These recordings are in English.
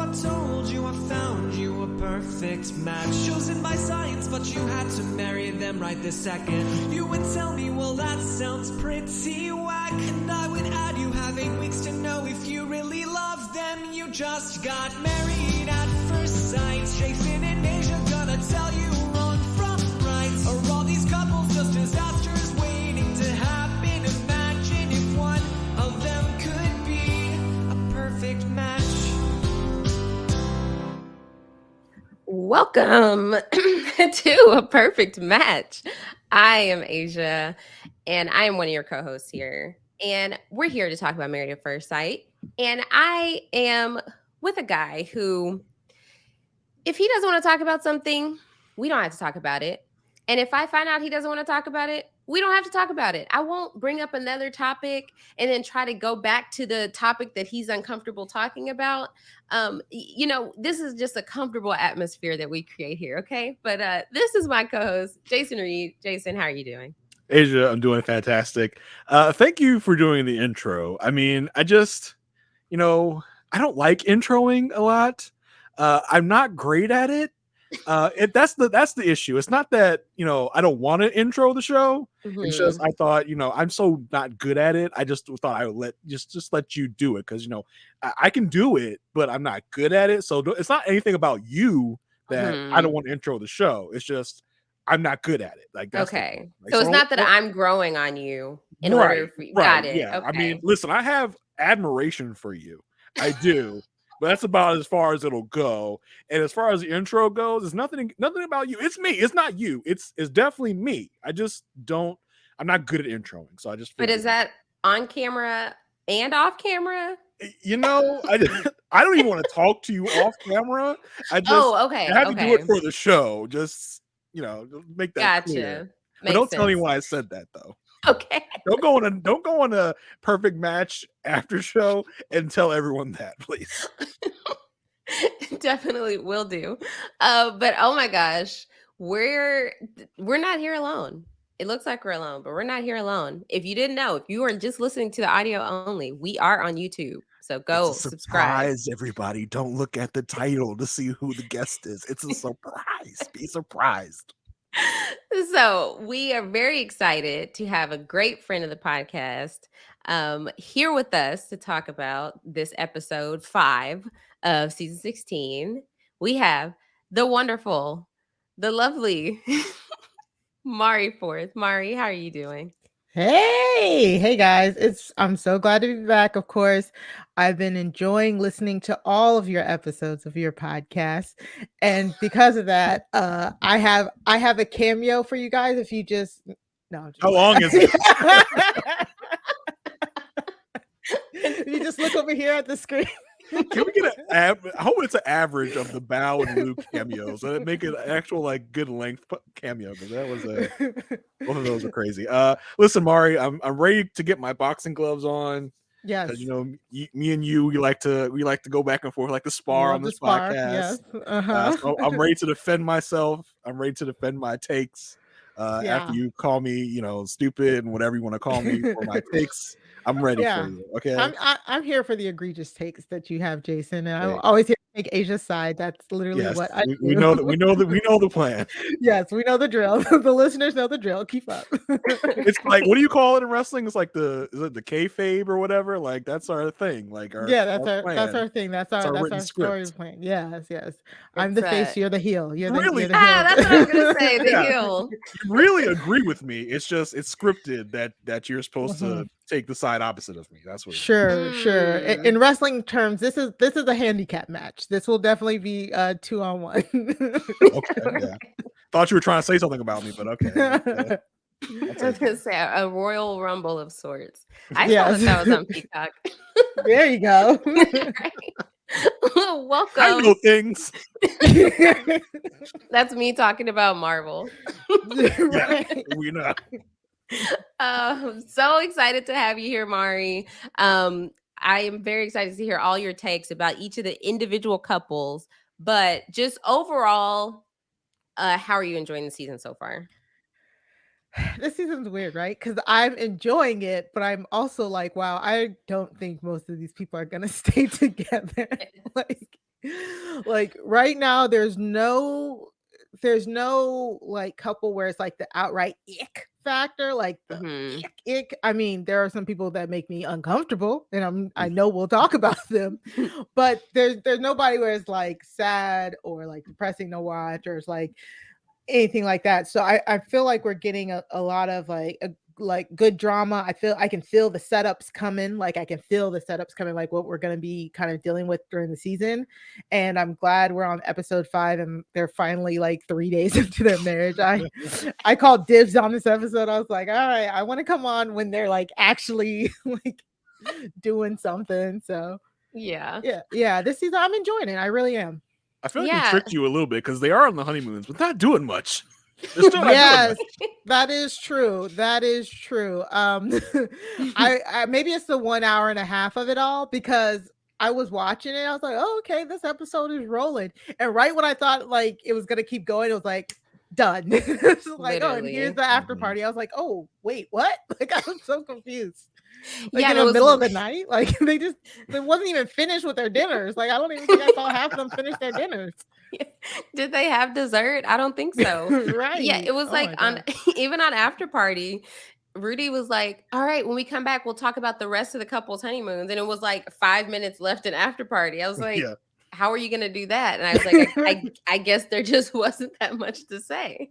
I told you I found you a perfect match. Chosen by science, but you had to marry them right this second. You would tell me, well, that sounds pretty whack. And I would add, you have 8 weeks to know if you really love them. You just got married at first sight. Jason and Aysha gonna tell you wrong from right. Are all these couples just disasters waiting to happen? Imagine if one of them could be a perfect match. Welcome to A Perfect Match. I am Aysha, and I am one of your co-hosts here. And we're here to talk about Married at First Sight. And I am with a guy who, if he doesn't want to talk about something, we don't have to talk about it. And if I find out he doesn't want to talk about it, we don't have to talk about it. I won't bring up another topic and then try to go back to the topic that he's uncomfortable talking about. This is just a comfortable atmosphere that we create here, okay? But this is my co-host, Jason Reed. Jason, how are you doing? Aysha, I'm doing fantastic. Thank you for doing the intro. I mean, I don't like introing a lot. I'm not great at it. That's the issue. It's not that I don't want to intro the show. Mm-hmm. It's just I thought I'm so not good at it. I just thought I would let you do it because I can do it, but I'm not good at it. So it's not anything about you that I don't want to intro the show. It's just I'm not good at it. Like that's okay. So it's not that I'm growing on you in order for you. Got it. Yeah. Okay. I mean, listen, I have admiration for you. I do. But that's about as far as it'll go. And as far as the intro goes, it's nothing about you. It's me. It's not you. It's definitely me. I'm not good at introing. So I just But is that on camera and off camera? I don't even want to talk to you off camera. I had to do it for the show. Just make that clear. But don't tell anyone I said that though. Okay. Don't go on a Perfect Match after show and tell everyone that, please. Definitely will do. But oh my gosh, we're not here alone. It looks like we're alone, but we're not here alone. If you didn't know, if you are just listening to the audio only, we are on YouTube. So go subscribe. Everybody. Don't look at the title to see who the guest is. It's a surprise. Be surprised. So we are very excited to have a great friend of the podcast here with us to talk about this episode 5 of season 16. We have the wonderful, the lovely Mari Forth. Mari, how are you doing? Hey guys. I'm so glad to be back. Of course, I've been enjoying listening to all of your episodes of your podcast. And because of that, I have a cameo for you guys. If you just how long is it? If you just look over here at the screen. Can we get I hope it's an average of the Bao and Luke cameos and make it an actual good length cameo because that was both of those are crazy. Listen, Mari, I'm ready to get my boxing gloves on. Yes, me and you, we like to go back and forth, like to spar on this podcast. Yes, so I'm ready to defend myself. I'm ready to defend my takes. After you call me, stupid and whatever you want to call me for my takes. I'm ready for you. Okay. I'm here for the egregious takes that you have, Jason, and I'm always here to take Aysha's side. That's literally what I do. We know the plan. Yes, we know the drill. The listeners know the drill. Keep up. It's like, what do you call it in wrestling? It's like is it the kayfabe or whatever? Like that's our thing. Like that's our thing. That's our story plan. Yes. I'm the face. You're the heel. You're the heel. That's what I was gonna say. The heel. You really agree with me. It's just it's scripted that you're supposed to take the side opposite of me. That's what. Sure. In wrestling terms, this is a handicap match. This will definitely be 2-on-1. Okay. Yeah. Thought you were trying to say something about me, but okay. I was gonna say a Royal Rumble of sorts. I saw that was on Peacock. There you go. Welcome. I know things. That's me talking about Marvel. Right. Yeah, we know. So excited to have you here, Mari. I am very excited to hear all your takes about each of the individual couples, but just overall, how are you enjoying the season so far? This season's weird, right? Because I'm enjoying it, but I'm also like, wow, I don't think most of these people are gonna stay together. Like right now, there's no like couple where it's like the outright ick factor, like the Mhm. ick. I mean, there are some people that make me uncomfortable, and I know we'll talk about them, but there's nobody where it's like sad or like depressing to watch, or it's like anything like that. So I feel like we're getting a lot of like good drama. I can feel the setups coming. Like I can feel the setups coming, like what we're gonna be kind of dealing with during the season. And I'm glad we're on episode 5 and they're finally like 3 days into their marriage. I called dibs on this episode. I was like, all right, I want to come on when they're like actually like doing something. So Yeah. yeah, this season I'm enjoying it. I really am. I feel like we Yeah. tricked you a little bit because they are on the honeymoons, but not doing much. They're still not doing Yes, much. that is true. That is true. I maybe it's the 1 hour and a half of it all, because I was watching it. I was like, oh, okay, this episode is rolling. And right when I thought like it was gonna keep going, it was like done. It's like, oh, and here's Literally. the after Mhm. party. I was like, oh, wait, what? Like I was so confused. Like Yeah, in and it the middle of was the night, like they wasn't even finished with their dinners. Like I don't even think I saw half of them finish their dinners. Did they have dessert? I don't think so. Yeah, Right. it was Oh like my on God. even on after party, Rudy was like, "All right, when we come back, we'll talk about the rest of the couple's honeymoons." And it was like 5 minutes left in after party. I was like, Yeah. "How are you going to do that?" And I was like, I guess there just wasn't that much to say.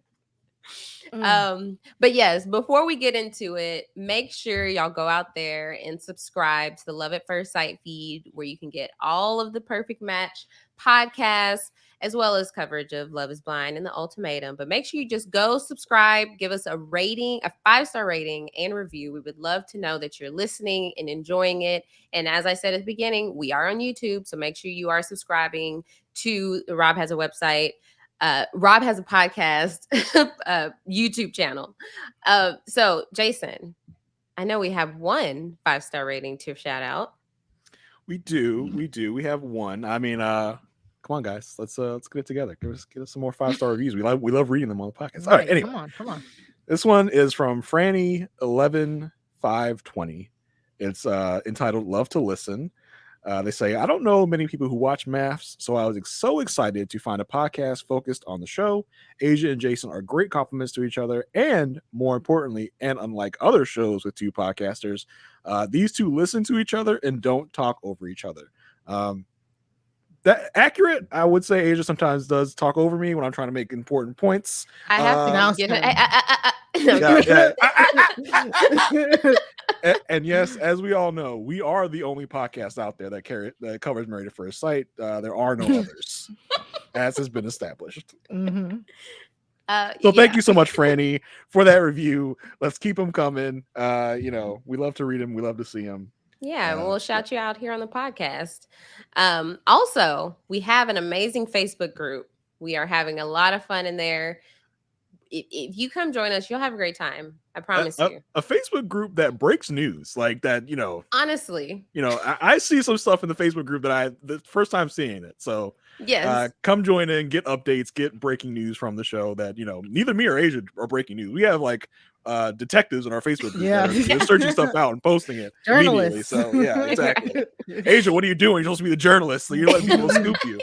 But yes, before we get into it, make sure y'all go out there and subscribe to the Love at First Sight feed, where you can get all of the Perfect Match podcasts, as well as coverage of Love is Blind and The Ultimatum. But make sure you just go subscribe, give us a rating, a 5-star rating and review. We would love to know that you're listening and enjoying it. And as I said at the beginning, we are on YouTube, so make sure you are subscribing to Rob Has a Website. Rob has a podcast, YouTube channel. So Jason, I know we have one 5-star rating to shout out. We do. We have one. I mean, come on, guys. Let's get it together. Get us some more 5-star reviews. We love reading them on the podcast. All right. Anyway, Come on. this one is from Franny 11520. It's entitled "Love to Listen." They say, I don't know many people who watch MAFS, so I was so excited to find a podcast focused on the show. Aysha and Jason are great compliments to each other, and more importantly, and unlike other shows with two podcasters, these two listen to each other and don't talk over each other. That accurate? I would say Aysha sometimes does talk over me when I'm trying to make important points. I have Now to it's get Yeah. And yes, as we all know, we are the only podcast out there that covers Married at First Sight. There are no others, as has been established. Mm-hmm. So thank you so much, Franny, for that review. Let's keep them coming. We love to read them. We love to see them. Yeah, we'll shout you out here on the podcast. Also, we have an amazing Facebook group. We are having a lot of fun in there. If you come join us, you'll have a great time. I promise you. A Facebook group that breaks news like that, Honestly. I see some stuff in the Facebook group that the first time seeing it. So yes, come join in, get updates, get breaking news from the show that, neither me or Aysha are breaking news. We have like detectives in our Facebook group that are searching stuff out and posting it immediately. So yeah, exactly. Aysha, what are you doing? You're supposed to be the journalist, so you're letting people scoop you.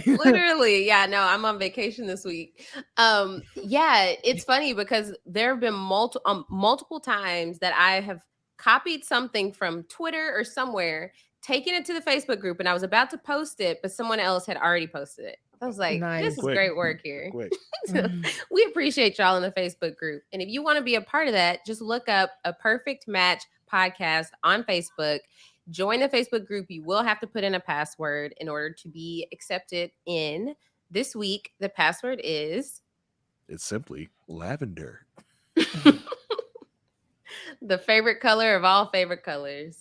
Literally. Yeah, no, I'm on vacation this week. Yeah, it's funny because there have been multiple times that I have copied something from Twitter or somewhere, taken it to the Facebook group, and I was about to post it, but someone else had already posted it. I was like, this is great work here. We appreciate y'all in the Facebook group. And if you want to be a part of that, just look up A Perfect Match Podcast on Facebook. Join the Facebook group. You will have to put in a password in order to be accepted in. This week, the password is... It's simply lavender. The favorite color of all favorite colors.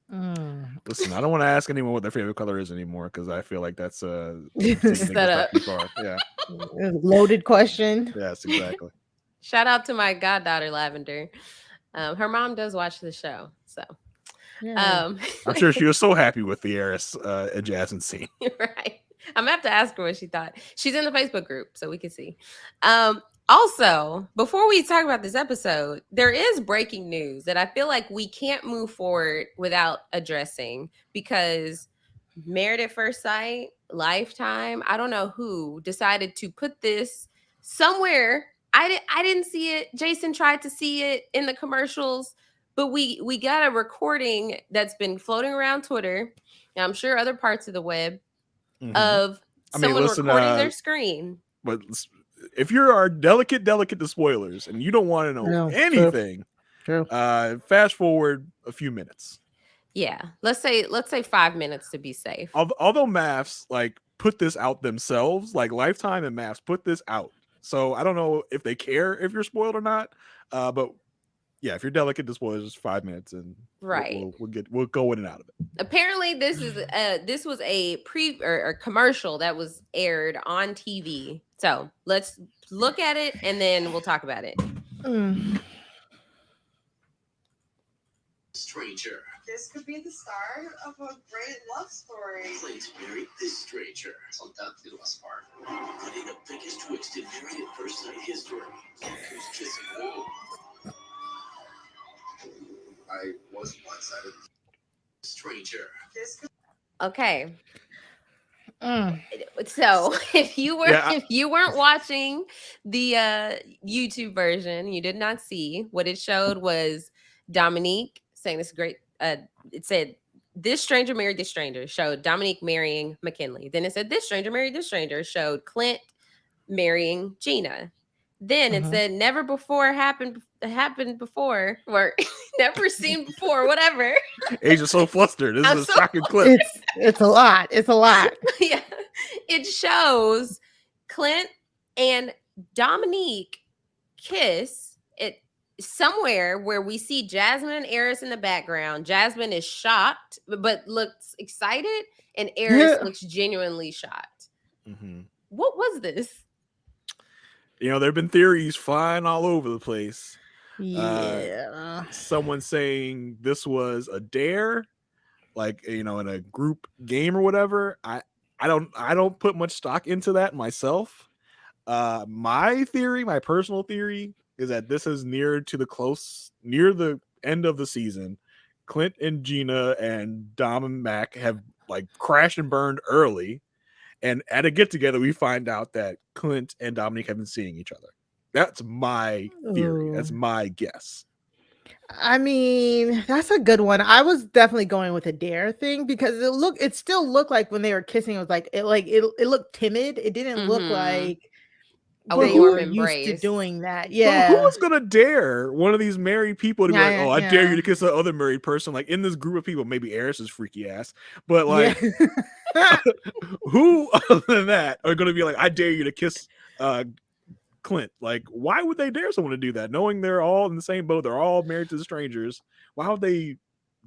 Listen, I don't want to ask anyone what their favorite color is anymore because I feel like that's set up. Yeah. Loaded question. Yes, exactly. Shout out to my goddaughter Lavender. Her mom does watch the show, so Yeah. I'm sure she was so happy with the Aries and Jasmine scene. Right. I'm gonna have to ask her what she thought. She's in the Facebook group, so we can see. Also, before we talk about this episode, there is breaking news that I feel like we can't move forward without addressing, because Married at First Sight, Lifetime. I don't know who decided to put this somewhere. I didn't see it. Jason tried to see it in the commercials, but we got a recording that's been floating around Twitter, and I'm sure other parts of the web, of someone listen, recording their screen. But if you are delicate to spoilers and you don't want to know No, anything, True. fast forward a few minutes. Yeah, let's say 5 minutes to be safe. Although MAFS like put this out themselves, like Lifetime and MAFS put this out, so I don't know if they care if you're spoiled or not. But yeah, if you're delicate to spoilers, just 5 minutes, and Right. we'll go in and out of it. Apparently, this was a or commercial that was aired on TV. So let's look at it and then we'll talk about it. Stranger. This could be the start of a great love story. Clint married this stranger. Soltate the last part. But in the biggest twist in Married at First Sight history, who's kissing who? I was blindsided. Stranger. This could Okay. So if you weren't watching the YouTube version, you did not see what it showed was Dominique saying this great. It said this stranger married this stranger. Showed Dominique marrying McKinley. Then it said this stranger married this stranger. Showed Clint marrying Gina. Then it said never before happened before, or never seen before, whatever. Aysha's so flustered. This is a shocking clip. It's a lot. It's a lot. Yeah. It shows Clint and Dominique kiss it somewhere where we see Jasmine and Aries in the background. Jasmine is shocked, but looks excited, and Aries looks genuinely shocked. What was this? There have been theories flying all over the place. Yeah. Someone saying this was a dare, like in a group game or whatever. I don't put much stock into that myself. My personal theory is that this is near the end of the season. Clint and Gina and Dom and Mac have like crashed and burned early. And at a get together, we find out that Clint and Dominique have been seeing each other. That's my theory. That's my guess. I mean, that's a good one. I was definitely going with a dare thing because it still looked like when they were kissing, it was like it looked timid. It didn't look like they were used to doing that. Yeah. But who was gonna dare one of these married people to be like, I dare you to kiss the other married person? Like in this group of people, maybe Aries' freaky ass, but like who other than that are gonna be like, I dare you to kiss Clint? Like, why would they dare someone to do that, knowing they're all in the same boat? They're all married to strangers. Why would they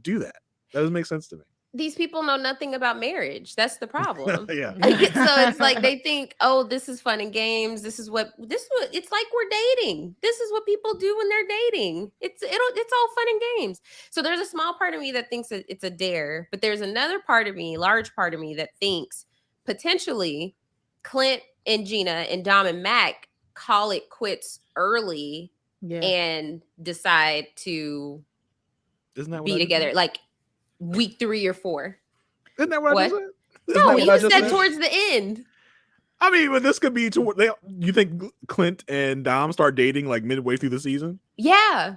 do that? That doesn't make sense to me. These people know nothing about marriage. That's the problem. Yeah. So it's like they think, oh, this is fun and games. This is what it's like we're dating. This is what people do when they're dating. It's all fun and games. So there's a small part of me that thinks that it's a dare, but there's another part of me, large part of me, that thinks potentially Clint and Gina and Dom and Mac call it quits early and decide to be together. Like week 3 or 4. Isn't that what I just said? No, you said towards the end. I mean, but this could be you think Clint and Dom start dating like midway through the season? Yeah.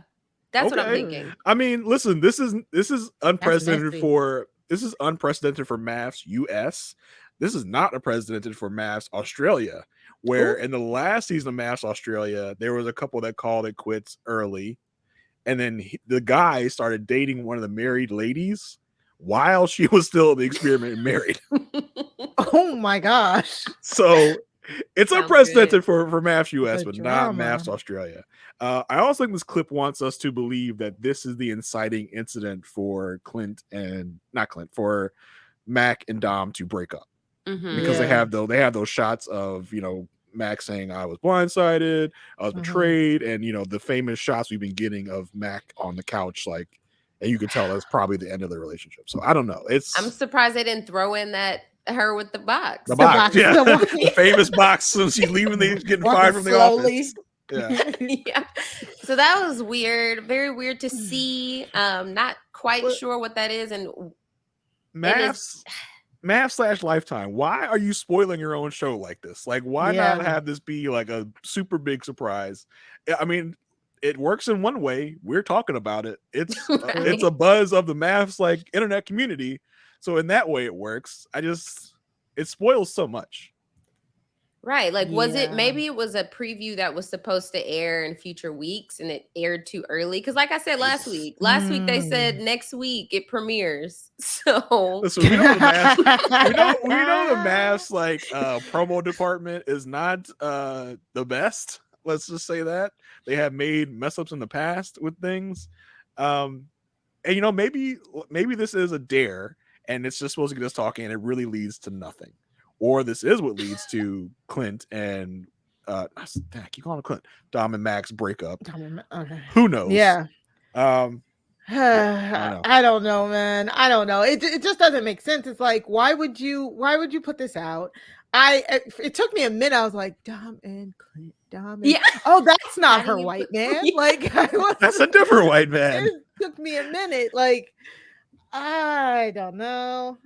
That's what I'm thinking. I mean, listen, this is unprecedented for MAFS US. This is not unprecedented for MAFS Australia, where in the last season of MAFS Australia, there was a couple that called it quits early. And then the guy started dating one of the married ladies while she was still in the experiment and married. Oh my gosh. So it's unprecedented for MAFS US, but not MAFS Australia. I also think this clip wants us to believe that this is the inciting incident for for Mac and Dom to break up. Because they have those shots of, Mac saying I was blindsided, I was betrayed, and the famous shots we've been getting of Mac on the couch, like, and you can tell that's probably the end of the relationship. So I don't know. I'm surprised they didn't throw in her with the box. The box. The famous box. So she's leaving, they're getting fired from the office. Yeah. Yeah. So that was weird. Very weird to see. Not quite sure what that is. And MAFS MAFS / Lifetime, why are you spoiling your own show like this? Like, why not have this be like a super big surprise? I mean, it works in one way. We're talking about it. It's Right. a buzz of the MAFS like internet community. So in that way, it works. It spoils so much. Right. Like, was it Yeah. maybe it was a preview that was supposed to air in future weeks and it aired too early? Because, like I said last week they said next week it premieres. So Listen, we know the MAFS. we know the MAFS like promo department is not the best. Let's just say that they have made mess ups in the past with things. And maybe this is a dare, and it's just supposed to get us talking, and it really leads to nothing. Or this is what leads to Clint and I keep calling him Clint, Dom and Mac's breakup. Okay. Who knows? Yeah. I I don't know, man. I don't know. It just doesn't make sense. It's like, why would you put this out? It took me a minute. I was like, Dom and Clint, Dom. And, oh, that's not her white man. Like, that's a different white man. It took me a minute. Like, I don't know.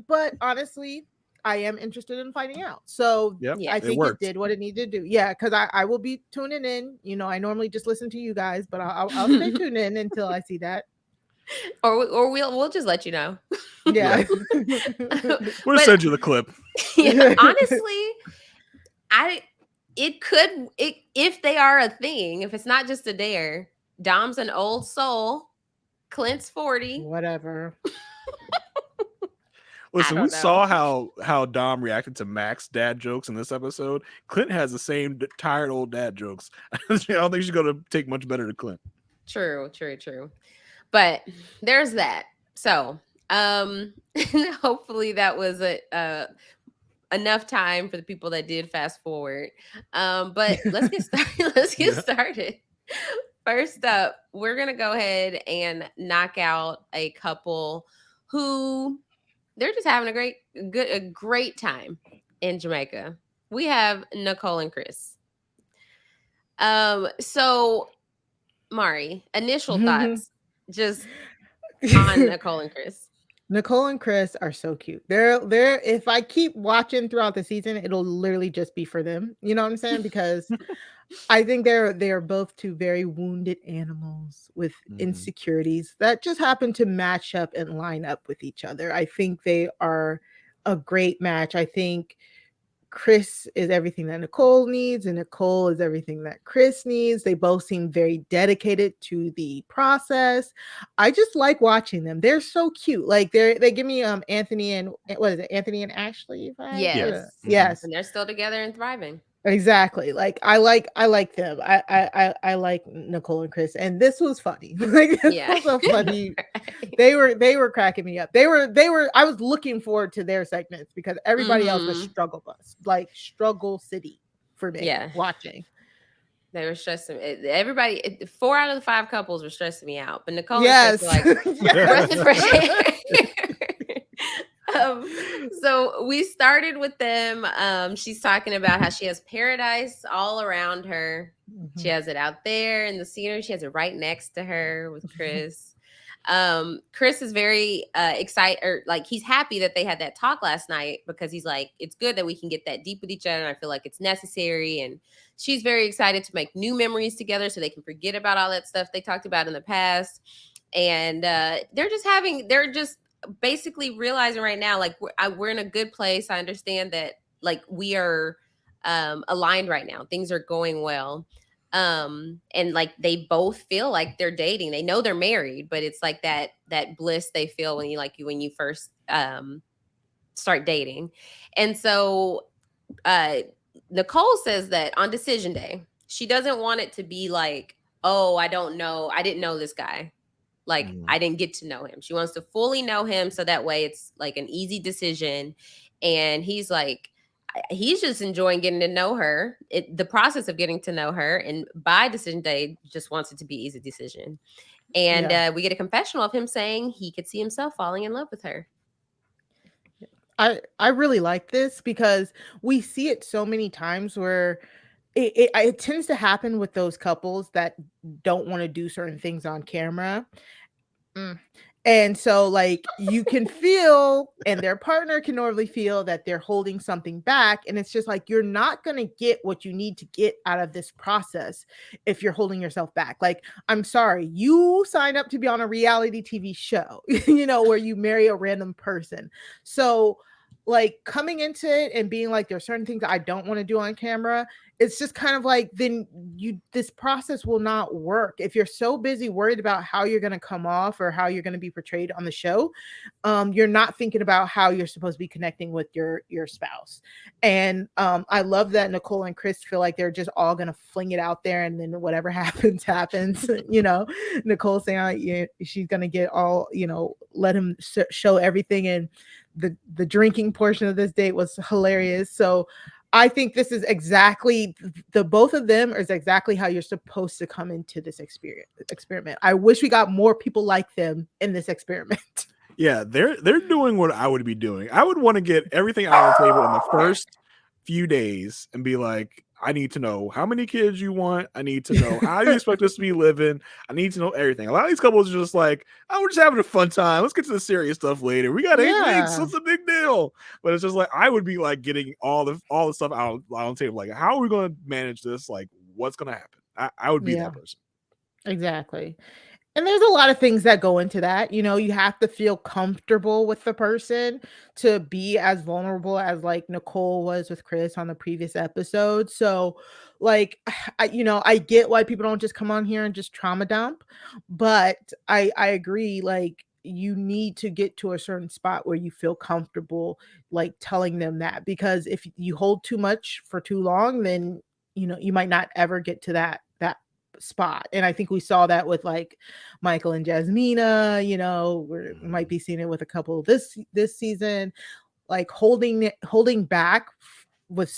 But honestly, I am interested in finding out. So I think it did what it needed to do. Yeah, because I will be tuning in. I normally just listen to you guys, but I'll stay tuned in until I see that. Or we'll just let you know. Yeah. We'll send you the clip. Yeah, honestly, if they are a thing, if it's not just a dare, Dom's an old soul, Clint's 40. Whatever. Listen, we saw how Dom reacted to Mac's dad jokes in this episode. Clint has the same tired old dad jokes. I don't think she's going to take much better to Clint. True. But there's that. So, hopefully that was enough time for the people that did fast forward. But let's get started. Started. First up, we're going to go ahead and knock out a couple who they're just having a great time in Jamaica. We have Nicole and Chris. So Mari, initial thoughts just on Nicole and Chris. Nicole and Chris are so cute. They're if I keep watching throughout the season, it'll literally just be for them. You know what I'm saying? Because I think they're both two very wounded animals with insecurities that just happen to match up and line up with each other. I think they are a great match. I think Chris is everything that Nicole needs, and Nicole is everything that Chris needs. They both seem very dedicated to the process. I just like watching them. They're so cute. Like they give me Anthony and what is it? Anthony and Ashley? Yes. And they're still together and thriving. Exactly. Like I like them. I like Nicole and Chris, and this was funny. Like this was funny. They were cracking me up. They were. I was looking forward to their segments because everybody else was struggle bus, like struggle city for me. Yeah, watching. They were stressing everybody. 4 out of the 5 couples were stressing me out, but Nicole and Chris were like. So we started with them. She's talking about how she has paradise all around her. She has it out there in the scenery. She has it right next to her with Chris. Chris is very excited, or like he's happy that they had that talk last night because he's like, it's good that we can get that deep with each other, and I feel like it's necessary. And she's very excited to make new memories together so they can forget about all that stuff they talked about in the past. And they're just basically realizing right now, like we're in a good place. I understand that like we are aligned right now. Things are going well. And like they both feel like they're dating. They know they're married, but it's like that bliss they feel when you first start dating. And so Nicole says that on decision day, she doesn't want it to be like, oh, I didn't know this guy. Like, I didn't get to know him. She wants to fully know him. So that way it's like an easy decision. And he's like, he's just enjoying getting to know her, the process of getting to know her. And by decision day, just wants it to be easy decision. And we get a confessional of him saying he could see himself falling in love with her. I really like this because we see it so many times where it tends to happen with those couples that don't want to do certain things on camera. And so like you can feel, and their partner can normally feel that they're holding something back. And it's just like, you're not going to get what you need to get out of this process if you're holding yourself back. Like, I'm sorry, you signed up to be on a reality TV show, where you marry a random person. So like coming into it and being like, there's certain things I don't want to do on camera. It's just kind of like, then this process will not work if you're so busy worried about how you're going to come off or how you're going to be portrayed on the show. You're not thinking about how you're supposed to be connecting with your spouse. And I love that Nicole and Chris feel like they're just all going to fling it out there, and then whatever happens. Nicole saying she's going to get all, let him show everything. And the drinking portion of this date was hilarious. So I think this is exactly, the both of them is exactly how you're supposed to come into this experiment. I wish we got more people like them in this experiment. Yeah, they're doing what I would be doing. I would want to get everything out on the table in the first few days and be like, I need to know how many kids you want. I need to know how you expect us to be living. I need to know everything. A lot of these couples are just like, oh, we're just having a fun time. Let's get to the serious stuff later. We got 8 weeks. What's the big deal? But it's just like, I would be like getting all the stuff out on the table. Like, how are we going to manage this? Like, what's going to happen? I would be that person. Exactly. And there's a lot of things that go into that. You have to feel comfortable with the person to be as vulnerable as like Nicole was with Chris on the previous episode. So like, I get why people don't just come on here and just trauma dump, but I agree. Like, you need to get to a certain spot where you feel comfortable, like telling them that, because if you hold too much for too long, then, you might not ever get to that spot. And I think we saw that with like Michael and Jasmine, we might be seeing it with a couple this season, like holding back with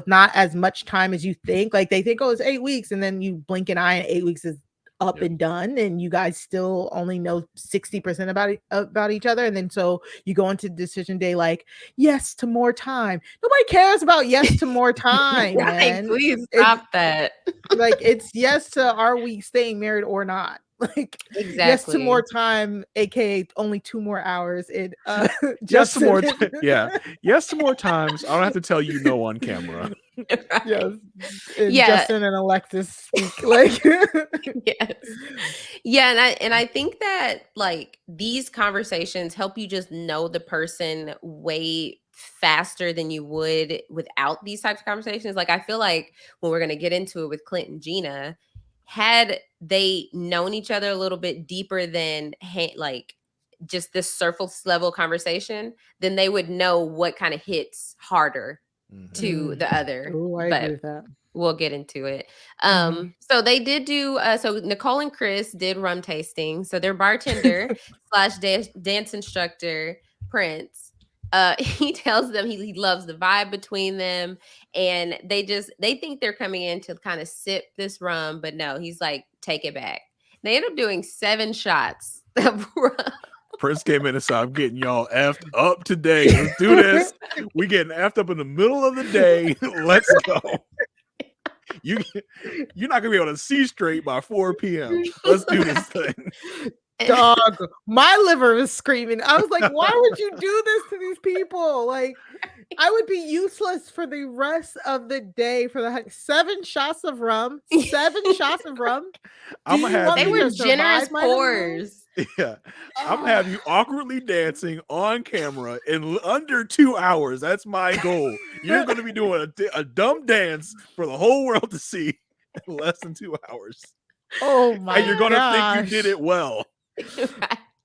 not as much time as you think. Like they think, oh, it's 8 weeks, and then you blink an eye and 8 weeks is up and done, and you guys still only know 60% about each other. And then so you go into decision day like, yes to more time. Nobody cares about yes to more time. Man, please stop that. Like, it's yes to, are we staying married or not? Like, exactly. Yes to more time, aka only 2 more hours. Yes to more yes to more times. I don't have to tell you no on camera. Right. Justin and Alexis speak like yes. Yeah, and I think that like these conversations help you just know the person way faster than you would without these types of conversations. Like, I feel like when we're going to get into it with Clint and Gina, had they known each other a little bit deeper than like just this surface level conversation, then they would know what kind of hits harder to the other. Ooh, I agree with that. We'll get into it. So they did do, so Nicole and Chris did rum tasting. So their bartender / dance instructor, Prince, he tells them he loves the vibe between them, and they think they're coming in to kind of sip this rum, but no, he's like, take it back. They end up doing 7 shots of rum. Prince came in and said, I'm getting y'all effed up today. Let's do this. We getting effed up in the middle of the day. Let's go. You're not gonna be able to see straight by 4 p.m. Let's do this thing. Dog, my liver was screaming. I was like, why would you do this to these people? Like, I would be useless for the rest of the day for the 7 shots of rum. 7 shots of rum. I'm gonna have they were generous pours. Yeah, I'm gonna have you awkwardly dancing on camera in under 2 hours. That's my goal. You're gonna be doing a dumb dance for the whole world to see in less than 2 hours. Oh my! And you're gonna think you did it well.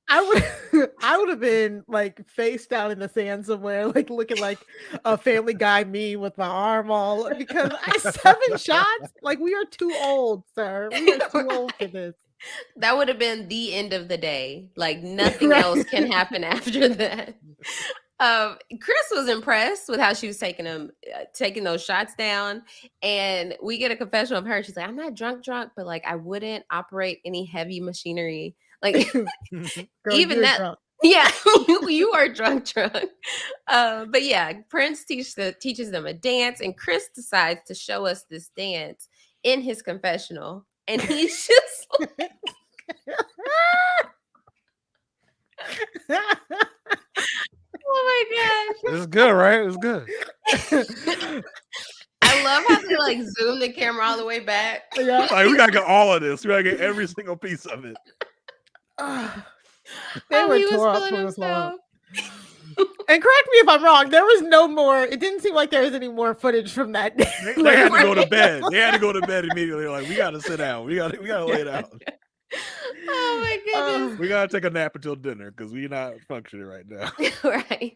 I would have been like face down in the sand somewhere, like looking like a Family Guy meme with my arm all, because 7 shots. Like, we are too old, sir. We are too old for this. That would have been the end of the day. Like, nothing else can happen after that. Chris was impressed with how she was taking those shots down, and we get a confession of her. She's like, I'm not drunk, but like, I wouldn't operate any heavy machinery. Like, Girl, even that. Drunk. Yeah, you are drunk. But yeah, Prince teaches them a dance, and Chris decides to show us this dance in his confessional, and he's just like, Oh my gosh. It's good, right? It's good. I love how they like zoom the camera all the way back. Yeah. Like, we gotta get all of this. We gotta get every single piece of it. They How were he was tore up feeling from this long. himself. And correct me if I'm wrong. There was no more. It didn't seem like there was any more footage from that day. They had to go to bed. They had to go to bed immediately. Like, we gotta sit down. We gotta lay down. Oh my goodness. We gotta take a nap until dinner because we're not functioning right now. Right.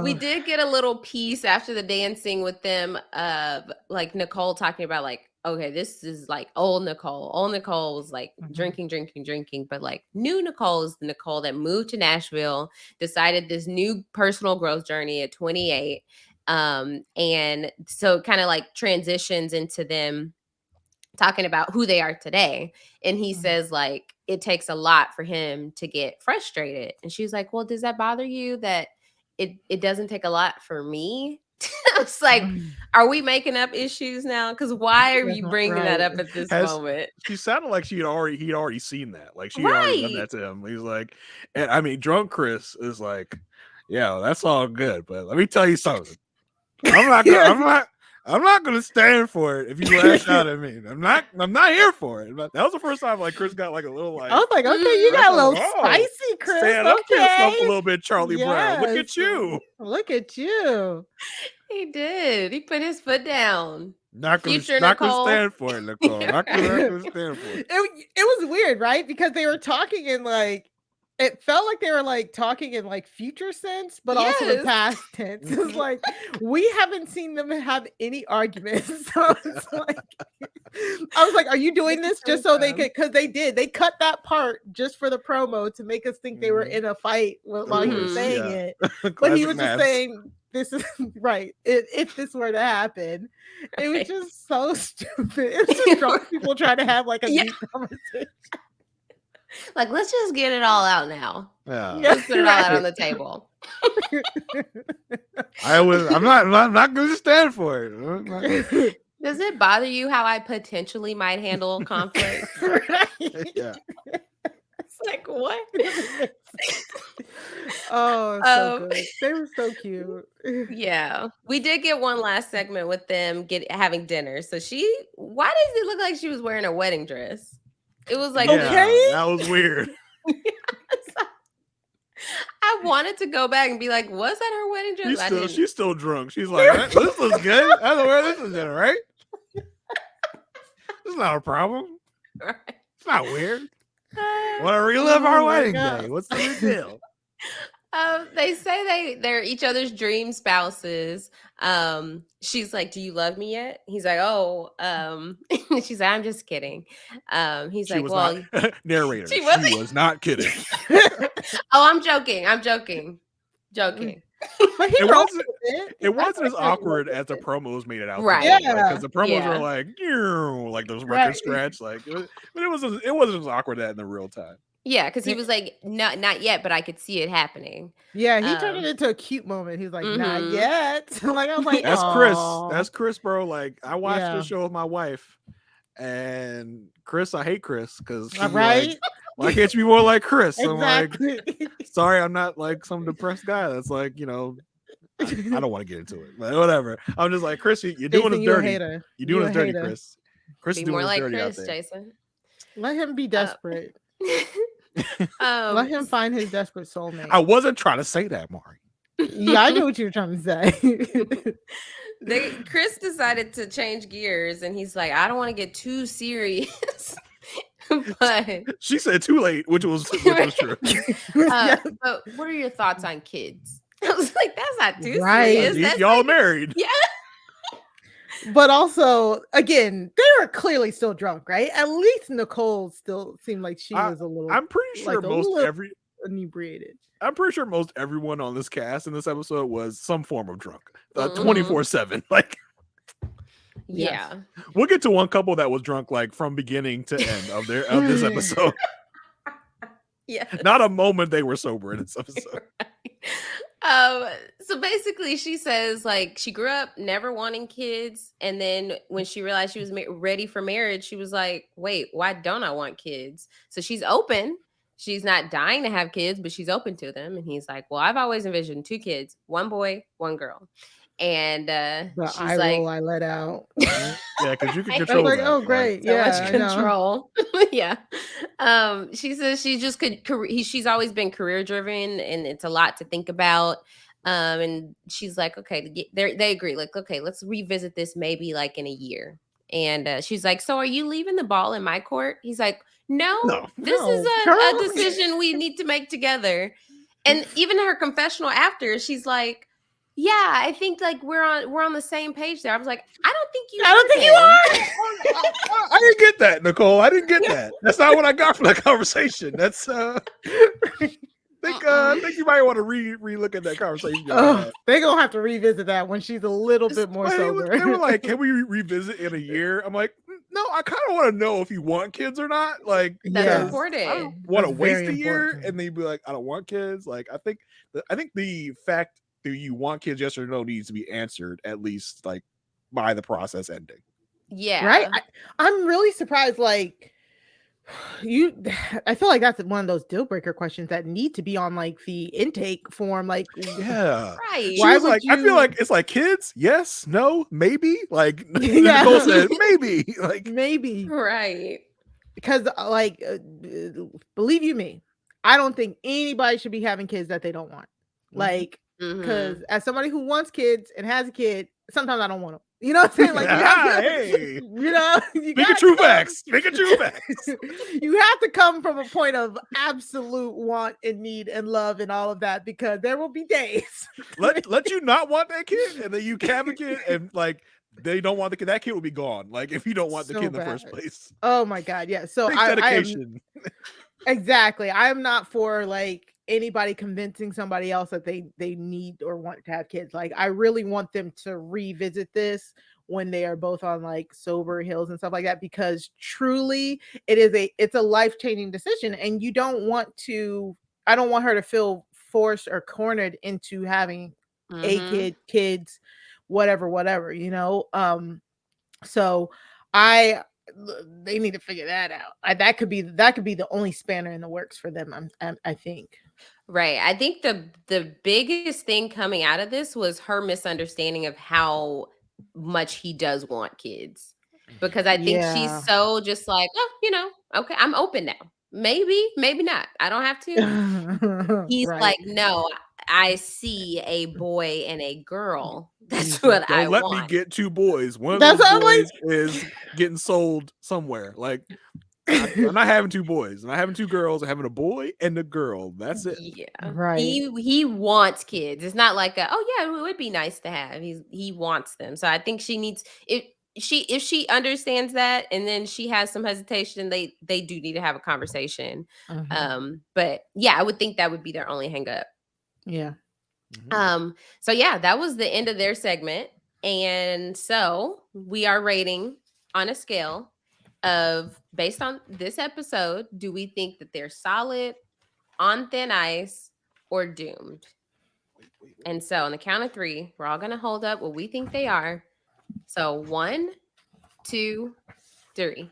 We did get a little piece after the dancing with them of like Nicole talking about like, okay, this is like old Nicole. Old Nicole was like drinking, but like new Nicole is the Nicole that moved to Nashville, decided this new personal growth journey at 28. And so it kind of like transitions into them talking about who they are today. And he says like, it takes a lot for him to get frustrated. And she's like, well, does that bother you that it doesn't take a lot for me? I was like, are we making up issues now? Because why are you bringing that up at this moment? She sounded like he'd already seen that. Like she already done that to him. He's like, and I mean, drunk Chris is like, yeah, that's all good, but let me tell you something. I'm not gonna stand for it if you lash out at me. I'm not here for it. But that was the first time like Chris got like a little like, I was like, okay, you got a little spicy, Chris. Stand up for yourself a little bit, Charlie Brown. Look at you. Look at you. He did. He put his foot down. Not gonna stand for it, Nicole. Not gonna stand for it. It was weird, right? Because they were talking in like, it felt like they were like talking in like future sense, but also in past tense. It's like we haven't seen them have any arguments. So it's like, I was like, "Are you doing this just so they could?" Because they did. They cut that part just for the promo to make us think they were in a fight while he was saying it. But he was just saying, "This is right. If this were to happen," it was just so stupid. It was just drunk people trying to have like a deep conversation. Like, let's just get it all out now. Yeah. Let's put it all out on the table. I'm not gonna stand for it. Does it bother you how I potentially might handle conflict? Yeah. It's like, what? Oh, so good. They were so cute. Yeah. We did get one last segment with them having dinner. So why does it look like she was wearing a wedding dress? It was like, okay, that was weird. I wanted to go back and be like, was that her wedding dress? She's still drunk. She's like, this looks good. I don't know where this is in, right? It's not a problem. Right. It's not weird. Want to relive our wedding day? What's the big deal? They say they're each other's dream spouses. She's like, do you love me yet? He's like, oh, she's like, I'm just kidding. He's like, well, narrator. She was not kidding. Oh, I'm joking. But it wasn't as awkward as the promos made it out. Right. Yeah. Because the promos were like those record scratch. Like, but it wasn't as awkward as in the real time. Yeah, because he was like, not yet, but I could see it happening. Yeah, he turned it into a cute moment. He was like, not yet. Like, I was like, that's Chris. That's Chris, bro. Like, I watched the show with my wife, and Chris, I hate Chris because like, why can't you be more like Chris? Exactly. I'm like, sorry, I'm not like some depressed guy that's like, I don't want to get into it, but whatever. I'm just like, Chris, you're doing us dirty. You're doing us dirty, Chris. Chris be is doing more us like dirty Chris, out there. Jason. Let him be desperate. Let him find his desperate soulmate. I wasn't trying to say that, Mari. Yeah, I knew what you were trying to say. Chris decided to change gears, and he's like, I don't want to get too serious. But she said too late, which was true. But what are your thoughts on kids? I was like, that's not too serious. Y'all like, married. Yeah. But also, again, they were clearly still drunk, right? At least Nicole still seemed like she was a little. I'm pretty sure inebriated. I'm pretty sure most everyone on this cast in this episode was some form of drunk, 24/7. Like, yeah, we'll get to one couple that was drunk like from beginning to end of this episode. Yeah, not a moment they were sober in this episode. So basically she says like she grew up never wanting kids, and then when she realized she was ready for marriage, she was like, wait, why don't I want kids? So she's open. she's not dying to have kids, but she's open to them. And he's like, well, I've always envisioned 2 kids, 1 boy, 1 girl. And The she's eye like, roll I let out. Yeah, because you can I I was control like, that. oh like, great, so yeah, much I know. control. Yeah. She says she just she's always been career driven, and it's a lot to think about. And she's like, okay, they agree, like, okay, let's revisit this maybe like in a year. And she's like, so are you leaving the ball in my court? He's like, no, No. this No, is a girl. decision we need to make together. And even her confessional after, she's like, yeah, I think like we're on the same page there. I was like, I don't think you I don't think you are. I didn't get that, Nicole. I didn't get that. That's not what I got from that conversation. That's I think you might want to re-look at that conversation. They're gonna have to revisit that when she's a little bit more sober. They were like, can we revisit in a year? I'm like, no, I kind of want to know if you want kids or not. Like, That's Yeah. important. I don't want to That's waste very a year important. and then you'd be like, I don't want kids. Like, I think the fact that you want kids, yes or no, needs to be answered at least like by the process ending. Yeah. Right? I'm really surprised. Like, I feel like that's one of those deal breaker questions that need to be on like the intake form. Like, Yeah. Right. She Why was would like, I feel you- like it's like kids, yes, no, maybe. Like Yeah. Nicole said, maybe. Like, maybe Right. because, believe you me, I don't think anybody should be having kids that they don't want. Like, because Mhm. as somebody who wants kids and has a kid, sometimes I don't want them. You know what I'm saying? Like, you have to, Hey. you know, you Speak a gotta true come- facts. Speak a true facts. You have to come from a point of absolute want and need and love and all of that, because there will be days. Let you not want that kid, and then you have a kid, and like they don't want the kid. That kid will be gone. Like if you don't want the So kid in the first bad. place. Oh my God. Yeah. So Big I am dedication. exactly. I'm not for like anybody convincing somebody else that they need or want to have kids. Like, I really want them to revisit this when they are both on like sober hills and stuff like that, because truly it's a life-changing decision, and you don't want to. I don't want her to feel forced or cornered into having a Mhm. kids, whatever, you know. So they need to figure that out. That could be the only spanner in the works for them. I think. Right. I think the biggest thing coming out of this was her misunderstanding of how much he does want kids. Because I think Yeah. she's so just like, oh, okay, I'm open now. Maybe not. I don't have to. He's Right. like, no, I see a boy and a girl. That's what I Don't let want. me get 2 boys. One of That's those what I'm like. boys is getting sold somewhere. Like I'm not having 2 boys. I'm not having 2 girls. I'm having a boy and a girl. That's it. Yeah. Right. He wants kids. It's not like oh yeah, it would be nice to have. He wants them. So I think she needs if she understands that, and then she has some hesitation, they do need to have a conversation. But yeah, I would think that would be their only hang up. Yeah. So yeah, that was the end of their segment. And so we are rating on a scale of, based on this episode, do we think that they're solid, on thin ice, or doomed? And so on the count of 3, we're all going to hold up what we think they are. So 1, 2, 3.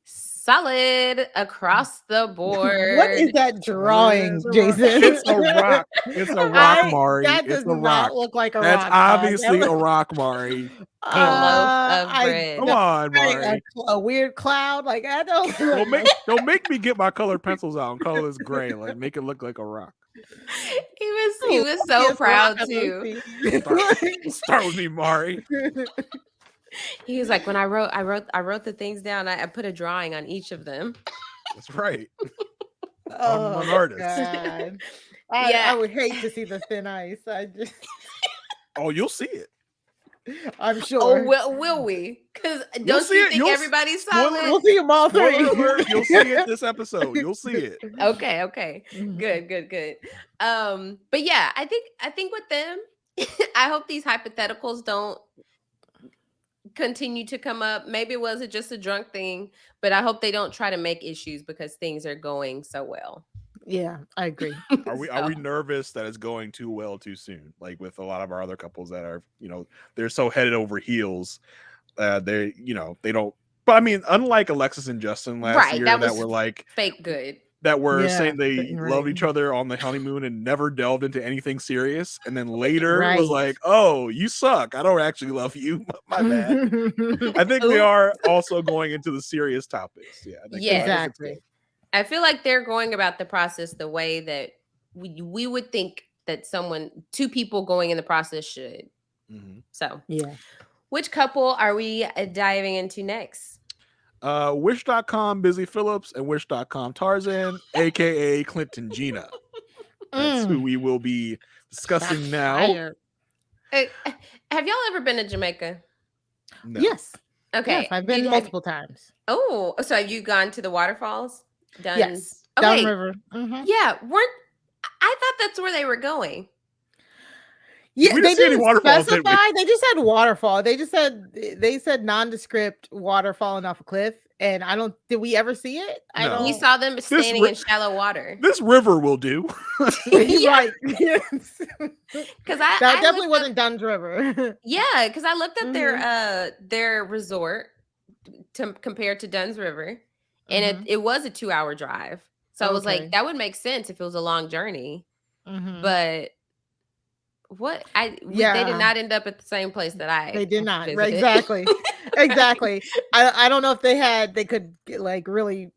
Solid across the board. What is that drawing, Jason? It's a rock. It's a rock, Mari. That It's does a not rock. look like a That's rock. dog. obviously That a looks- rock, Mari. A loaf of I bread. Come don't on, like Mari. a weird cloud. Like, I don't. Don't make me get my colored pencils out and color this gray. Like make it look like a rock. He was so proud too. Start with me, Mari. He was like, when I wrote the things down, I put a drawing on each of them. That's right. Oh, I'm an artist. God. Yeah. I would hate to see the thin ice. Oh, you'll see it. I'm sure. Oh, will we? Because don't see you it. think You'll- everybody's Spoiler- solid? We'll see them all three. Spoiler alert, you'll see it this episode. You'll see it. Okay. Good. But yeah, I think with them, I hope these hypotheticals don't continue to come up. Maybe it wasn't just a drunk thing, but I hope they don't try to make issues because things are going so well. Yeah, I agree. Are we nervous that it's going too well too soon? Like with a lot of our other couples that are, they're so headed over heels. They don't. But I mean, unlike Alexis and Justin last Right, year, that that was were like fake good. that were Yeah, saying they fitting loved right. each other on the honeymoon and never delved into anything serious, and then later Right. was like, "Oh, you suck. I don't actually love you. My bad." I think they Ooh. are also going into the serious topics. Yeah, I think Yes. I think it's Exactly. I feel like they're going about the process the way that we would think that two people going in the process should. good. Mhm. So, Yeah. which couple are we diving into next? Wish.com Busy Phillips and Wish.com Tarzan, aka Clint and Gina. That's who we will be discussing Shots now. fired. Have y'all ever been to Jamaica? No. Yes. Okay. Yes, I've been multiple times. Oh, so have you gone to the waterfalls? Done. Yes. Okay. Downriver. Mhm. Yeah. I thought that's where they were going. Yeah, We they didn't see any didn't waterfalls, did we? specify. They just said waterfall. They said nondescript water falling off a cliff. And did we ever see it? I No. don't. We saw them standing in shallow water. This river will do. Yeah. Right. Yes. Because That definitely wasn't Dunn's River. Yeah, because I looked at their resort compared to Dunn's River, and it was a 2-hour drive. So I was Okay. like, that would make sense if it was a long journey. Mhm. But they did Yeah. not end up at the same place that I They did not. Right, visited. exactly. Exactly. I don't know if they could get, like really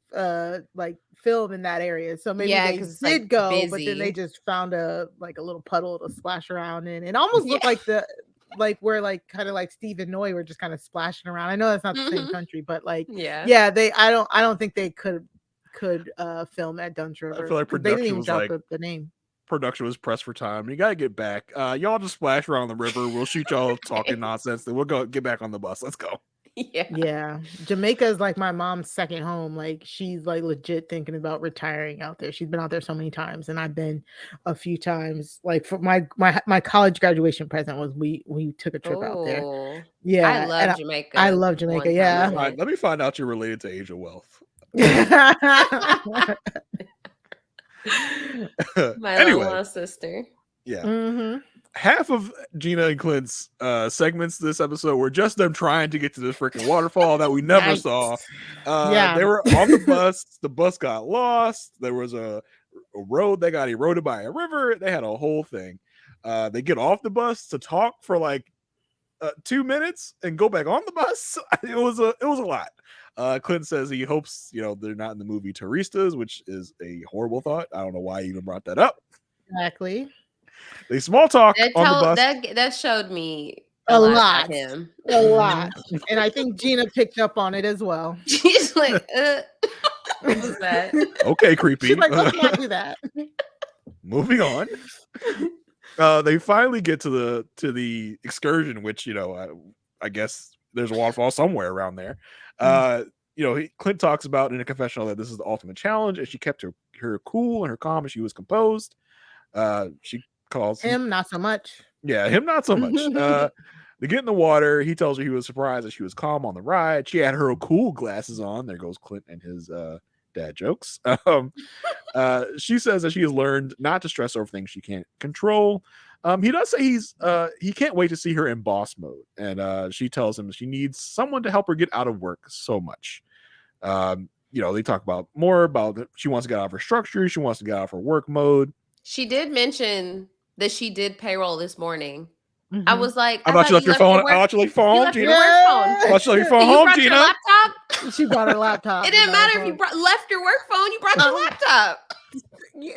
like film in that area. So maybe Yeah, they 'cause it's, did like, go, but then busy. they just found a little puddle to splash around in. It almost looked like where like kind of like Steve and Noy were just kind of splashing around. I know that's not the same country, but like Yeah. I don't think they could film at Dunn's River. I feel like 'cause they didn't production even was drop like the name. production was pressed for time. You gotta get back. Y'all just splash around the river. We'll shoot y'all talking nonsense. Then we'll go get back on the bus. Let's go. Yeah. Jamaica is like my mom's second home. Like she's like legit thinking about retiring out there. She's been out there so many times, and I've been a few times. Like for my college graduation present was we took a trip out there. Oh, Yeah. I love Jamaica. I love Jamaica. Yeah. Let me find out you're related to Aysha Welch. My Anyway, little sister. yeah. Mhm. Half of Gina and Clint's segments this episode were just them trying to get to this freaking waterfall that we never Right. saw. Yeah. They were on the bus. The bus got lost. There was a road that got eroded by a river. They had a whole thing. They get off the bus to talk for like 2 minutes and go back on the bus. It was a lot. Clint says he hopes they're not in the movie Touristas, which is a horrible thought. I don't know why he even brought that up. Exactly. They small talk on the bus. That showed me A lot lot. about him. A lot. And I think Gina picked up on it as well. She's like, what was that? Okay, creepy. She's like, let's not do that. Moving on. They finally get to the excursion, which I guess there's a waterfall somewhere around there. Clint talks about in a confessional that this is the ultimate challenge, and she kept her cool and her calm, and she was composed. She calls him not so much. Yeah, him not so much. They get in the water. He tells her he was surprised that she was calm on the ride. She had her cool glasses on. There goes Clint and his dad jokes. She says that she has learned not to stress over things she can't control. He does say he can't wait to see her in boss mode, and she tells him she needs someone to help her get out of work so much. They talk about she wants to get out of her structure. She wants to get out of her work mode. She did mention that she did payroll this morning. Mhm. I was like, I thought you left your phone. I thought you left your phone, Gina. I thought you left your phone home, brought Gina. your laptop? She brought her laptop. It didn't matter if you left your work phone. You brought your laptop.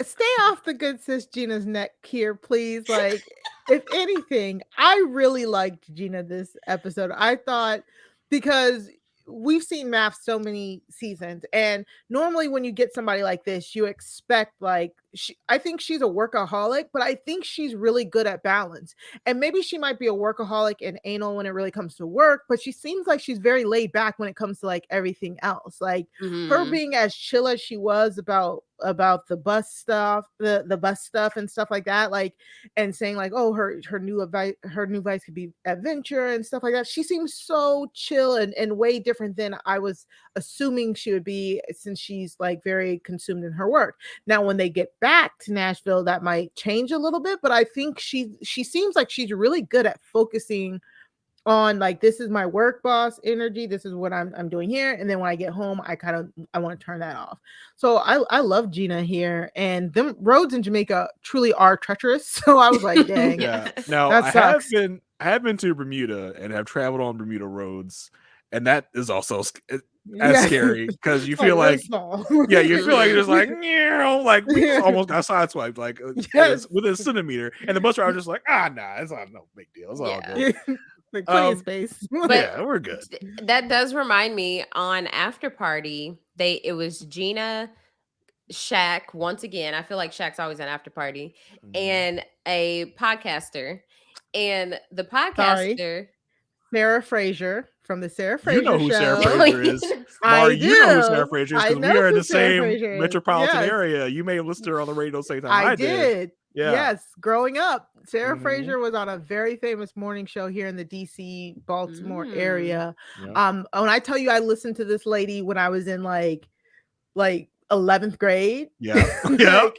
Stay off the good sis Gina's neck here, please. Like, if anything, I really liked Gina this episode. I thought because we've seen MAFS so many seasons, and normally when you get somebody like this, you expect I think she's a workaholic, but I think she's really good at balance. And maybe she might be a workaholic and anal when it really comes to work, but she seems like she's very laid back when it comes to like everything else. Like her being as chill as she was about the bus stuff, the bus stuff and stuff like that, like, and saying like, oh, her new advice could be adventure and stuff like that. She seems so chill and way different than I was assuming she would be, since she's like very consumed in her work. Now, when they get back to Nashville, that might change a little bit, but I think she seems like she's really good at focusing on like, this is my work boss energy, this is what I'm doing here, and then when I get home I want to turn that off. So I love Gina here, and them roads in Jamaica truly are treacherous. So I was like, dang. Yeah. Now That I sucks. have been to Bermuda and have traveled on Bermuda roads, and that is also as Yeah. scary because you It's, like, feel really like small. yeah, you feel like you're just like like we just almost got sideswiped like Yes. within a centimeter, and the bus driver was just like nah, it's not no big deal, it's all Yeah. good. Like, plenty of space. But Yeah, we're good. that does remind me on After Party, it was Gina, Shaq, once again. I feel like Shaq's always an after party, and a podcaster. And the podcaster, Sarah Fraser from the Sarah You Fraser know who Sarah show. Fraser is. I Mari, you know who Sarah do. Fraser is I because we know are in who the Sarah same Fraser is. metropolitan Yes. area. You may have listened to her on the radio the same time I I did. Yeah. Yes, growing up, Sarah Mhm. Fraser was on a very famous morning show here in the DC, Baltimore area. Yeah. When I tell you I listened to this lady when I was in like 11th grade. Yeah. Yeah.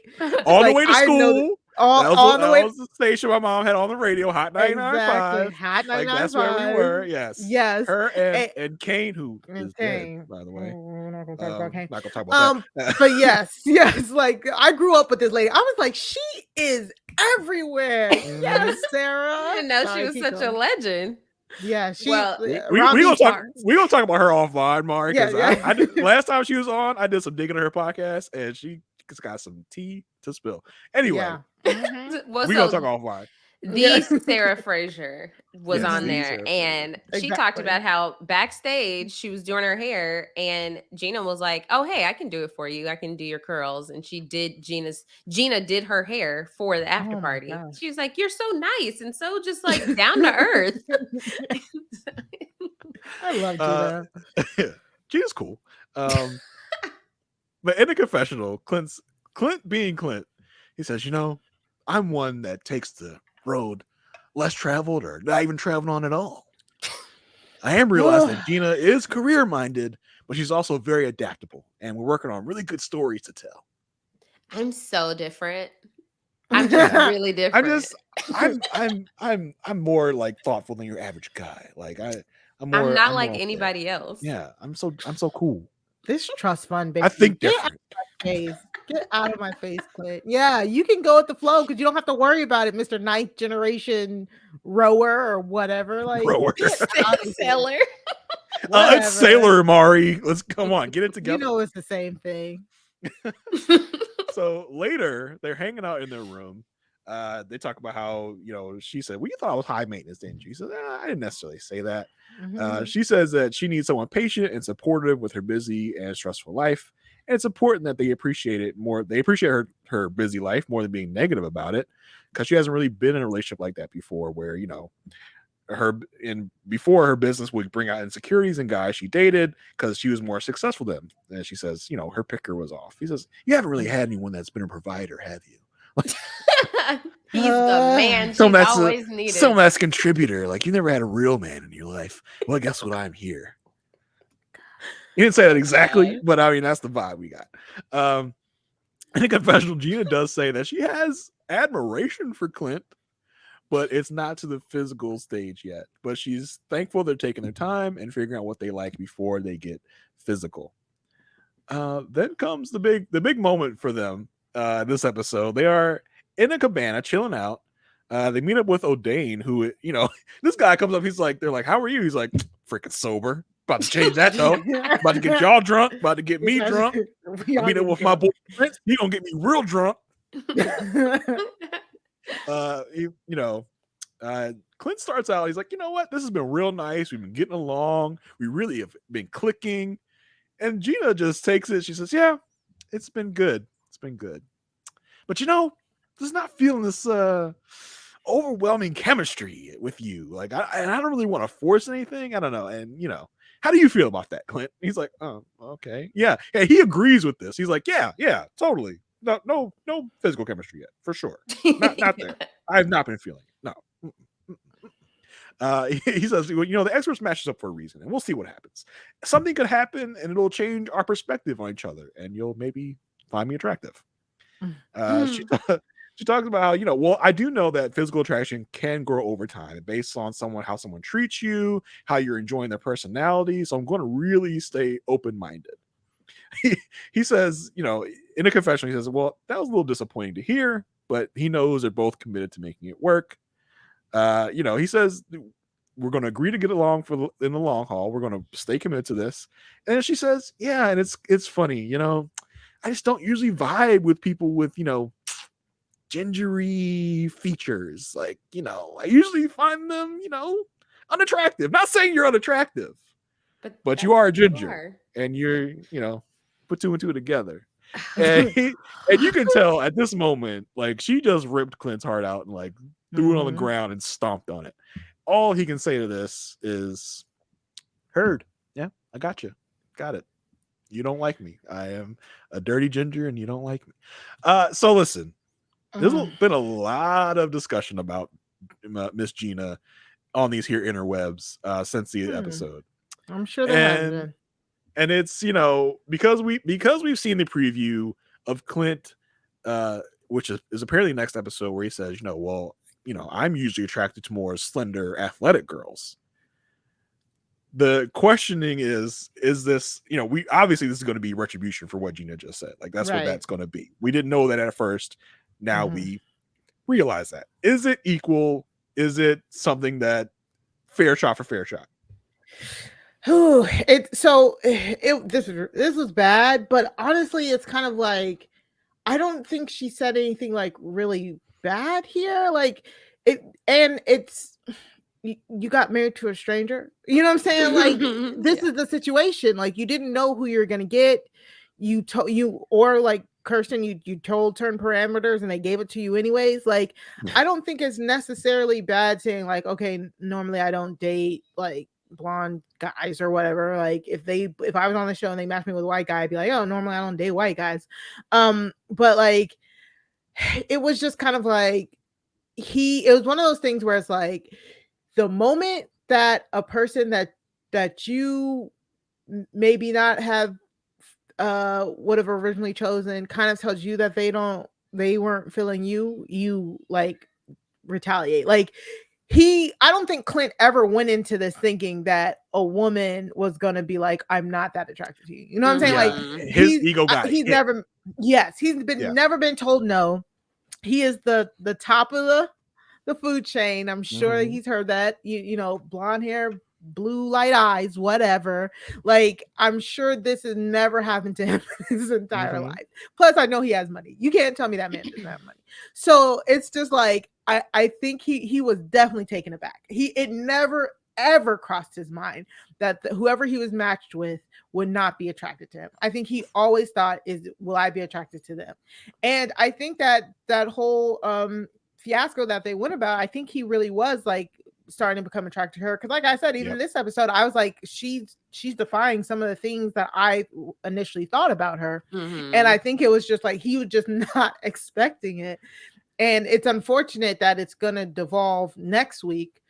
On the like, way to I know that- school. all That was, on the way. that was the station my mom had on the radio, Hot 99.5. Exactly. Hot Like that's where we 99.5. were. Yes. Yes. Her and Kane, who is Kane. dead, by the way. We're not gonna talk about Kane. Not gonna talk about that. But yes, like I grew up with this lady. I was like, she is everywhere. Yes, Sarah. I didn't know Sorry, she was keep such a going. legend. Yeah, she. Well, we gonna talk about her offline, Mari. Yeah, Because yeah. I did, last time she was on, I did some digging on her podcast, and she got some tea to spill. Anyway, Yeah. well, we gonna talk offline. The Sarah Fraser was Yes, on the there, Sarah and she talked Exactly. about how backstage she was doing her hair, and Gina was like, "Oh, hey, I can do it for you. I can do your curls." And she did Gina did her hair for the after Oh my party. gosh. She was like, "You're so nice and so just like down to earth." I love Gina. Gina's cool. But in the confessional, Clint being Clint, he says, I'm one that takes the road less traveled or not even traveled on at all. I am realizing that Gina is career minded, but she's also very adaptable, and we're working on really good stories to tell. I'm so different. I'm just really different. I'm more like thoughtful than your average guy. Like I'm not I'm like more anybody else. Yeah, I'm so cool. This trust fund, baby. I think Get different. Get out of my face, Clint. Yeah, you can go with the flow because you don't have to worry about it, Mr. Ninth Generation rower or whatever. Like Rower. Sailor. It's Sailor Mari. Let's come on, get it together. You know it's the same thing. So later, they're hanging out in their room. They talk about how, she said, well, you thought I was high maintenance, didn't you? She said, I didn't necessarily say that. She says that she needs someone patient and supportive with her busy and stressful life. And it's important that they appreciate it more. They appreciate her busy life more than being negative about it, because she hasn't really been in a relationship like that before, where, before her business would bring out insecurities in guys she dated because she was more successful than them. And she says, her picker was off. He says, you haven't really had anyone that's been a provider, have you? He's the man she's always needed. Someone that's a contributor. Like, you never had a real man in your life. Well, guess what? I'm here. He didn't say that exactly, but I mean, that's the vibe we got. In a confessional, Gina does say that she has admiration for Clint, but it's not to the physical stage yet. But she's thankful they're taking their time and figuring out what they like before they get physical. Then comes the big moment for them. This episode, they are in a cabana chilling out. They meet up with O'Dane, who, this guy comes up. They're like, how are you? He's like, freaking sober. About to change that though. About to get y'all drunk. About to get me drunk. I meet up with my boy Prince. He gonna get me real drunk. Clint starts out. He's like, you know what? This has been real nice. We've been getting along. We really have been clicking. And Gina just takes it. She says, yeah, it's been good. It's been good. But just not feeling this overwhelming chemistry with you. Like, I don't really want to force anything. I don't know. And how do you feel about that, Clint? He's like, oh, okay. Yeah. He agrees with this. He's like, yeah, totally. No physical chemistry yet, for sure. Not there. I have not been feeling it. No. He says, the experts match us up for a reason, and we'll see what happens. Something could happen, and it'll change our perspective on each other, and you'll maybe find me attractive. She talks about how, well, I do know that physical attraction can grow over time based on how someone treats you, how you're enjoying their personality. So I'm going to really stay open-minded. He says, in a confessional, he says, well, that was a little disappointing to hear, but he knows they're both committed to making it work. He says, we're going to agree to get along in the long haul. We're going to stay committed to this. And then she says, yeah, and it's funny, I just don't usually vibe with people with, gingery features. Like, I usually find them, unattractive. Not saying you're unattractive, but you are a ginger, and you're, put two and two together. And you can tell at this moment, like, she just ripped Clint's heart out and like threw it on the ground and stomped on it. All he can say to this is, heard. Yeah, I got you. Got it. You don't like me. I am a dirty ginger and you don't like me. So listen, there's been a lot of discussion about Miss Gina on these here interwebs since the episode. I'm sure there has been. And it's, because we've seen the preview of Clint, which is apparently next episode, where he says, well, I'm usually attracted to more slender, athletic girls. The questioning is this, we obviously this is going to be retribution for what Gina just said. Like, that's what that's going to be. We didn't know that at first. Now we realize that. Is it equal? Is it something that fair shot for fair shot? This was bad, but honestly, it's kind of like, I don't think she said anything like really bad here. Like it's you got married to a stranger. You know what I'm saying? Like, this is the situation. Like, you didn't know who you're gonna get. Or like Kirsten, you told certain parameters and they gave it to you anyways. Like, I don't think it's necessarily bad saying like, okay, normally I don't date like blonde guys or whatever. Like, if I was on the show and they matched me with a white guy, I'd be like, oh, normally I don't date white guys. But like, it was just kind of like, it was one of those things where it's like, the moment that a person that you maybe not have would have originally chosen kind of tells you that they weren't feeling you like retaliate. Like, I don't think Clint ever went into this thinking that a woman was gonna be like, I'm not that attracted to you. You know what I'm saying? Like, his ego got he's hit. never been told no. He is the top of the food chain. I'm sure he's heard that. You know, blonde hair, blue light eyes, whatever. Like, I'm sure this has never happened to him his entire life. Plus, I know he has money. You can't tell me that man doesn't have money. So it's just like, I think he was definitely taken aback. It never ever crossed his mind that whoever he was matched with would not be attracted to him. I think he always thought, will I be attracted to them? And I think that whole fiasco that they went about, I think he really was like starting to become attracted to her. Because like I said, even in this episode, I was like, she's defying some of the things that I initially thought about her. And I think it was just like, he was just not expecting it. And it's unfortunate that it's gonna devolve next week.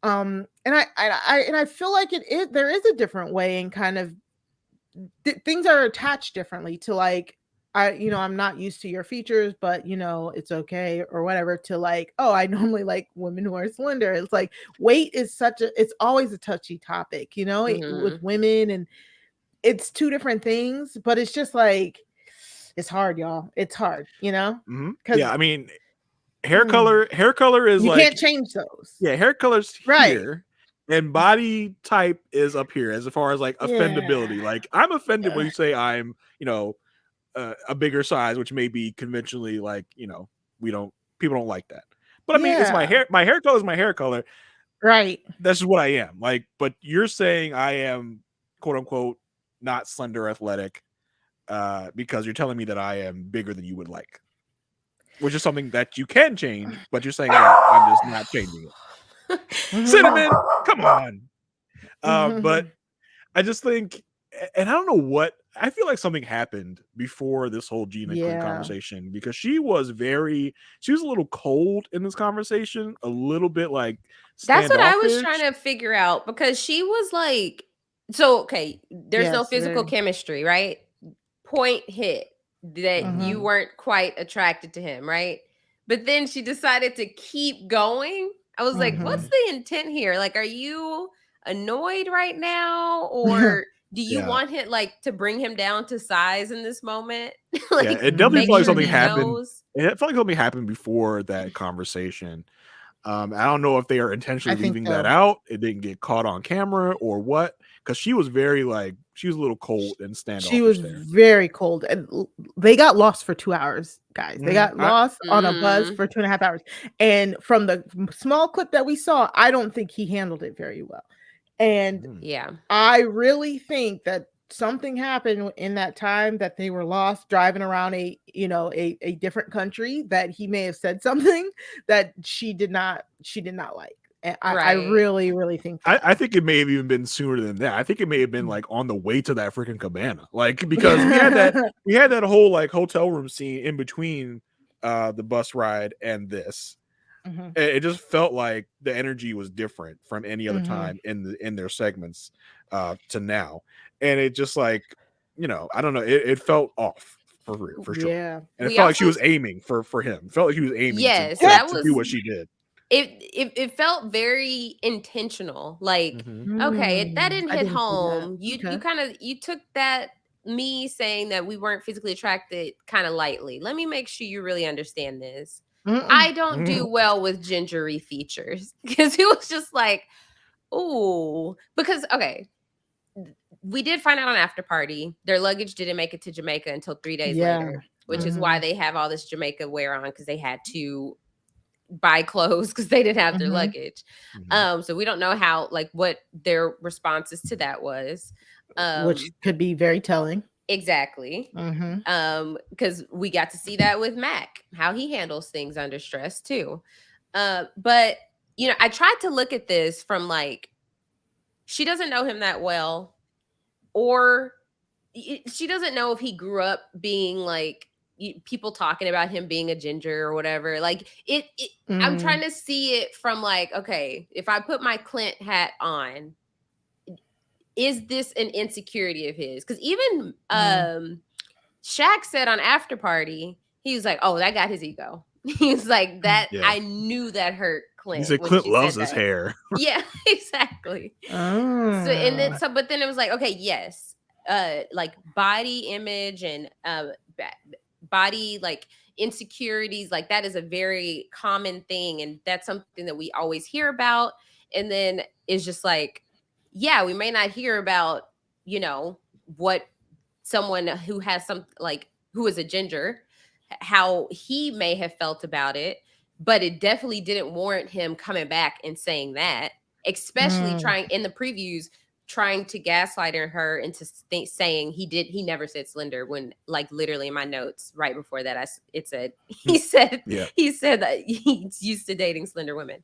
And I feel like there is a different way, and kind of things are attached differently to like, I'm not used to your features, but it's okay or whatever, to like, oh, I normally like women who are slender. It's like, weight is it's always a touchy topic, with women, and it's two different things, but it's just like, it's hard, y'all. It's hard, yeah, I mean, hair color is, you like, can't change those. Yeah, hair color's Right. here, and body type is up here as far as like offendability. Like, I'm offended when you say I'm, a bigger size, which may be conventionally like, people don't like that. But I mean, it's my hair. My hair color is my hair color. Right. That's just what I am. Like, but you're saying I am, quote unquote, not slender athletic, because you're telling me that I am bigger than you would like, which is something that you can change, but you're saying that I'm just not changing it. Cinnamon, come on. But I just think, and I don't know what, I feel like something happened before this whole Gina Clint conversation, because she was a little cold in this conversation, a little bit like that's what I was trying to figure out, because she was like, so okay, there's no physical chemistry, right? Point hit that you weren't quite attracted to him, right? but then she decided to keep going. I was like, what's Mhm. the intent here? Like, are you annoyed right now? Or do you Yeah. want him like to bring him down to size in this moment? Yeah, Like, it definitely make felt like sure something he happened. knows. It felt like something happened before that conversation. I don't know if they are I intentionally think leaving that so. out. It didn't get caught on camera or what. Because she was very like she was a little cold and She standoffish was there. very cold, and they got lost for 2 hours, guys. They got I, lost on a bus Mm, for 2.5 hours. And from the small clip that we saw, I don't think he handled it very well. And mm, yeah. I really think that something happened in that time that they were lost driving around a different country, that he may have said something that she did not like. And I Right. really, really think that. I think it may have even been sooner than that. I think it may have been like on the way to that freaking cabana. Like because we had that whole like hotel room scene in between the bus ride and this. Mhm, It just felt like the energy was different from any other mhm. time in their segments to now. And it just like, I don't know, it felt off for real, for sure. Yeah. And it We felt like she also, was aiming for him. It felt like she was aiming yes, that to do was what she did. it felt very intentional. Like, okay, that didn't I hit didn't see that. home. You Okay. kind of you took that me saying that we weren't physically attracted kind of lightly. Let me make sure you really understand this. Mm-mm. I don't do well with gingery features because it was just like, ooh, because okay, we did find out on after party their luggage didn't make it to Jamaica until 3 days Yeah. later, which is why Mhm, they have all this Jamaica wear on because they had to buy clothes because they didn't have their mhm. luggage. Mhm. So we don't know how like what their responses to that was. Which Um, could be very telling. exactly. Mhm. Because we got to see that with Mac, how he handles things under stress too. But I tried to look at this from like she doesn't know him that well, or she doesn't know if he grew up being like people talking about him being a ginger or whatever. Like I'm Mm, trying to see it from like, okay, if I put my Clint hat on, is this an insecurity of his? Because even mm. Shaq said on after party, he was like, oh, that got his ego. He's like, that Yeah. I knew that hurt He Clint said when Clint she loves said his that. hair. Yeah, exactly. So and then Ah. but then it was like, okay, yes, like body image and body like insecurities, like that is a very common thing, and that's something that we always hear about. And then it's just like, yeah, we may not hear about what someone who has some like who is a ginger, how he may have felt about it, but it definitely didn't warrant him coming back and saying that, especially Mm. trying in the previews trying to gaslight her into saying he never said slender, when like literally in my notes right before that it said Yeah. he said that he's used to dating slender women.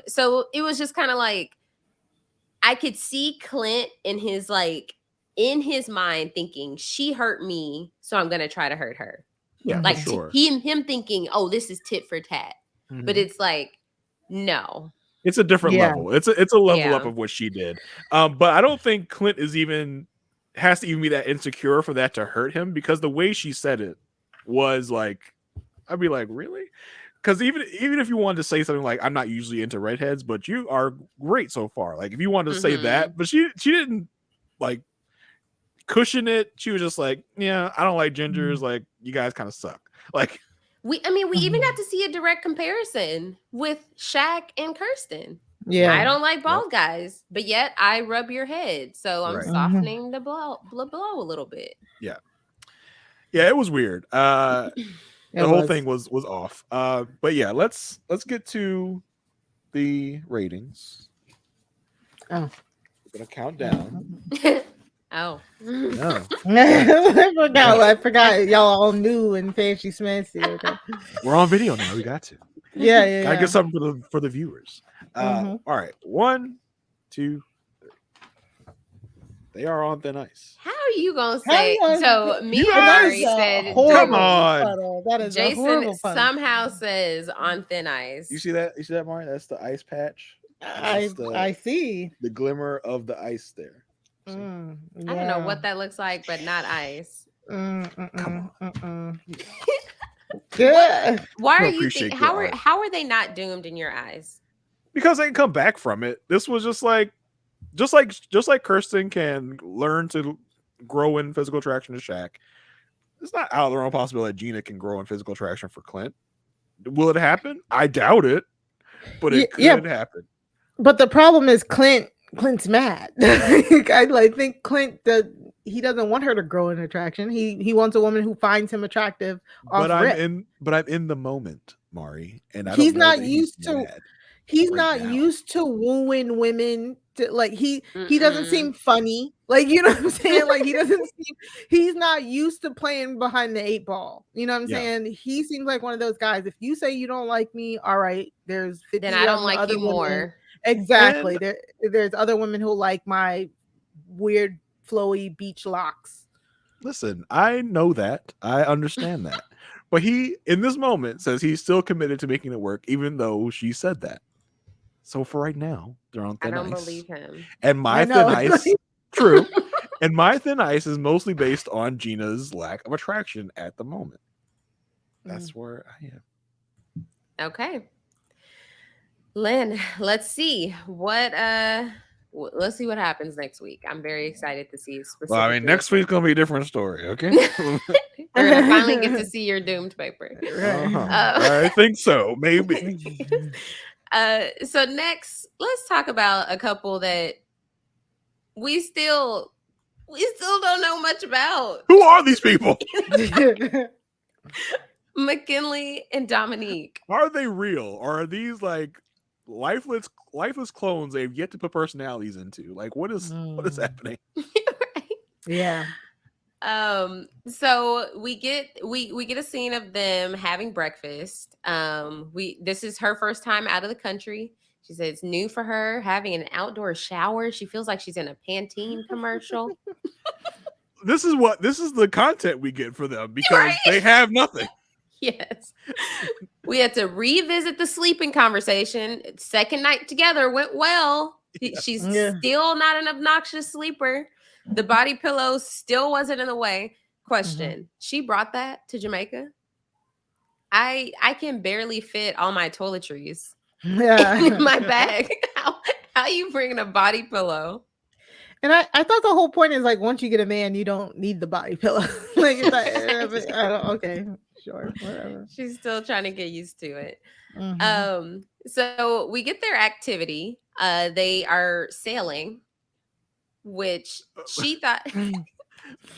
So it was just kind of like I could see Clint in his mind thinking she hurt me, so I'm gonna try to hurt her. Yeah, for Like Mhm. sure. him thinking, oh, this is tit for tat. But Mhm. it's like, no. It's a different Yeah. level. It's a level up Yeah. of what she did. But I don't think Clint has to even be that insecure for that to hurt him, because the way she said it was like, I'd be like, really? Because even if you wanted to say something like, I'm not usually into redheads, but you are great so far. Like if you wanted to say that, Hmm. but she didn't like cushion it. She was just like, yeah, I don't like gingers. Mhm. Like you guys kind of suck. Like We even got Mhm. to see a direct comparison with Shaq and Kirsten. I Yeah. don't like Yep. bald guys, but yet I rub your head. So I'm Right. Mhm. softening the blow a little bit. Yeah. Yeah, it was weird. It The whole was. thing was off. But yeah, let's get to the ratings. Oh. We're gonna count down. Oh. No, I forgot y'all all new and fancy smancy. Okay. we're on video now. We got to Yeah, yeah, gotta yeah. get something for the viewers. Mhm. All right, 1, 2, 3. They are on thin ice. How are you gonna How say? you So me You and That guys, is Ari a said come horrible on. puddle. That is a Jason horrible puddle. somehow says on thin You ice. see that? You see that, Martin? That's the ice patch. That's I see. the glimmer of the ice there. See? I don't know Yeah. what that looks like, but not ice. Come on. Mm. Good. Why I are you appreciate think? your art. How are they not doomed in your eyes? Because they can come back from it. This was just like Kirsten can learn to grow in physical attraction to Shaq. It's not out of the realm possibility that Gina can grow in physical attraction for Clint. Will it happen? I doubt it, but it could happen. But the problem is Clint's mad. I think Clint he doesn't want her to grow in attraction. He wants a woman who finds him attractive off rip. I'm in the moment, Mari, and I He's don't know not that used to. He's right not now. used to wooing women. He doesn't Mm-mm. seem funny. Like, you know what I'm saying? Like, he's not used to playing behind the 8 ball. You know what I'm saying? He seems like one of those guys. If you say you don't like me, all right, there's 50 Then I don't like other you women. more. Exactly. There's other women who like my weird flowy beach locks. Listen, I know that. I understand that. But he, in this moment, says he's still committed to making it work, even though she said that. So for right now, they're on thin ice. I don't believe him. And my thin ice, true. And my thin ice is mostly based on Gina's lack of attraction at the moment. That's where I am. Okay. Lynn, let's see what happens next week. I'm very excited to see specifically. Well, I mean, next week's gonna be a different story, okay? We're gonna finally get to see your doomed paper. I think so, maybe. So next, let's talk about a couple that we still don't know much about. Who are these people? McKinley and Dominique. Are they real, or are these like lifeless clones they've yet to put personalities into? Like, what is happening? Right? Yeah. So we get a scene of them having breakfast. This is her first time out of the country. She said it's new for her, having an outdoor shower. She feels like she's in a Pantene commercial. This is the content we get for them because they have nothing. Yes. We had to revisit the sleeping conversation. Second night together went well. She's still not an obnoxious sleeper. The body pillow still wasn't in the way. Question. She brought that to Jamaica? I can barely fit all my toiletries in my bag. How you bringing a body pillow? And I thought the whole point is like once you get a man, you don't need the body pillow. Like it's like, okay, sure, whatever. She's still trying to get used to it. So we get their activity. They are sailing, which she thought.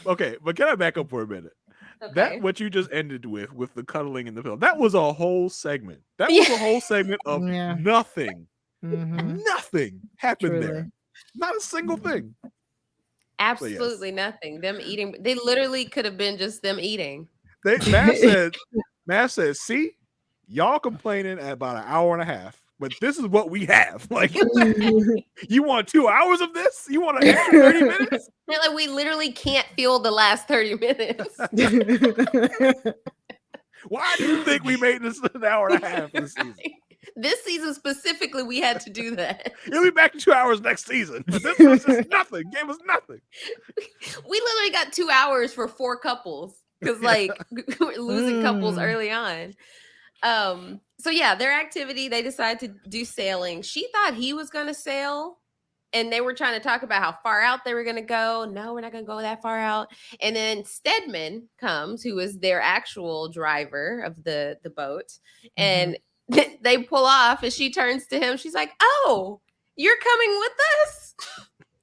Okay, but can I back up for a minute? Okay. That what you just ended with the cuddling in the pillow. That was a whole segment. That was a whole segment of nothing. Nothing happened there. Not a single thing. Absolutely nothing. Them eating. They literally could have been just them eating. Matt said, see, y'all complaining at about an hour and a half, but this is what we have. Like, you want 2 hours of this? You want an extra 30 minutes? Like, we literally can't feel the last 30 minutes. Why do you think we made this an hour and a half this season? This season specifically, we had to do that. You'll be back in 2 hours next season. But this was just nothing. Gave us nothing. We literally got 2 hours for 4 couples because, like, we're losing couples early on. So yeah, their activity, they decided to do sailing. She thought he was going to sail, and they were trying to talk about how far out they were going to go. No, we're not going to go that far out. And then Stedman comes, who is their actual driver of the boat, and they pull off, and she turns to him. She's like, "Oh, you're coming with us?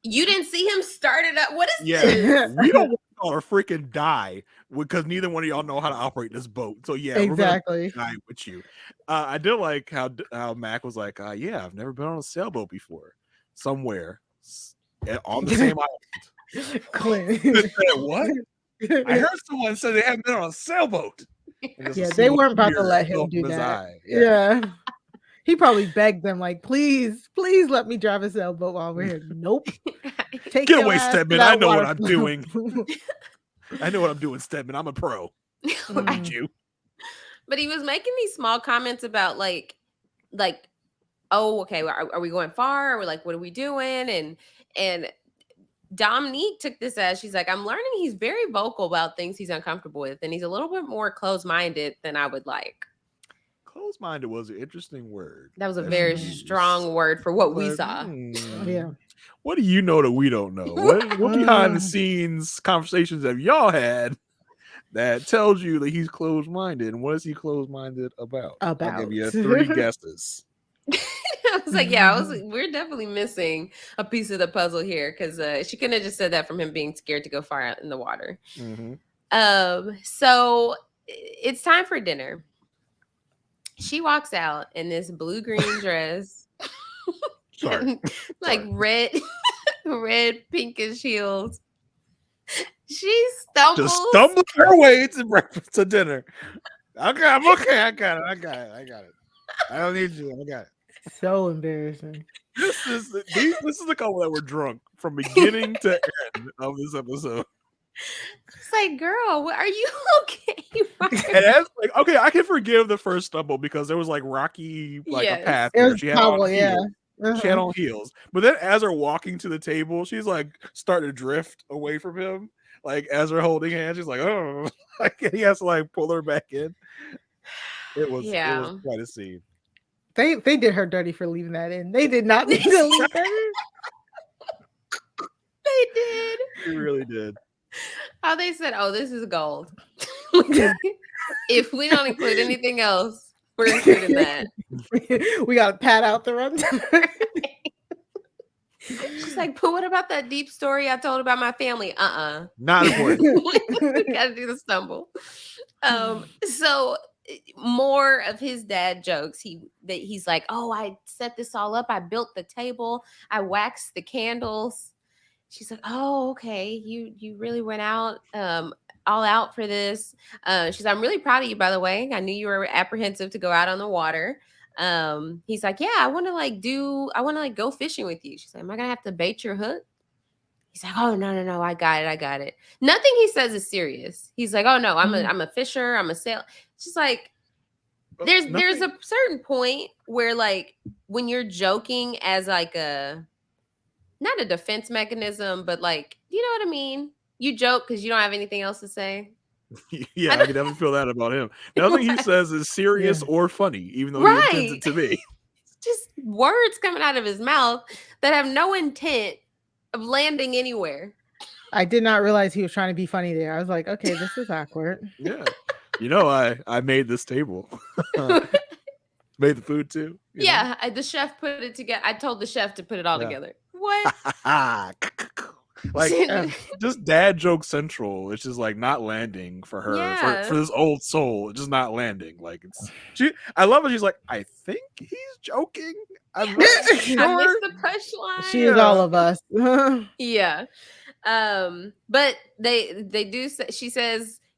You didn't see him start it up. What is this? We don't want y'all to freaking die because neither one of y'all know how to operate this boat. So yeah, exactly. We're gonna die with you." I did like how Mac was like, "Yeah, I've never been on a sailboat before. Somewhere on the same island." Clint. What? I heard someone say they haven't been on a sailboat. Yeah, they weren't about to let him do that. Yeah. He probably begged them, like, please let me drive a sailboat while we're here. Nope. Get away, Stedman. I know what I'm doing. I know what I'm doing, Stedman. I'm a pro. Right. You. But he was making these small comments about like, oh, okay, are we going far? Or like, what are we doing? And Dominique took this as, she's like, I'm learning he's very vocal about things he's uncomfortable with, and he's a little bit more closed-minded than I would like. Close-minded was an interesting word. That was a very strong word for what we saw. Yeah. What do you know that we don't know? What behind the scenes conversations have y'all had that tells you that he's closed-minded? And what is he closed-minded about? I'll give you 3 guesses. I was like, we're definitely missing a piece of the puzzle here, because she couldn't have just said that from him being scared to go far out in the water. So it's time for dinner. She walks out in this blue-green dress. Sorry. Like red pinkish heels. She stumbles. Just stumbled her way to breakfast to dinner. Okay, I'm okay. I got it. I don't need you. I got it. So embarrassing. This is the couple that were drunk from beginning to end of this episode. It's like, girl, are you okay? And that's like, okay, I can forgive the first stumble because there was like rocky, like a path. It was She had on yeah. heels. She had on heels. But then as they're walking to the table, she's like starting to drift away from him. Like as they're holding hands, she's like, oh, like he has to like pull her back in. It was quite a scene. They did her dirty for leaving that in. They did not need to leave that in. They did. They really did. How they said, oh, this is gold. If we don't include anything else, we're including that. We got to pad out the runtime. She's like, but what about that deep story I told about my family? Not important. We gotta do the stumble. So more of his dad jokes. He's like, oh, I set this all up. I built the table. I waxed the candles. She's like, oh, okay. You really went out all out for this. She's like, I'm really proud of you, by the way. I knew you were apprehensive to go out on the water. He's like, yeah, I want to go fishing with you. She's like, am I gonna have to bait your hook? He's like, oh, no, I got it. Nothing he says is serious. He's like, oh no, I'm a fisher, I'm a sailor. She's like, there's a certain point where like when you're joking as like not a defense mechanism, but like, you know what I mean? You joke because you don't have anything else to say. Yeah, I can definitely feel that about him. Nothing he says is serious or funny, even though he intends it to be. Just words coming out of his mouth that have no intent of landing anywhere. I did not realize he was trying to be funny there. I was like, okay, this is awkward. Yeah. I made this table. Made the food too. The chef put it together. I told the chef to put it all together. What? Like just dad joke central. It's just like not landing for her for this old soul. It's just not landing. Like I love it. She's like, I think he's joking. I'm not sure. I missed the punchline. She is all of us. Yeah. But they do say,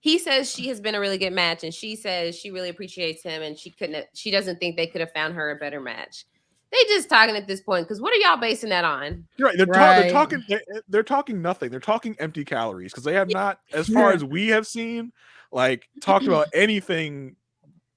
he says she has been a really good match, and she says she really appreciates him, and she doesn't think they could have found her a better match. They just talking at this point, because what are y'all basing that on? Right. They're talking nothing. They're talking empty calories, because they have not, as far as we have seen, like talked about anything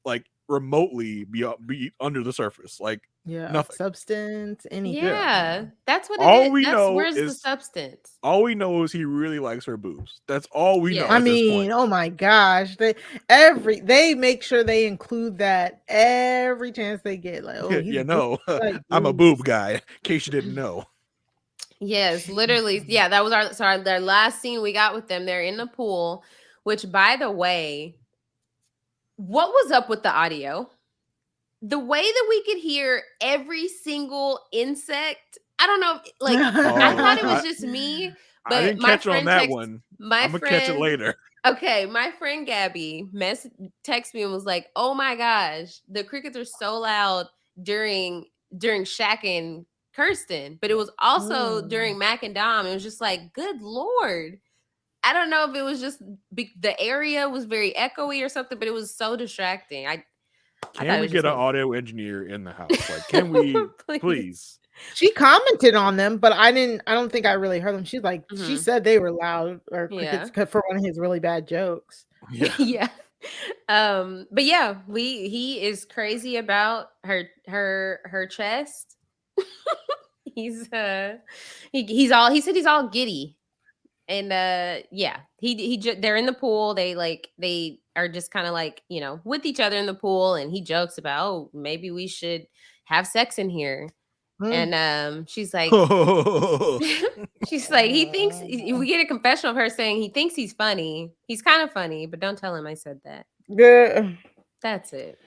like remotely be under the surface. Like nothing. Substance, anything. Yeah. That's what all it is. We know where's is the substance? All we know is he really likes her boobs. That's all we know. I mean, oh my gosh. They make sure they include that every chance they get. Like, oh, I'm a boob guy, in case you didn't know. Yes, literally. Yeah, that was their last scene we got with them. They're in the pool, which, by the way, what was up with the audio? The way that we could hear every single insect, I don't know. Like, I thought it was just me, but I didn't catch on that one. I'm gonna catch it later. Okay, my friend Gabby texted me and was like, "Oh my gosh, the crickets are so loud during Shaq and Kirsten, but it was also during Mac and Dom. It was just like, good Lord." I don't know if it was just the area was very echoey or something, but it was so distracting. Can we get an audio engineer in the house? Like, can we please? She commented on them, but I don't think I really heard them. She's like, she said they were loud or crickets for one of his really bad jokes. Yeah. But yeah, he is crazy about her chest. he's he said he's all giddy. And yeah, they're in the pool. They are just kind of like, you know, with each other in the pool, and he jokes about, oh, maybe we should have sex in here. And she's like, he thinks we get a confession of her saying he thinks he's funny. He's kind of funny, but don't tell him I said that. Yeah. That's it.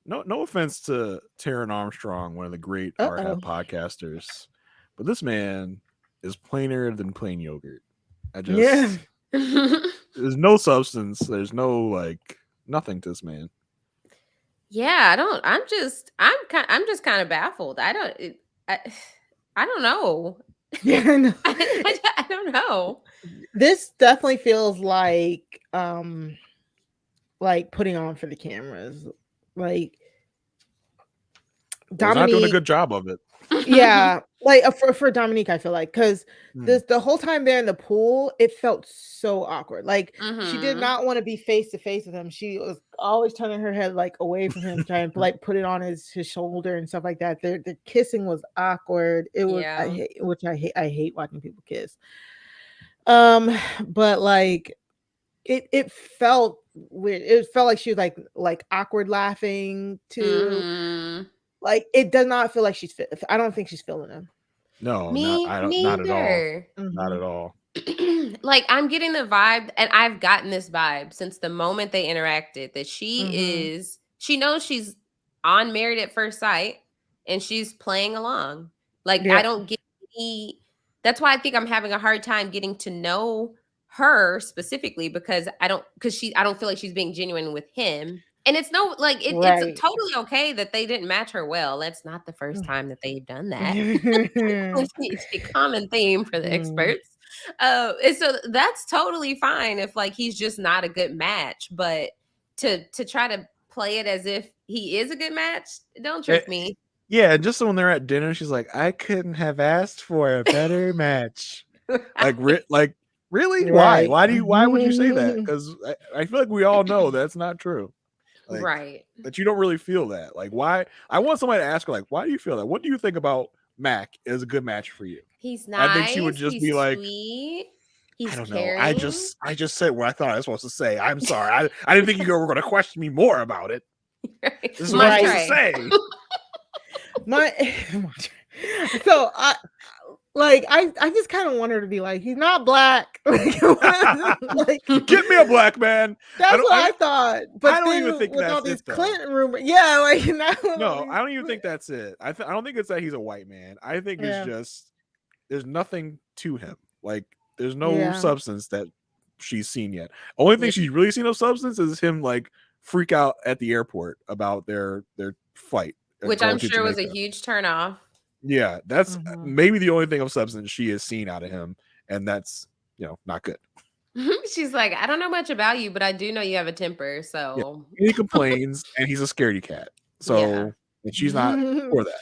No offense to Taron Armstrong, one of the great RHAP podcasters, but this man is plainer than plain yogurt. There's no substance. There's no like nothing to this man. Yeah, I'm just kind of baffled. I don't know. Yeah, I know. I don't know. This definitely feels like putting on for the cameras. Like Dominique, not doing a good job of it. Yeah, like for Dominique, I feel like, because the whole time they're in the pool, it felt so awkward. Like she did not want to be face to face with him. She was always turning her head like away from him, trying to like put it on his shoulder and stuff like that. The kissing was awkward. It was I hate watching people kiss. But like it felt weird. It felt like she was like awkward laughing too. Like it does not feel like she's fit. I don't think she's feeling him. No, not at all. Not at all. Like I'm getting the vibe, and I've gotten this vibe since the moment they interacted, that she knows she's on Married at First Sight, and she's playing along. Like I don't get that's why I think I'm having a hard time getting to know her specifically, because I don't feel like she's being genuine with him. And it's it's totally okay that they didn't match her well. That's not the first time that they've done that. It's a common theme for the experts. And so that's totally fine if like he's just not a good match. But to try to play it as if he is a good match, don't trick me. Yeah, just when they're at dinner, she's like, "I couldn't have asked for a better match." Really? Right. Why would you say that? Because I feel like we all know that's not true. Like, right. That you don't really feel that. Like, why? I want somebody to ask her, like, why do you feel that? What do you think about Mac as a good match for you? He's nice. I think she would just be like, sweet. He's I don't caring. know. I just said what I thought I was supposed to say. I'm sorry. I didn't think you were going to question me more about it. This is what I'm supposed to say. So I just kind of want her to be like, he's not black. Like, get me a black man. That's what I thought. But I don't even think with that's all these it, though. Clinton rumors, yeah, like no, I don't even think that's it. I don't think it's that he's a white man. I think it's just there's nothing to him. Like there's no substance that she's seen yet. Only thing she's really seen of substance is him like freak out at the airport about their flight, which I'm sure was a huge turnoff. Yeah, that's maybe the only thing of substance she has seen out of him, and that's not good. She's like, I don't know much about you, but I do know you have a temper. So he complains, and he's a scaredy cat. So and she's not for that.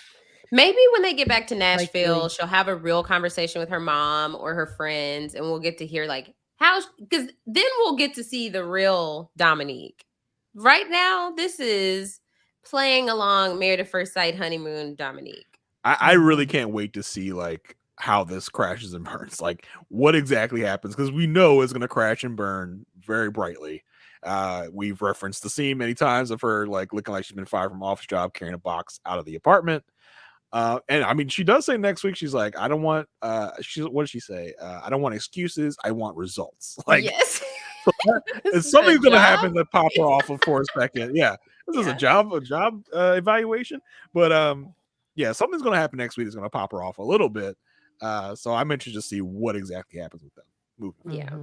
Maybe when they get back to Nashville, she'll have a real conversation with her mom or her friends, and we'll get to hear like how, because then we'll get to see the real Dominique. Right now, this is playing along Married at First Sight honeymoon Dominique. I really can't wait to see like how this crashes and burns, like what exactly happens, because we know it's going to crash and burn very brightly. We've referenced the scene many times of her like looking like she's been fired from office job, carrying a box out of the apartment. And I mean, she does say next week, she's like, I don't want, what does she say? I don't want excuses. I want results. Like, yes. Something's going to happen to pop her off for a second. Yeah. This is a job evaluation. But, yeah, something's going to happen next week that's going to pop her off a little bit. So I'm interested to see what exactly happens with them moving. Yeah.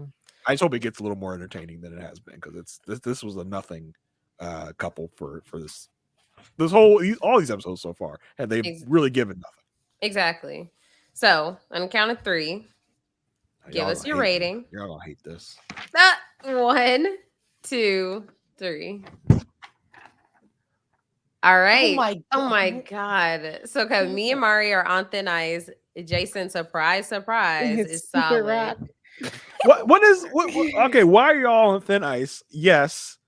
I just hope it gets a little more entertaining than it has been, because this was a nothing couple for all these episodes so far, and they've really given nothing. Exactly. So on the count of 3, give us your rating. Y'all gonna hate this. 1, 2, 3. All right. Oh my God. So okay, me and Mari are on thin ice. Jason, surprise, is solid. Okay, why are y'all on thin ice? Yes,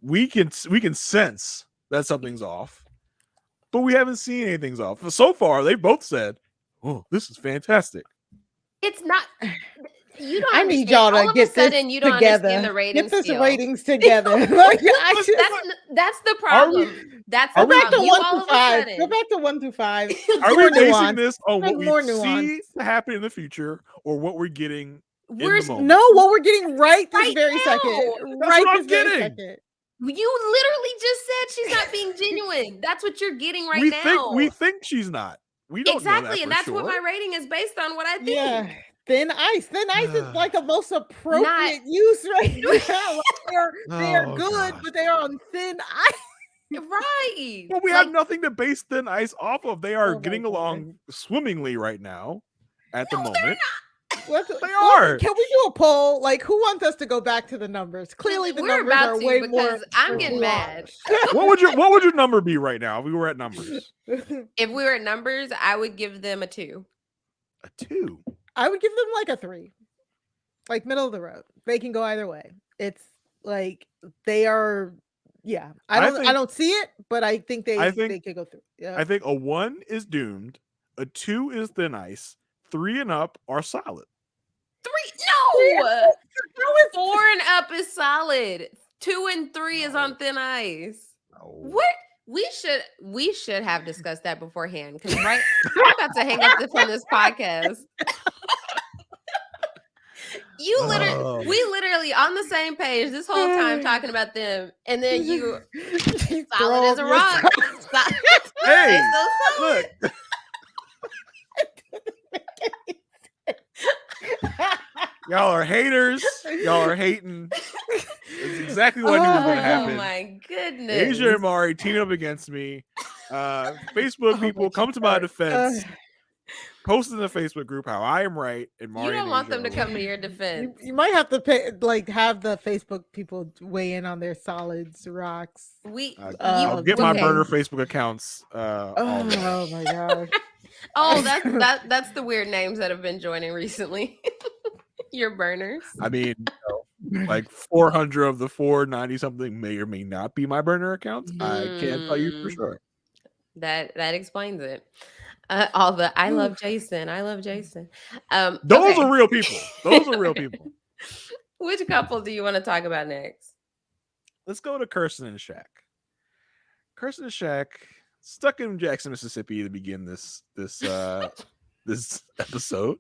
we can sense that something's off, but we haven't seen anything's off. So far, they both said oh, this is fantastic. It's not. You don't. I need understand. y'all to All of get a sudden, this you don't together. understand the rating Get this scale. ratings together. Like, That's the problem. That's the Go back to problem. You 1 all through of a 5. sudden. Go back to 1 through 5. Are we basing this on There's what we more see nuance. happen in the future, or what we're getting We're in the moment? No, what we're getting right this Right very now. second. That's Right what I'm this very getting. second. You literally just said she's not being genuine. That's what you're getting right we now. think she's not. We don't exactly, know that and for that's sure. what my rating is based on. What I think. Yeah. Thin ice. Thin ice is like the most appropriate use right now. They're Oh, good, gosh. but they are on thin ice. Right. Well, we have nothing to base thin ice off of. They are Oh my getting God. along swimmingly right now. At the No, moment, They are. Can we do a poll? Like, who wants us to go back to the numbers? Clearly, the We're numbers about are to way because more. I'm getting mad. What would your number be right now if we were at numbers? If we were at numbers, I would give them a 2. A 2. I would give them like a 3, like middle of the road. They can go either way. It's like they are. Yeah, I don't see it, but I think they could go through. Yeah, I think a 1 is doomed. A 2 is thin ice. 3 and up are solid. 3? No. 4 and up is solid. 2 and 3 is on thin ice. No. What? We should have discussed that beforehand because I'm about to hang up from this podcast. We literally on the same page this whole time talking about them, and then you solid as a rock. Hey, so solid. look. Y'all are haters. Y'all are hating. It's exactly what I knew was going to happen. Oh my goodness. Aysha and Mari teaming up against me. Facebook people, come to my defense. Post in the Facebook group how I am right and Mari. You don't and want Aysha them to are come wrong. to your defense. You might have to have the Facebook people weigh in on their solids, rocks. I'll get my burner Facebook accounts. Oh my god. Oh, that's the weird names that have been joining recently. Your burners. I mean, like 400 of the 490 something may or may not be my burner accounts. I can't tell you for sure. That explains it. All the I love Jason. Those are real people. Those are real people. Which couple do you want to talk about next? Let's go to Kirsten and Shaq. Kirsten and Shaq stuck in Jackson, Mississippi to begin this episode,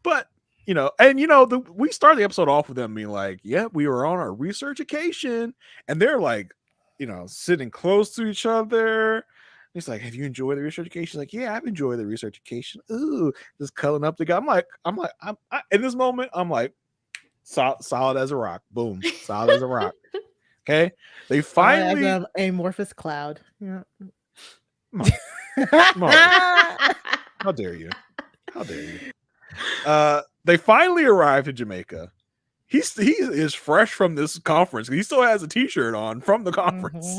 but we started the episode off with them being like, "Yeah, we were on our research-ication," and they're like, sitting close to each other. He's like, "Have you enjoyed the research-ication?" She's like, "Yeah, I've enjoyed the research-ication." Ooh, just cuddling up together. I'm like, in this moment, I'm like, solid as a rock. Boom, solid as a rock. Okay, they finally as an amorphous cloud. Yeah. Mari, how dare you? How dare you? They finally arrived in Jamaica. He is fresh from this conference. He still has a t-shirt on from the conference.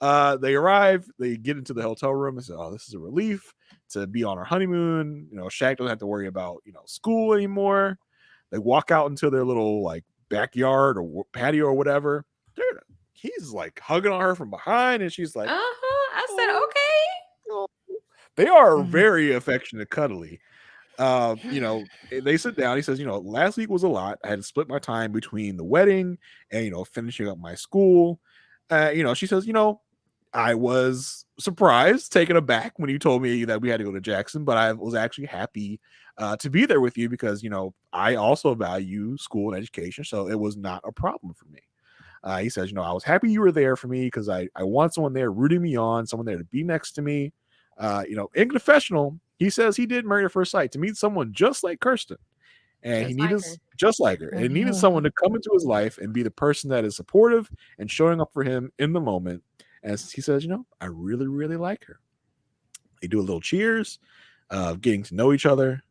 They arrive, they get into the hotel room and say, "Oh, this is a relief to be on our honeymoon." Shaq doesn't have to worry about, school anymore. They walk out into their little like backyard or patio or whatever. He's like hugging on her from behind, and she's like, I said, okay. They are very affectionate, cuddly. They sit down. He says, last week was a lot. I had to split my time between the wedding and, finishing up my school. She says, I was surprised, taken aback when you told me that we had to go to Jackson, but I was actually happy to be there with you because, I also value school and education. So it was not a problem for me. He says, I was happy you were there for me because I want someone there rooting me on, someone there to be next to me. In confessional, he says he did Married at First Sight to meet someone just like Kirsten, and he needed just like her, and needed someone to come into his life and be the person that is supportive and showing up for him in the moment. As he says, I really, really like her. They do a little cheers, getting to know each other.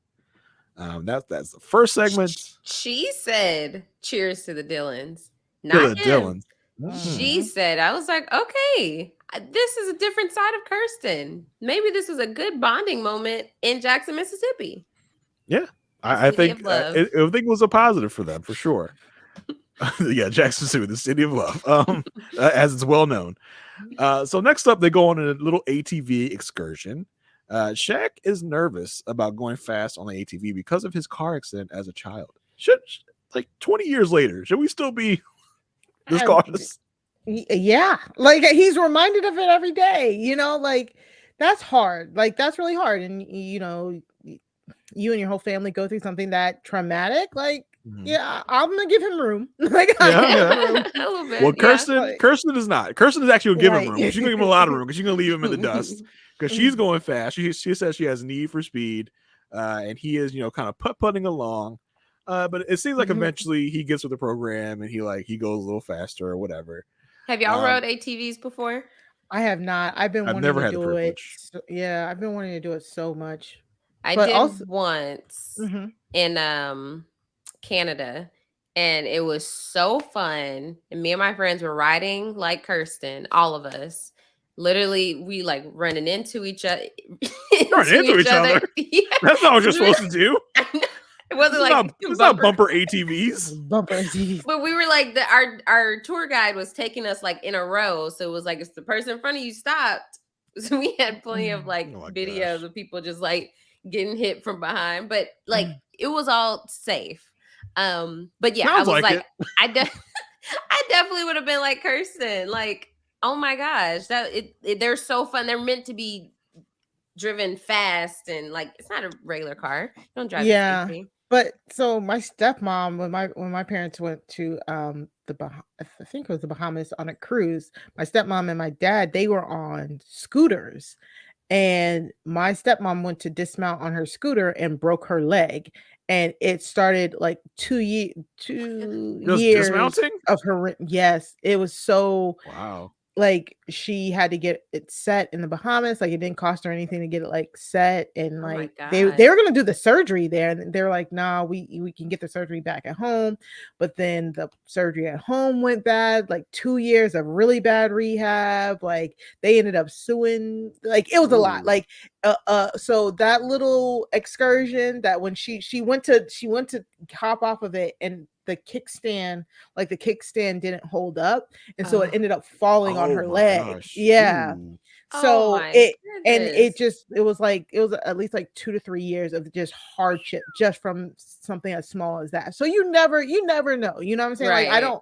That's the first segment. She said, "Cheers to the Dylans." To the Dylans. She said, I was like, okay, this is a different side of Kirsten. Maybe this was a good bonding moment in Jackson, Mississippi. Yeah, I think it was a positive for them for sure. Yeah, Jackson Mississippi, the city of love, as it's well known. So next up, they go on a little ATV excursion. Shaq is nervous about going fast on the ATV because of his car accident as a child. Should like 20 years later, should we still be this cautious? Yeah, like he's reminded of it every day, you know, like that's hard. Like that's really hard. And you know, you and your whole family go through something that traumatic. Like, yeah, I'm gonna give him room. Like, Yeah, I'm yeah. gonna give him room. A little bit. Well, yeah. Like- Kirsten is not. Kirsten is actually gonna give him Right. room. She's gonna give him a lot of room because she's gonna leave him in the dust because she's going fast. She says she has need for speed, and he is, you know, kind of putting along. But it seems like eventually he gets with the program and he goes a little faster or whatever. Have y'all rode ATVs before? I have not. I've been I've wanting never to had the do it. privilege. So, yeah, I've been wanting to do it so much. I But did also- once in Canada, and it was so fun. And me and my friends were riding like Kirsten, all of us. Literally, we like running into each other. Running into each other? Yeah. That's not what you're supposed to do. It wasn't like It's not bumper ATVs. Bumper ATVs. But we were like our tour guide was taking us like in a row, so it was like if the person in front of you stopped, so we had plenty of like Oh my videos gosh. of people just like getting hit from behind, but like it was all safe. But yeah, Sounds I was like like I definitely would have been like Kirsten, like oh my gosh, they're so fun. They're meant to be driven fast and like it's not a regular car. You don't drive Yeah. safety. But so my stepmom, when my parents went to I think it was the Bahamas on a cruise, my stepmom and my dad, they were on scooters. And my stepmom went to dismount on her scooter and broke her leg. And it started like 2 Just years dismounting? of her. Yes, it was so Wow. like she had to get it set in the Bahamas. Like it didn't cost her anything to get it like set. And Oh my like God. they were gonna do the surgery there, and they were like, nah, we can get the surgery back at home. But then the surgery at home went bad, like 2 years of really bad rehab. Like they ended up suing, like it was a lot. Ooh. Like so that little excursion that when she went to hop off of it, and the kickstand didn't hold up, and so it ended up falling on Oh her my leg. gosh. Yeah. Ooh. Oh So my it goodness. was at least like 2 to 3 years of just hardship just from something as small as that. So you never know. You know what I'm saying? Like Right.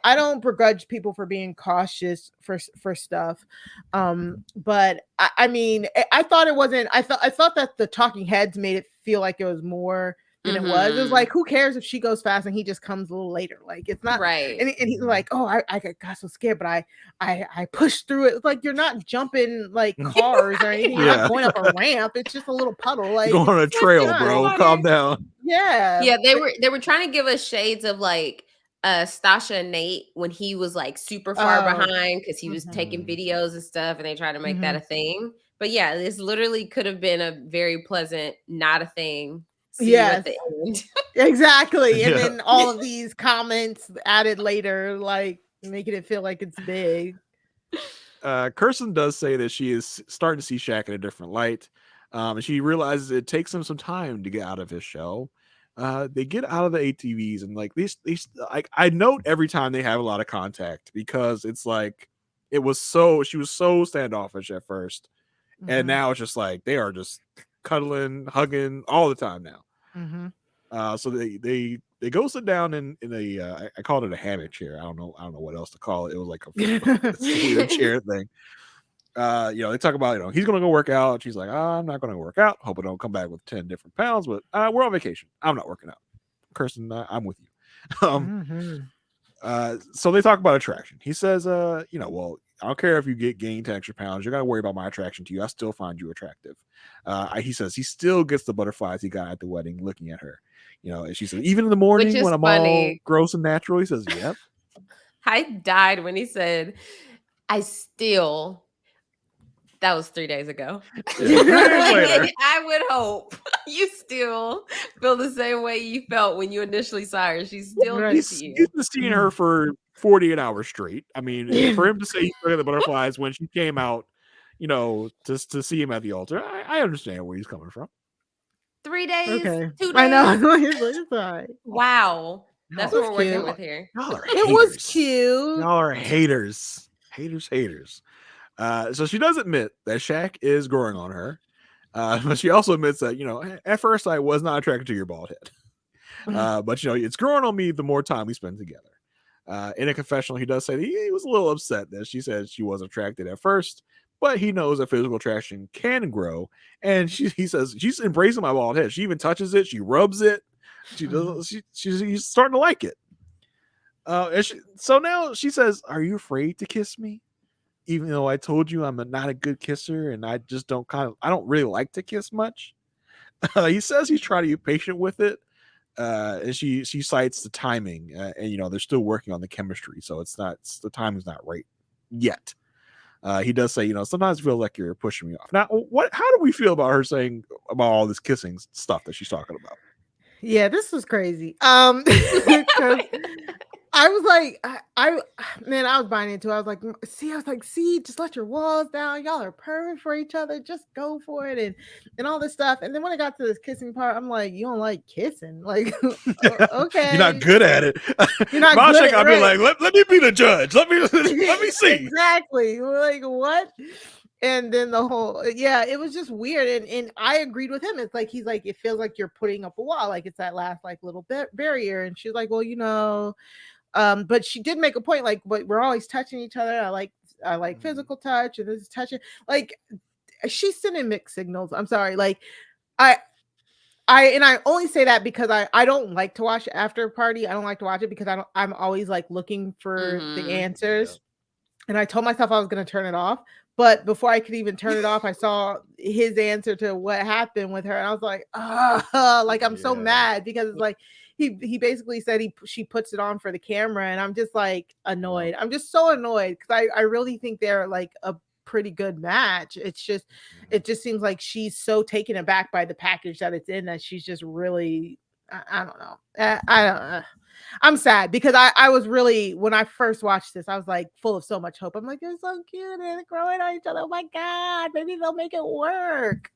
I don't begrudge people for being cautious for stuff. But I mean, I thought it wasn't. I thought that the talking heads made it feel like it was more than it was. It was like, who cares if she goes fast and he just comes a little later? Like it's not Right. And he's like, oh, I got so scared, but I pushed through it. It's like you're not jumping like cars or anything. You're Yeah. not going up a ramp. It's just a little puddle. Like You're going on a it's trail, fine. bro. Calm down. Yeah. Yeah, they were trying to give us shades of like Stasha and Nate when he was like super far behind because he was taking videos and stuff, and they tried to make that a thing. But yeah, this literally could have been a very pleasant, not a thing. See you at the end. Exactly. And Yeah. then all of these comments added later, like making it feel like it's big. Kirsten does say that she is starting to see Shaq in a different light. And she realizes it takes him some time to get out of his shell. They get out of the ATVs and like these like I note every time they have a lot of contact because it's like she was so standoffish at first, and now it's just like they are just cuddling, hugging all the time now. So they go sit down in a I called it a hammock chair. I don't know what else to call it. It was like a weird chair thing. They talk about, he's going to go work out. She's like, I'm not going to work out. Hope I don't come back with 10 different pounds, but we're on vacation. I'm not working out. Kirsten, I'm with you. So they talk about attraction. He says, well, I don't care if you gain 10 extra pounds. You're going to worry about my attraction to you. I still find you attractive. He says he still gets the butterflies he got at the wedding looking at her. And she says, even in the morning when I'm all gross and natural, he says, yep. I died when he said, that was 3 days ago. I would hope you still feel the same way you felt when you initially saw her. She's still good to you. He's been seeing her for 48 hours straight. I mean, for him to say he looked at the butterflies when she came out, just to see him at the altar, I understand where he's coming from. 3 days? Okay. 2 days? I know. It's all right. Wow. That's what we're working with here. It was cute. Y'all are haters. Haters. So she does admit that Shaq is growing on her. But she also admits that, at first I was not attracted to your bald head. But, it's growing on me the more time we spend together. In a confessional, he does say that he was a little upset that she said she wasn't attracted at first, but he knows that physical attraction can grow. And he says she's embracing my bald head. She even touches it. She rubs it. She's starting to like it. So now she says, "Are you afraid to kiss me? Even though I told you I'm not a good kisser and I just I don't really like to kiss much." He says he's trying to be patient with it. And she cites the timing, and they're still working on the chemistry, so the timing's not right yet. He does say, sometimes it feels like you're pushing me off. Now, how do we feel about her saying about all this kissing stuff that she's talking about? Yeah, this was crazy. 'Cause I was like, man, I was buying into it. I was like, see, just let your walls down. Y'all are perfect for each other. Just go for it and all this stuff. And then when I got to this kissing part, I'm like, you don't like kissing, like, okay, You're not good at it. You're not I'll good at be like, let me be the judge. Let me see. Exactly. Like what? And then it was just weird. And I agreed with him. It's like he's like, it feels like you're putting up a wall, like it's that last like little barrier. And she's like, well, but she did make a point, like, but we're always touching each other. I like physical touch, and this is touching. Like, she's sending mixed signals. I'm sorry. Like, I only say that because I don't like to watch After Party. I don't like to watch it because I'm always like looking for the answers. Yeah. And I told myself I was going to turn it off. But before I could even turn it off, I saw his answer to what happened with her. And I was like, like, I'm so mad because it's like, he basically said she puts it on for the camera. And I'm just like annoyed. I'm just so annoyed because I really think they're like a pretty good match. It just seems like she's so taken aback by the package that it's in that she's just really, I don't know. I don't I'm sad because I was really, when I first watched this, I was like full of so much hope. I'm like, they're so cute and they're growing on each other. Oh my God, maybe they'll make it work.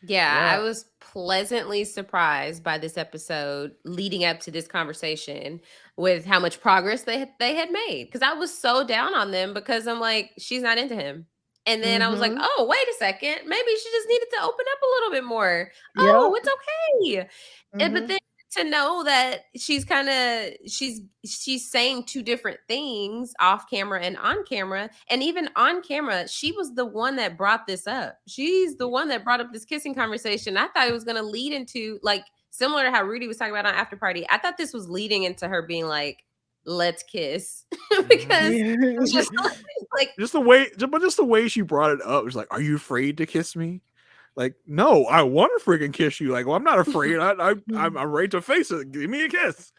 Yeah, I was pleasantly surprised by this episode leading up to this conversation with how much progress they had made. Because I was so down on them because I'm like, she's not into him. And then I was like, oh, wait a second. Maybe she just needed to open up a little bit more. Oh, it's okay. But then to know that she's kind of she's saying two different things off camera and on camera, and even on camera she was the one that brought this up. She's the one that brought up this kissing conversation. I thought it was going to lead into, like, similar to how Rudy was talking about on After Party, I thought this was leading into her being like, let's kiss. Because just the way she brought it up was like, are you afraid to kiss me? Like, no, I want to freaking kiss you. Like, well, I'm not afraid. I'm ready to face it. Give me a kiss.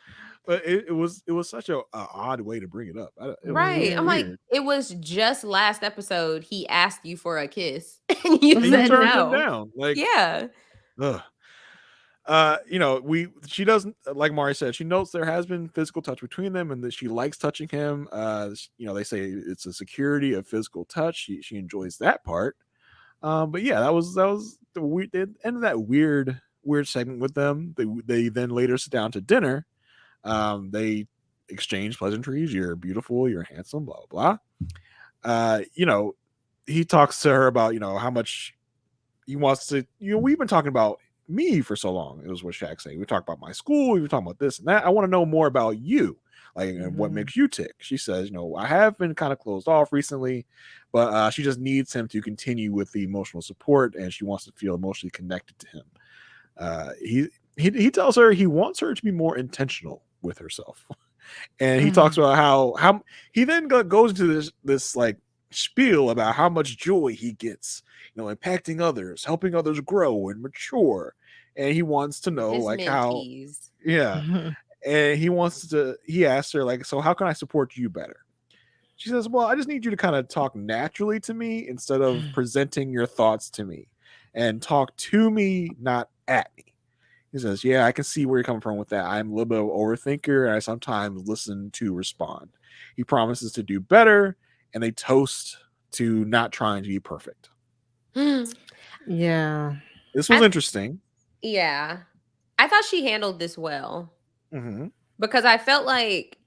But it was such a odd way to bring it up. Right. I'm weird. Like, it was just last episode he asked you for a kiss and you said turned no. him down. Like, yeah. She doesn't, like Mari said, she notes there has been physical touch between them and that she likes touching him. They say it's a security of physical touch. She enjoys that part. But yeah, that was the end of that weird segment with them. They then later sit down to dinner. They exchange pleasantries. You're beautiful. You're handsome. Blah blah blah. He talks to her about how much he wants to. We've been talking about me for so long. It was what Shaq saying. We talked about my school. We were talking about this and that. I want to know more about you. Like, what makes you tick? She says, I have been kind of closed off recently, but she just needs him to continue with the emotional support, and she wants to feel emotionally connected to him. He tells her he wants her to be more intentional with herself, and he talks about how he then goes into this like spiel about how much joy he gets, impacting others, helping others grow and mature, and he wants to know his like mentees. And he asked her, like, so how can I support you better? She says, well, I just need you to kind of talk naturally to me instead of presenting your thoughts to me, and talk to me, not at me. He says, yeah, I can see where you're coming from with that. I'm a little bit of an overthinker, and I sometimes listen to respond. He promises to do better, and they toast to not trying to be perfect. Yeah. This was interesting. Yeah. I thought she handled this well. Mm-hmm. Because I felt like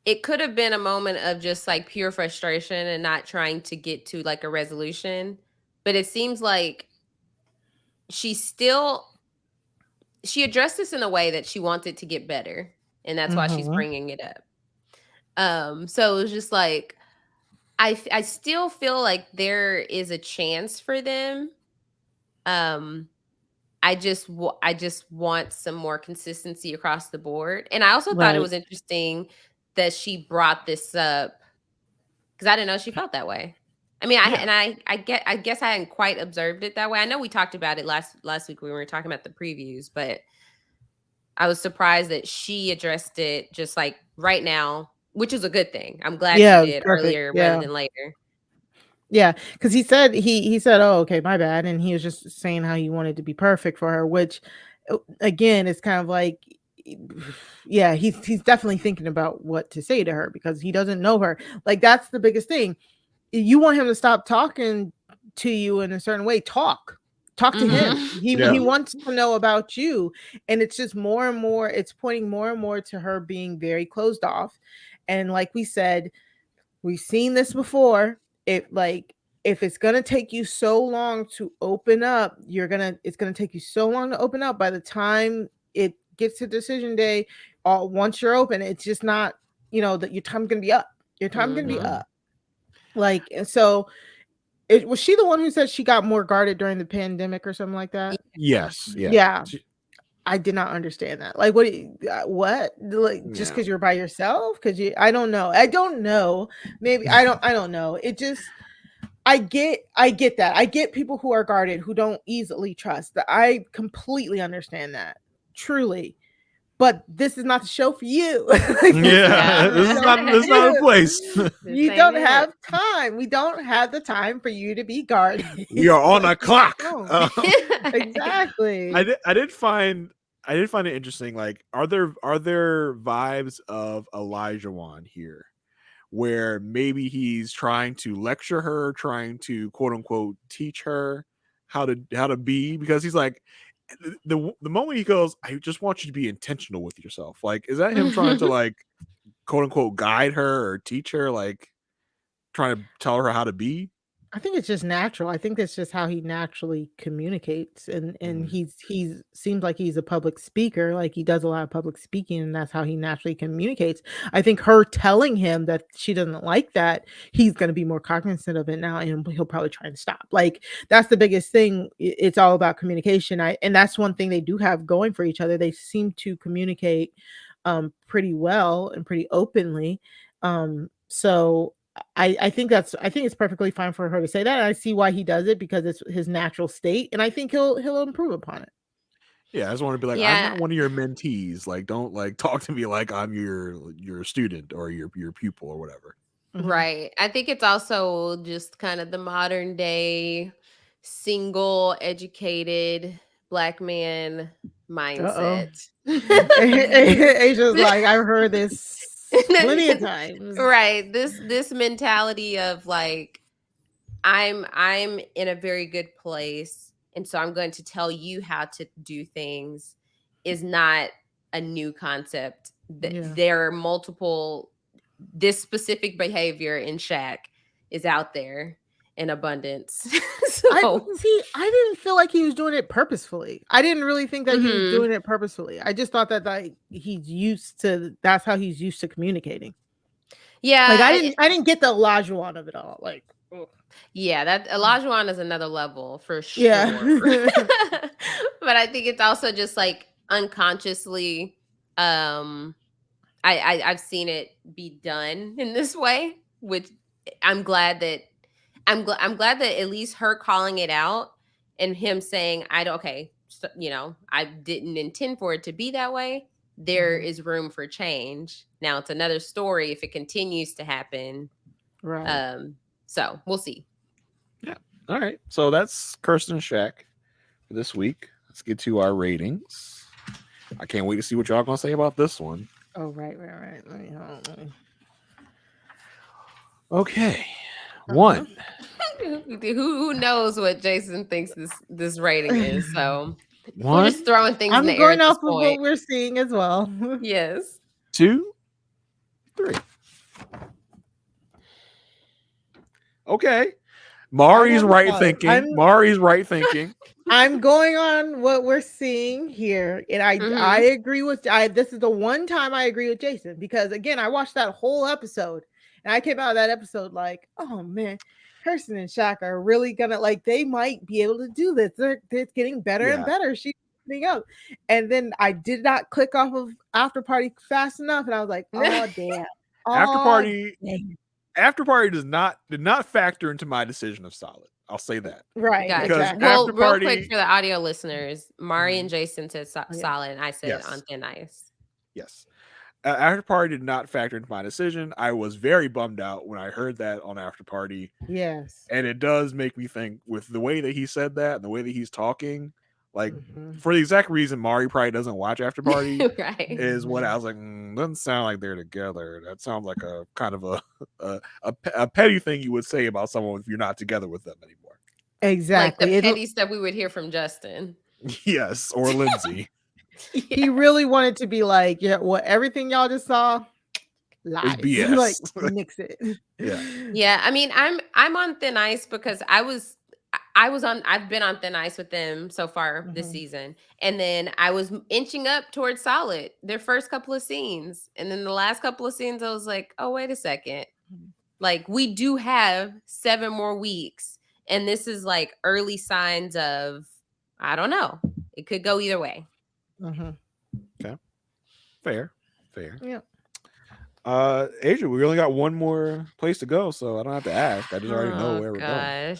it could have been a moment of just like pure frustration and not trying to get to like a resolution. But it seems like she addressed this in a way that she wants it to get better, and that's why she's bringing it up. So it was just like, I still feel like there is a chance for them. I just want some more consistency across the board. And I also thought it was interesting that she brought this up, because I didn't know she felt that way. I mean, I guess I hadn't quite observed it that way. I know we talked about it last week when we were talking about the previews, but I was surprised that she addressed it just like right now, which is a good thing. I'm glad she did earlier rather than later. Yeah, because he said oh, okay, my bad, and he was just saying how he wanted to be perfect for her, which again is kind of like, yeah, he's definitely thinking about what to say to her because he doesn't know her. Like, that's the biggest thing. You want him to stop talking to you in a certain way. Talk to him. He wants to know about you, and it's just more and more, it's pointing more and more to her being very closed off. And like we said, we've seen this before. If it's gonna take you so long to open up, it's gonna take you so long to open up. By the time it gets to decision day, once you're open, it's just not, that your time's gonna be up. Your time's gonna be up. Like, so was she the one who said she got more guarded during the pandemic or something like that? Yes. Yeah. I did not understand that. Like, what? Like, just because you're by yourself? Because I don't know. Maybe I don't know. It just, I get that. I get people who are guarded, who don't easily trust. I completely understand that. Truly. But this is not the show for you. This is not a place. You don't have time. We don't have the time for you to be guarded. You're on a clock. Exactly. I did find it interesting. Like, are there vibes of Elijah Wan here, where maybe he's trying to lecture her, trying to quote unquote teach her how to be, because he's like, the moment he goes, I just want you to be intentional with yourself. Like, is that him trying to like quote unquote guide her or teach her, like trying to tell her how to be? I think it's just natural. I think that's just how he naturally communicates, and he's seems like he's a public speaker. Like, he does a lot of public speaking, and that's how he naturally communicates. I think her telling him that she doesn't like that, he's going to be more cognizant of it now, and he'll probably try and stop. Like, that's the biggest thing. It's all about communication. And that's one thing they do have going for each other. They seem to communicate pretty well and pretty openly. So I think it's perfectly fine for her to say that. I see why he does it, because it's his natural state, and I think he'll improve upon it. Yeah, I just want to be like, I'm not one of your mentees. Like, don't like talk to me like I'm your student or your pupil or whatever. Right. I think it's also just kind of the modern day single educated Black man mindset. Aysha's like, I've heard this plenty of times. Right. This mentality of like, I'm in a very good place, and so I'm going to tell you how to do things, is not a new concept. There are multiple, this specific behavior in Shaq is out there in abundance. I didn't feel like he was doing it purposefully. I didn't really think that he was doing it purposefully. I just thought that like that's how he's used to communicating. Yeah. Like, I didn't get the Olajuwon of it all. Like, yeah, that Olajuwon is another level for sure. Yeah. But I think it's also just like unconsciously, I've seen it be done in this way, which I'm glad that at least her calling it out and him saying, I didn't intend for it to be that way. There is room for change. Now it's another story if it continues to happen. Right. So we'll see. Yeah. All right. So that's Kirsten and Shaq for this week. Let's get to our ratings. I can't wait to see what y'all gonna say about this one. Oh, right. Let me hold on. Okay. One. Who knows what Jason thinks this rating is? So one. We're just throwing things I'm in the air going at this off of point. what we're seeing as well. Yes. 2, 3. Okay. Mari's I'm right sorry. thinking. Mari's right thinking. I'm going on what we're seeing here, and I agree with. This is the one time I agree with Jason, because again, I watched that whole episode, and I came out of that episode like, oh man, Kirsten and Shaq are really gonna, like, they might be able to do this. They're getting better and better. She's coming up, and then I did not click off of After Party fast enough, and I was like, oh damn, After Party did not factor into my decision of solid. I'll say that. Right. Gotcha. Because Well, After real Party, quick for the audio listeners, Mari and Jason said solid, and I said on thin ice. Yes. After Party did not factor into my decision. I was very bummed out when I heard that on After Party. Yes. And it does make me think, with the way that he said that and the way that he's talking, like, for the exact reason Mari probably doesn't watch After Party, right, is what I was like, doesn't sound like they're together. That sounds like a kind of a petty thing you would say about someone if you're not together with them anymore. Exactly. Like the petty stuff we would hear from Justin. Yes, or Lindsay. He really wanted to be like, yeah, well, everything y'all just saw, lies. BS. Like, nix it. Yeah. I mean, I'm on thin ice because I've been on thin ice with them so far this season. And then I was inching up towards solid their first couple of scenes. And then the last couple of scenes, I was like, oh, wait a second. Like, we do have 7 more weeks. And this is like early signs of, I don't know. It could go either way. Okay. Fair. Yeah. Asia, we only got one more place to go, so I don't have to ask. I just already know where we're going.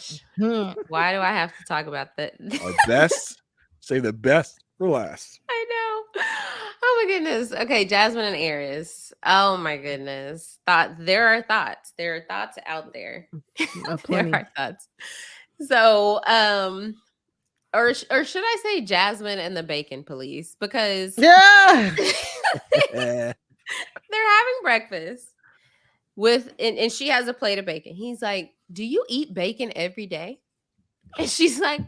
Why do I have to talk about that? Our best, say the best for last. I know. Oh my goodness. Okay, Jasmine and Aries. Oh my goodness. There are thoughts. There are thoughts out there. There are thoughts. So, or should I say Jasmine and the Bacon Police? Because they're having breakfast with, and she has a plate of bacon. He's like, do you eat bacon every day? And he's like,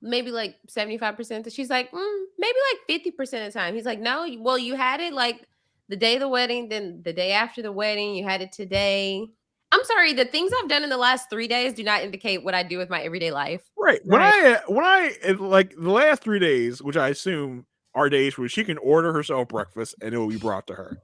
maybe like 75%. She's like, maybe like 50% of the time. He's like, no, well, you had it like the day of the wedding, then the day after the wedding, you had it today. I'm sorry, the things I've done in the last 3 days do not indicate what I do with my everyday life. Right. When I like the last 3 days, which I assume are days where she can order herself breakfast and it will be brought to her.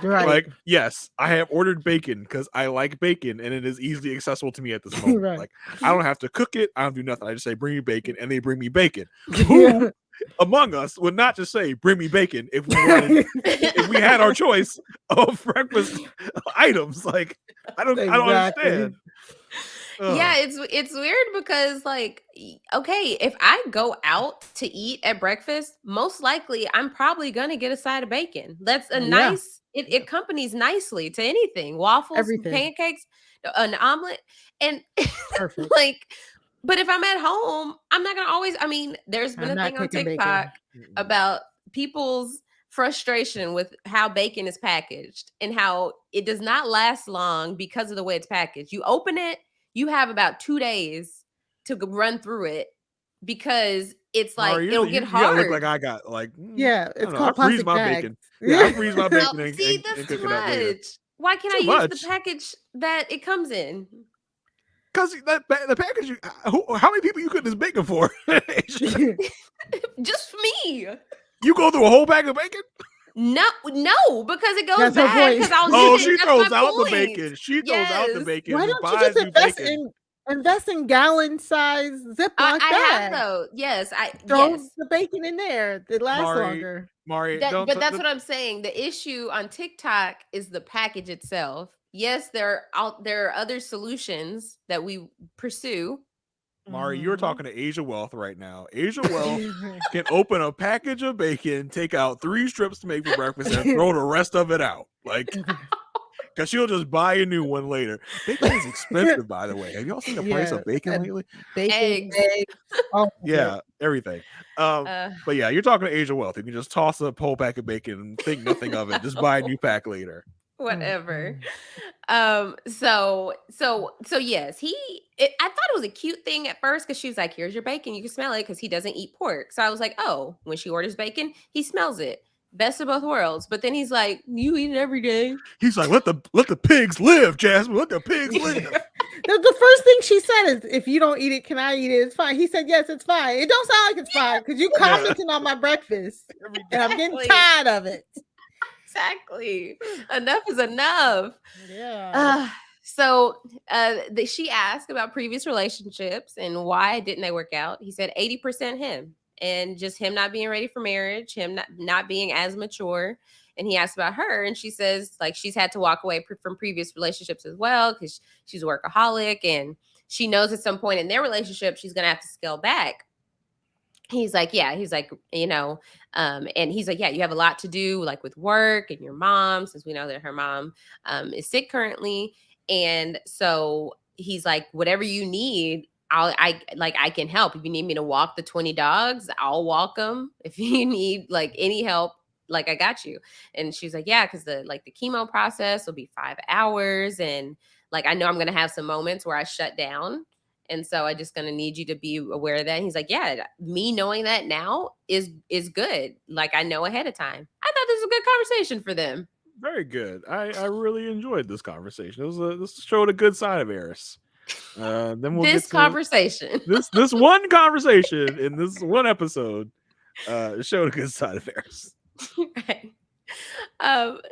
Right. Like, yes, I have ordered bacon because I like bacon and it is easily accessible to me at this moment. Like, I don't have to cook it. I don't do nothing. I just say, bring me bacon, and they bring me bacon. Who among us would not just say, bring me bacon if we had our choice of breakfast items? Like, I don't understand. Yeah, it's weird because, like, okay, if I go out to eat at breakfast, most likely I'm probably gonna get a side of bacon. That's a nice. It accompanies nicely to anything: waffles, pancakes, an omelet, and perfect. Like, but if I'm at home, I'm not gonna always. I mean, there's been a thing on TikTok about people's frustration with how bacon is packaged and how it does not last long because of the way it's packaged. You open it, you have about 2 days to run through it because it's like it'll get hard. Look like I got like it's called plastic bag. I freeze my bacon. And see, that's too much. Why can't I use the package that it comes in? Because the package. How many people you cook this bacon for? Just me. You go through a whole bag of bacon? No, because it goes bad. She throws out the bacon. She throws out the bacon. Why don't you just invest in gallon size Ziploc bags? I have those. Yes, throw the bacon in there. It lasts longer. Mari, but that's what I'm saying. The issue on TikTok is the package itself. Yes, there are other solutions that we pursue. Mari, you're talking to Aysha Welch right now. Aysha Welch can open a package of bacon, take out 3 strips to make for breakfast, and throw the rest of it out. Like, because she'll just buy a new one later. Bacon is expensive, by the way. Have y'all seen the price of bacon lately? Bacon, eggs. Everything. But yeah, you're talking to Aysha Welch. You can just toss a whole pack of bacon and think nothing of it. Just buy a new pack later. Whatever. So yes, I thought it was a cute thing at first because she was like, here's your bacon, you can smell it, because he doesn't eat pork. So I was like, oh, when she orders bacon, he smells it. Best of both worlds. But then he's like, you eat it every day. He's like, let the pigs live, Jasmine. Let the pigs live. The first thing she said is, "If you don't eat it, can I eat it? It's fine." He said, "Yes, it's fine." It don't sound like it's fine because you commenting on my breakfast, and I'm getting Exactly. tired of it. Exactly. Enough is enough. Yeah. She asked about previous relationships and why didn't they work out. He said 80% him, and just him not being ready for marriage, him not being as mature. And he asked about her, and she says like she's had to walk away from previous relationships as well because she's a workaholic, and she knows at some point in their relationship she's gonna have to scale back. He's like, yeah, he's like, and he's like, yeah, you have a lot to do, like with work and your mom, since we know that her mom is sick currently. And so he's like, whatever you need, I can help. If you need me to walk the 20 dogs, I'll walk them. If you need like any help, like I got you. And she's like, yeah, because the chemo process will be 5 hours, and like I know I'm gonna have some moments where I shut down. And so I just gonna need you to be aware of that. And he's like, yeah, me knowing that now is good. Like I know ahead of time. I thought this was a good conversation for them. Very good. I really enjoyed this conversation. This showed a good side of Aries. Then we'll This get to conversation. this one conversation in this one episode showed a good side of Aries. Right.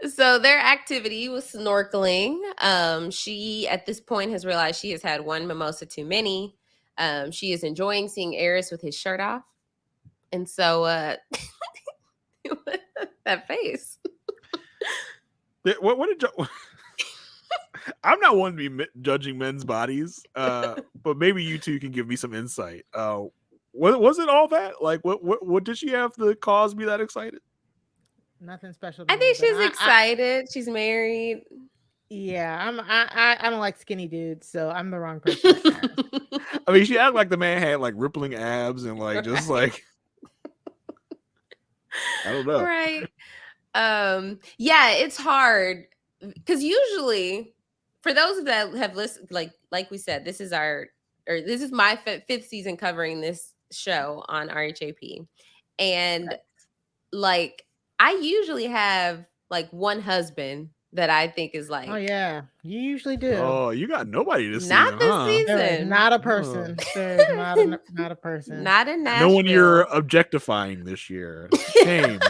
So their activity was snorkeling. She at this point has realized she has had one mimosa too many. She is enjoying seeing Aries with his shirt off. And so that face. What did you I'm not one to be judging men's bodies, but maybe you two can give me some insight. Was it all that? Like, what did she have to cause me that excited? Nothing special. To I me, think but she's excited. She's married. Yeah, I don't like skinny dudes, so I'm the wrong person. to ask. I mean, she acted like the man had like rippling abs and like just like I don't know. Right. Yeah, it's hard because usually for those that have listened, like we said, this is my fifth season covering this show on RHAP. And like I usually have like one husband that I think is like, Oh yeah, you usually do. Oh, you got nobody this not season, this huh? season. There is not a person. There is not a person. Not in Nashville. No one you're objectifying this year. Shame.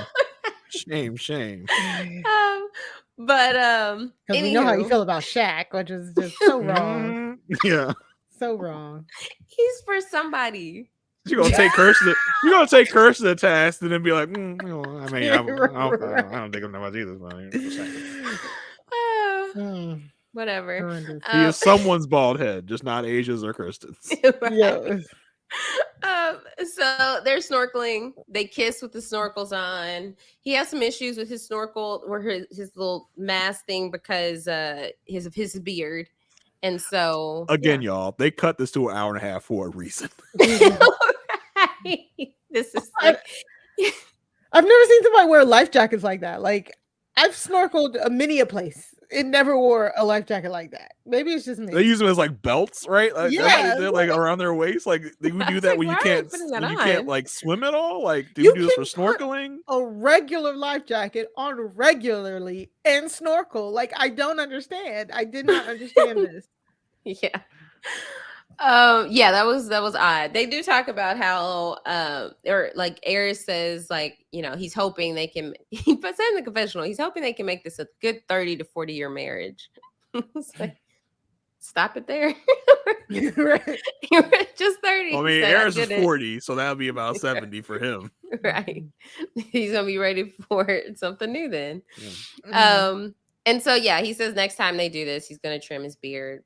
Shame. But Because we know how you feel about Shaq, which is just so wrong. Yeah. So wrong. He's for somebody. You're gonna take Kirsten. You're gonna take Kirsten to task and then be like, I mean, I don't think I'm not much either. Whatever. He is someone's bald head, just not Aysha's or Kirsten's. Right. Yeah. So they're snorkeling. They kiss with the snorkels on. He has some issues with his snorkel or his little mask thing because his beard. And so Again, y'all, they cut this to an hour and a half for a reason. This is like I've never seen somebody wear life jackets like that. Like I've snorkeled many a place. It never wore a life jacket like that. Maybe it's just me. They use them as like belts, right? Like, Yeah, they're like around their waist. Like they would do that like, when you why are can't they putting that you can't on? like swim at all. Like do You you do this for can put snorkeling? a regular life jacket on regularly and snorkel. Like I don't understand. I did not understand this. Yeah. Yeah, that was odd. They do talk about how or like Aries says, like, you know, he's hoping they can he puts in the confessional, he's hoping they can make this a good 30 to 40 year marriage. It's like, stop it there. Right. Just 30. Well, I mean, So Aries is get it. 40, so that'll be about 70 for him. Right. He's gonna be ready for something new then. Yeah. And so yeah, he says next time they do this, he's gonna trim his beard.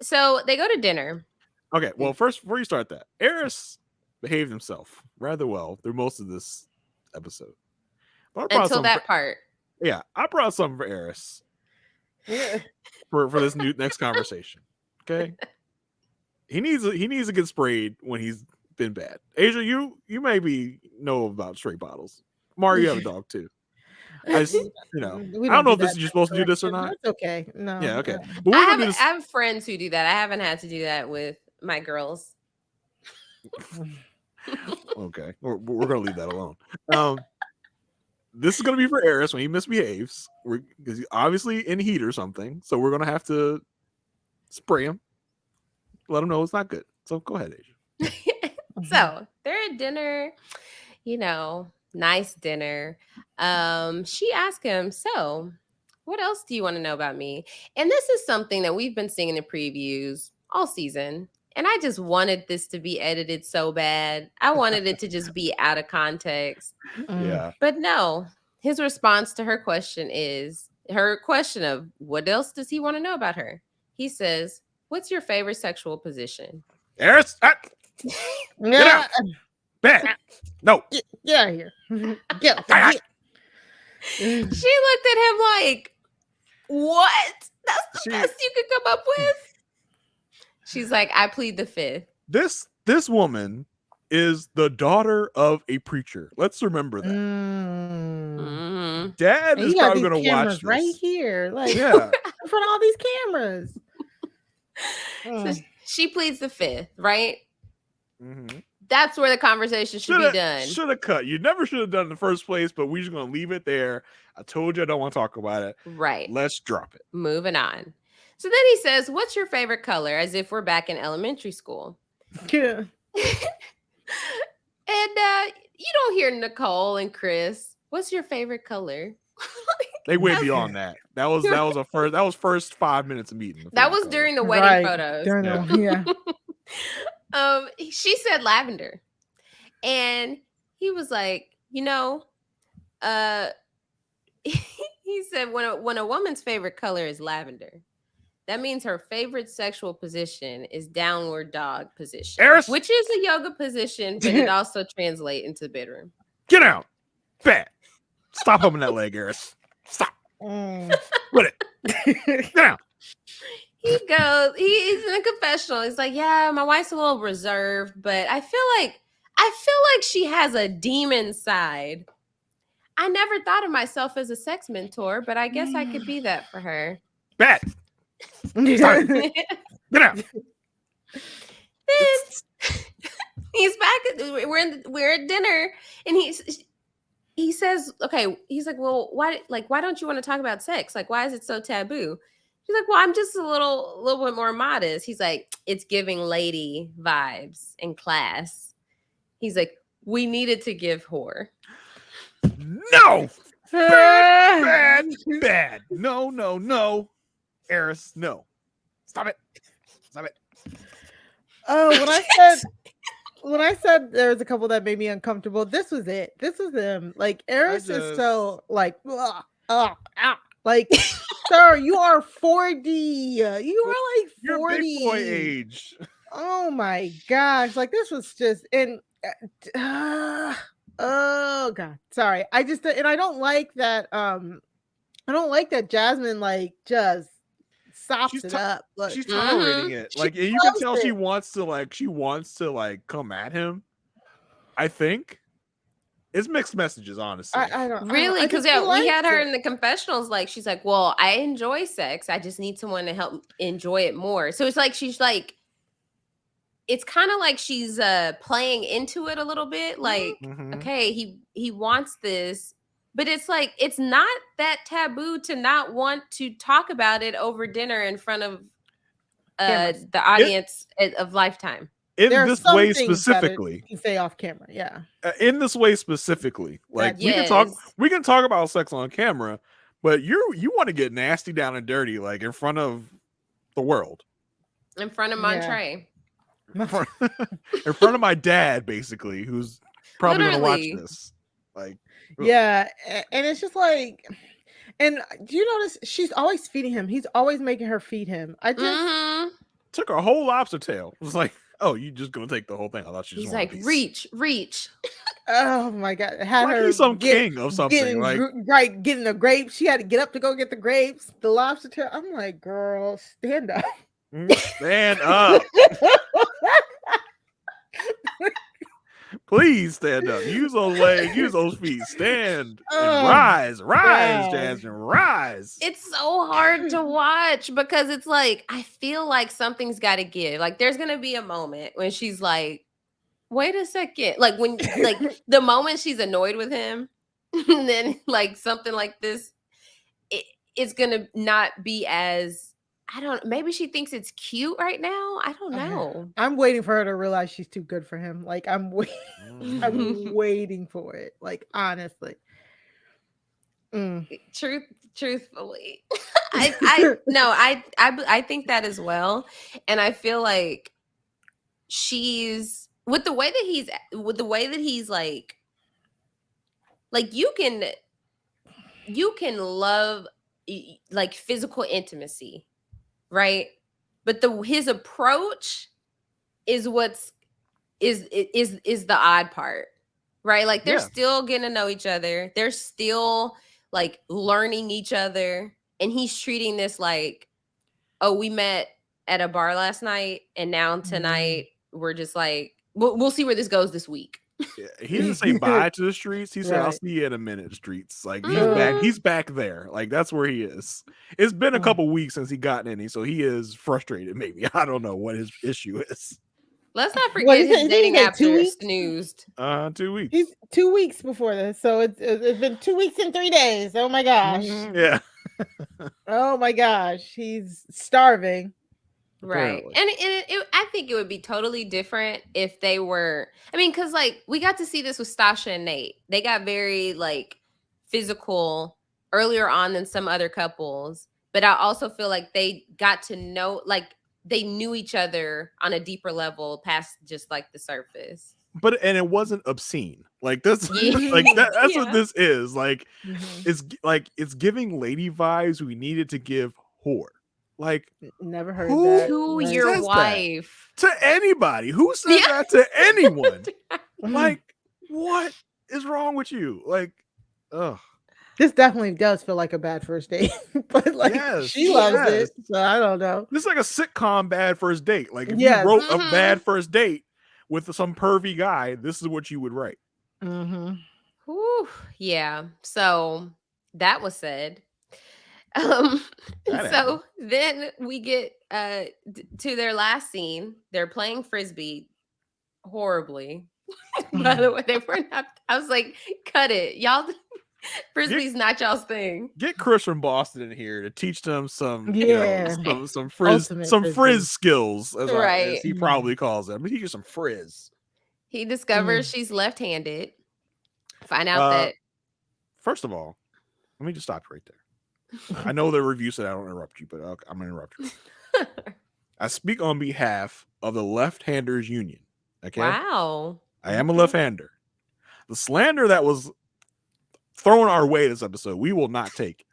So they go to dinner. Okay, well, first before you start that, Aries behaved himself rather well through most of this episode. But I brought Until something that part. yeah, I brought something for Aries Yeah. for this next conversation. Okay, he needs to get sprayed when he's been bad. Aysha, you maybe know about stray bottles. Mario, you have a dog too. I just, We I don't know if you're supposed to do this or not. It's okay. No. Yeah, okay. no. But I we're gonna do this. have friends who do that. I haven't had to do that with my girls. Okay, we're gonna leave that alone. This is gonna be for Aries when he misbehaves, because he's obviously in heat or something. So we're gonna have to spray him. Let him know it's not good. So go ahead, Asia. So they're at dinner, nice dinner. She asked him, so what else do you want to know about me? And this is something that we've been seeing in the previews all season. And I just wanted this to be edited so bad. I wanted it to just be out of context. Yeah. But no, his response to her question of what else does he want to know about her? He says, what's your favorite sexual position? Eris, get out. Bad. No. Get out of here. Get Ah. She looked at him like, what? That's the best you could come up with? She's like, I plead the fifth. This woman is the daughter of a preacher. Let's remember that. Mm-hmm. Dad is probably going to watch this. Right here. Like, Yeah. in front of all these cameras. So she pleads the fifth, right? Mm-hmm. That's where the conversation should be done. Should have cut. You never should have done it in the first place, but we're just going to leave it there. I told you I don't want to talk about it. Right. Let's drop it. Moving on. So then he says, what's your favorite color? As if we're back in elementary school. Yeah. And you don't hear Nicole and Chris. What's your favorite color? They went beyond that. That was first 5 minutes of meeting. That was during the wedding photos. Yeah. She said lavender. And he was like, he said when a woman's favorite color is lavender, that means her favorite sexual position is downward dog position, Eris? which is a yoga position, but it also translates into the bedroom. Get out. Fat. Stop humping that leg, Eris. Stop. Put it. Get out. He's in a confessional. He's like, yeah, my wife's a little reserved, but I feel like she has a demon side. I never thought of myself as a sex mentor, but I guess I could be that for her. Fat. Get out. Then he's back. We're at dinner, and he says, okay. He's like, well, why don't you want to talk about sex? Like, why is it so taboo? She's like, well, I'm just a little bit more modest. He's like, it's giving lady vibes in class. He's like, we needed to give whore. No. Bad. No. Eris, no. Stop it. Oh, when I said there was a couple that made me uncomfortable, this was it. This was them. Like, Eris is so like, like, sir, you are 40. You are like 40. You're big boy age. Oh my gosh. Like, this was just, and oh god. Sorry. I don't like that. I don't like that Jasmine like just sops it up. Look. She's tolerating it. Like, and you can tell she wants to come at him. I think it's mixed messages, honestly. I don't really, because we had her in the confessionals. Like, she's like, "Well, I enjoy sex. I just need someone to help enjoy it more." So it's like she's like, it's kind of like she's playing into it a little bit. Like, okay, he wants this. But it's like, it's not that taboo to not want to talk about it over dinner in front of the audience of Lifetime. In this way specifically. You say off camera, yeah. In this way specifically. Like, we can talk about sex on camera, but you want to get nasty down and dirty, like in front of the world. In front of Montre. In front of my dad, basically, who's probably going to watch this. Like, yeah, and it's just like, and do you notice she's always feeding him? He's always making her feed him. I just took a whole lobster tail. It was like, oh, you just gonna take the whole thing? I thought she just. He's like, reach. Oh my god! Had like her he's some king of something, getting the grapes. She had to get up to go get the grapes. The lobster tail. I'm like, girl, stand up. Stand up. Please stand up. Use those legs. Use those feet. Stand and rise. Rise, Jasmine. Rise. It's so hard to watch because it's like, I feel like something's got to give. Like, there's going to be a moment when she's like, wait a second. Like, when, like, the moment she's annoyed with him, and then, like, something like this, it's going to not be as I don't. Maybe she thinks it's cute right now. I don't know. I'm waiting for her to realize she's too good for him. Like I'm waiting. I'm waiting for it. Like honestly. Truthfully, I think that as well, and I feel like she's with the way that he's like you can love like physical intimacy, right? But his approach is is the odd part, right? Like they're still getting to know each other. They're still like learning each other, and he's treating this like, oh, we met at a bar last night, and now tonight we're just like, we'll see where this goes this week. Yeah, he didn't say bye to the streets. He said, "I'll see you in a minute, streets." Like he's back. He's back there. Like that's where he is. It's been a couple weeks since he got any, so he is frustrated. Maybe I don't know what his issue is. Let's not forget his dating apps are snoozed. 2 weeks. He's 2 weeks before this, so it's been 2 weeks and 3 days. Oh my gosh! Yeah. Oh my gosh, he's starving. Right. And I think it would be totally different if they were, I mean, because like we got to see this with Stasha and Nate. They got very like physical earlier on than some other couples, but I also feel like they got to know, like they knew each other on a deeper level past just like the surface. But and it wasn't obscene. Like this, like that's what this is. Like it's giving lady vibes we needed to give whore. Like never heard that. To your wife. To anybody. Who says that to anyone? Like, what is wrong with you? Like, ugh. This definitely does feel like a bad first date. But like she loves it. So I don't know. This is like a sitcom bad first date. Like if you wrote a bad first date with some pervy guy, this is what you would write. Whew, yeah. So that was said. So then we get to their last scene. They're playing frisbee horribly. By the way, they were not. I was like, cut it, y'all. Frisbee's not y'all's thing. Get Chris from Boston in here to teach them some, some frizz skills, as he probably calls them. He teaches some frizz. He discovers she's left-handed. Find out that. First of all, let me just stop right there. I know the review said I don't interrupt you, but I'm going to interrupt you. I speak on behalf of the Left-Handers Union. Okay. Wow. I am a left-hander. The slander that was thrown our way this episode, we will not take.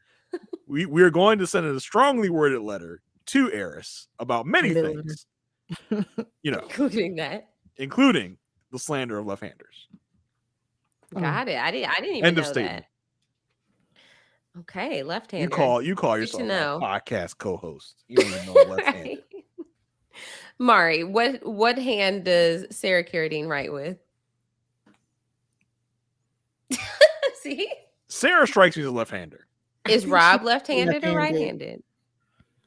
We are going to send a strongly worded letter to Aries about many things. Including the slander of left-handers. Got it. I didn't even know that. Okay, left-hander. You call yourself a podcast co-host. You don't even know left-handed. Mari, what hand does Sarah Carradine write with? See? Sarah strikes me as a left-hander. Is Rob left-handed or right-handed?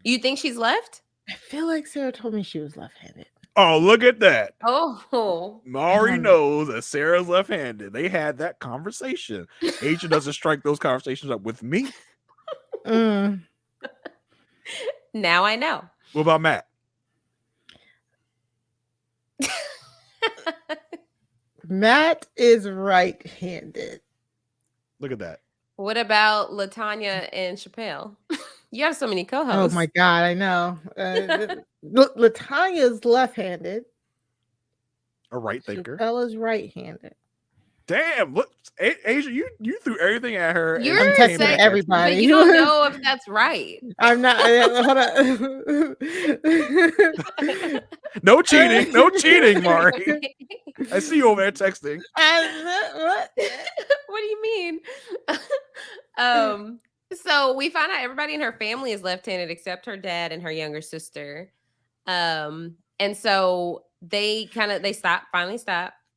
You think she's left? I feel like Sarah told me she was left-handed. Oh, look at that. Oh. Mari knows that Sarah's left-handed. They had that conversation. Aysha doesn't strike those conversations up with me. Now I know. What about Matt? Matt is right-handed. Look at that. What about LaTanya and Chappelle? You have so many co-hosts. Oh my God, I know. LaTanya's left-handed. A right thinker. Chappelle is right-handed. Damn, look, Aysha, you threw everything at her. You're saying everybody. But you don't know if that's right. I'm not. Hold on. No cheating, Mari. I see you over there texting. What do you mean? So we find out everybody in her family is left-handed except her dad and her younger sister. And so they finally stop.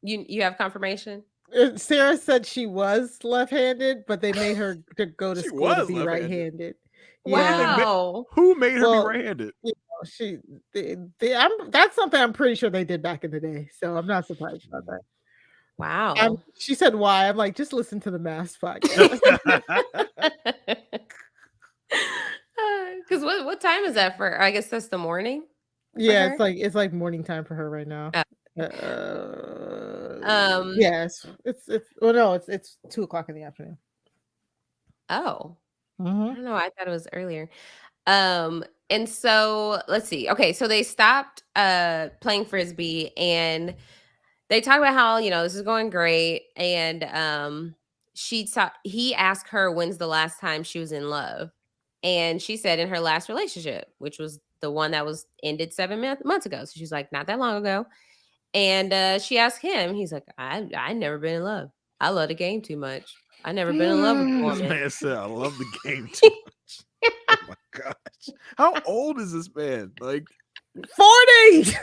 You have confirmation? Sarah said she was left-handed, but they made her to go to school to be right-handed. Wow. Who made her be right-handed? That's something I'm pretty sure they did back in the day. So I'm not surprised about that. Wow. She said why. I'm like, just listen to the MAFS podcast. Because what time is that for? I guess that's the morning. Yeah, her? it's like morning time for her right now. Um. Yes, it's well, no, it's 2 o'clock in the afternoon. Oh, I Mm-hmm. don't know. I thought it was earlier. And so let's see. Okay, so they stopped playing frisbee, and they talk about how this is going great, and he asked her when's the last time she was in love, and she said in her last relationship, which was the one that was ended 7 months ago. So she's like, not that long ago. And she asked him, he's like, I never been in love. I love the game too much. I never been in love with a This woman. man said, "I love the game too much." Oh my gosh, how old is this man? Like, 40,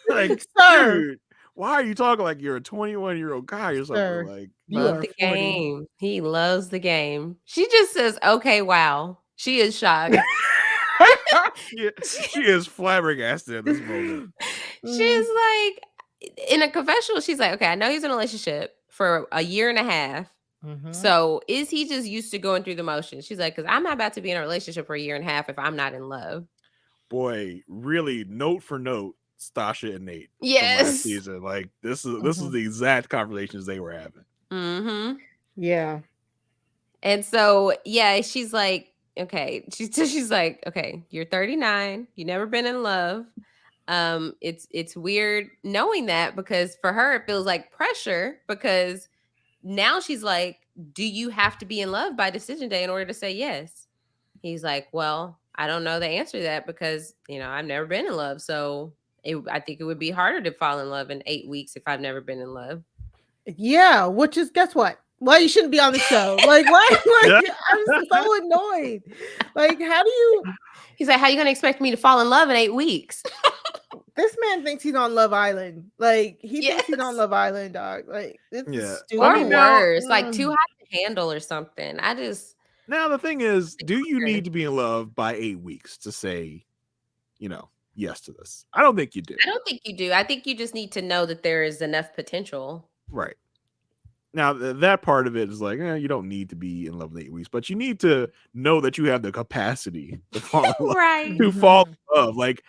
like, sir. dude, why are you talking like you're a 21-year-old guy or something? Sir, Like, you Love are the 40. game. He loves the game. She just says, okay, wow. She is shocked. she is flabbergasted at this moment. She's like, in a confessional, she's like, okay, I know he's in a relationship for a year and a half. Mhm. So is he just used to going through the motions? She's like, because I'm not about to be in a relationship for a year and a half if I'm not in love. Boy, really, note for note, Stasha and Nate from last Yes. season. Like, this is the exact conversations they were having. Mm-hmm. Yeah. And so, yeah, she's like, okay. She's like, okay, you're 39. You never been in love. It's weird knowing that, because for her it feels like pressure, because now she's like, do you have to be in love by decision day in order to say yes? He's like, well, I don't know the answer to that, because I've never been in love. So I think it would be harder to fall in love in 8 weeks if I've never been in love. Yeah, which is, guess what? Why you shouldn't be on the show? Like, why? Like, Yeah. I'm so annoyed. Like, how do you? He's like, how you gonna expect me to fall in love in 8 weeks? This man thinks he's on Love Island. Like, he thinks he's on Yes. Love Island, dog. Like, this Yeah. is I stupid. Or mean, now- worse, like too hot to handle or something. Now the thing is, do you need to be in love by 8 weeks to say, yes to this? I don't think you do. I don't think you do. I think you just need to know that there is enough potential. Right. Now that part of it is like, you don't need to be in love with 8 weeks, but you need to know that you have the capacity to fall in love. Right. To fall in love. Like,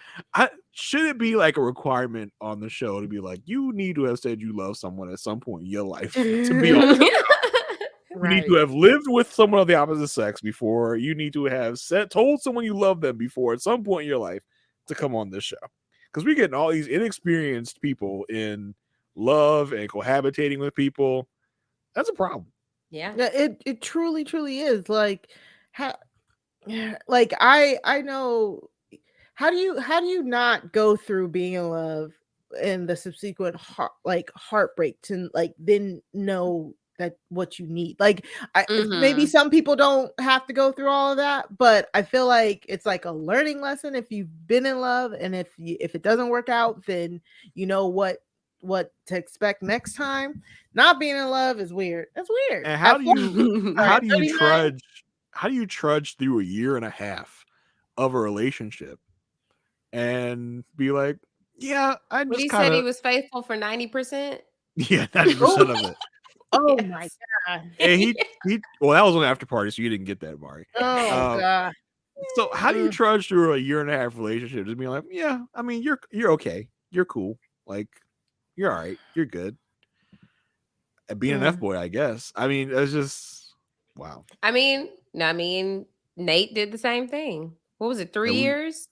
should it be like a requirement on the show to be like, you need to have said you love someone at some point in your life to be on? You need to have lived with someone of the opposite sex before. You need to have told someone you love them before at some point in your life to come on this show. Because we're getting all these inexperienced people in love and cohabitating with people. That's a problem. Yeah. It truly is. Like, how? Like, I know. How do you not go through being in love and the subsequent heartbreak to then know that what you need? Like, maybe Mhm. some people don't have to go through all of that, but I feel like it's like a learning lesson if you've been in love, and if it doesn't work out, then you know what to expect next time. Not being in love is weird. That's weird. And how do you trudge through a year and a half of a relationship and be like, yeah, I What just he kind said, he of was faithful for 90%. 90% of it. Oh Yes. my god. And he well, that was on after party, so you didn't get that, Mari. Oh god. So how do you trudge through a year and a half relationship just being like, yeah, I mean, you're okay, you're cool, like you're all right, you're good. And being an F boy, I guess. I mean, it's just wow. I mean, Nate did the same thing. What was it, 3 years?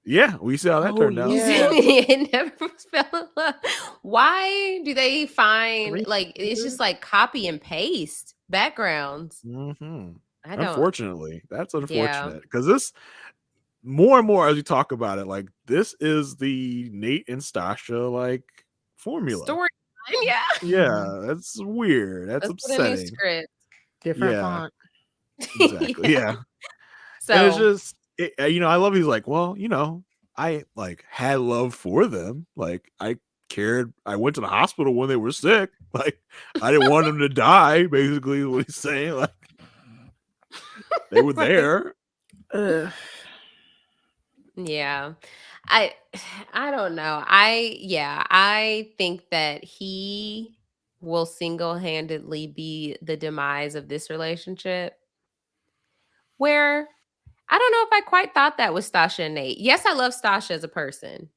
Yeah, we see how that turned out. yeah. He never fell in love. Why do they find 3 like it's years? just like copy and paste backgrounds? Mhm. I don't. Unfortunately, that's Yeah. unfortunate because this more and more as we talk about it, like this is the Nate and Stasha like formula. Story. Yeah. Yeah, that's weird. That's Let's put a new upsetting. script. Different Yeah. font. Exactly. Yeah. So And it's just I love he's like, well, I like had love for them. Like I cared. I went to the hospital when they were sick. Like I didn't want them to die, basically is what he's saying. Like they were there. Ugh. yeah. I don't know. I think that he will single-handedly be the demise of this relationship. Where I don't know if I quite thought that with Stasha and Nate. Yes, I love Stasha as a person.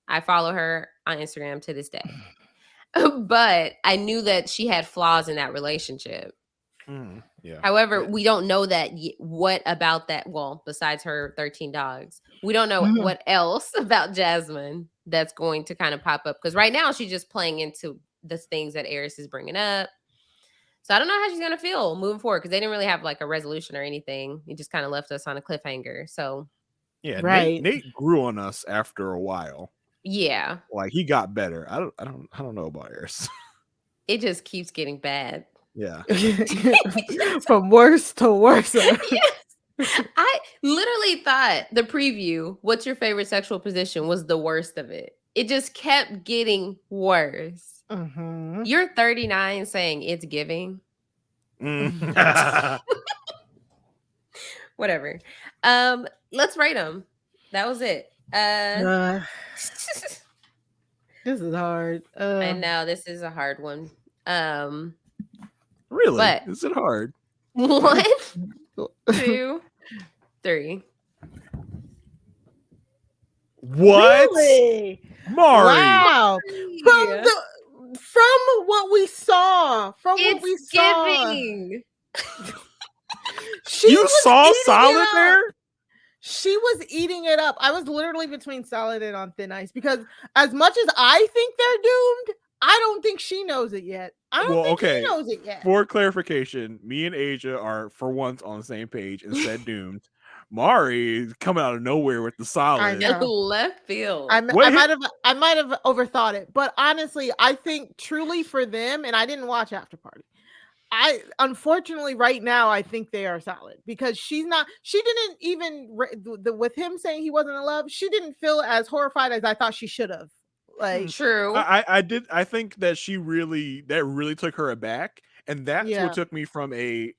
I follow her on Instagram to this day. But I knew that she had flaws in that relationship. Yeah. However, we don't know that what about that. Well, besides her 13 dogs, we don't know what else about Jasmine that's going to kind of pop up. Because right now she's just playing into the things that Aries is bringing up. So I don't know how she's going to feel moving forward because they didn't really have like a resolution or anything. It just kind of left us on a cliffhanger. So yeah, Right. Nate grew on us after a while. yeah, Like he got better. I don't know about Aries. it just keeps getting bad. Yeah. From worse to worse. Yes. I literally thought the preview, what's your favorite sexual position, was the worst of it. It just kept getting worse. Mhm. You're 39 saying it's giving. Whatever. Let's rate them. That was it. This is hard. I know this is a hard one. Really? But Is it hard? 1, 2, 3. What? Really? Mari. Wow. From what we saw. It's giving. She You was saw eating it Solid up. there? She was eating it up. I was literally between Solid and On Thin Ice because as much as I think they're doomed, I don't think she knows it yet. I don't think he knows it yet. For clarification, me and Asia are for once on the same page and said doomed. Mari is coming out of nowhere with the Solid. I know. Left field. I might have overthought it, but honestly, I think truly for them, and I didn't watch After Party. Unfortunately right now I think they are solid because she didn't even with him saying he wasn't in love, she didn't feel as horrified as I thought she should have. Like true. I think that really took her aback, and that's what took me from the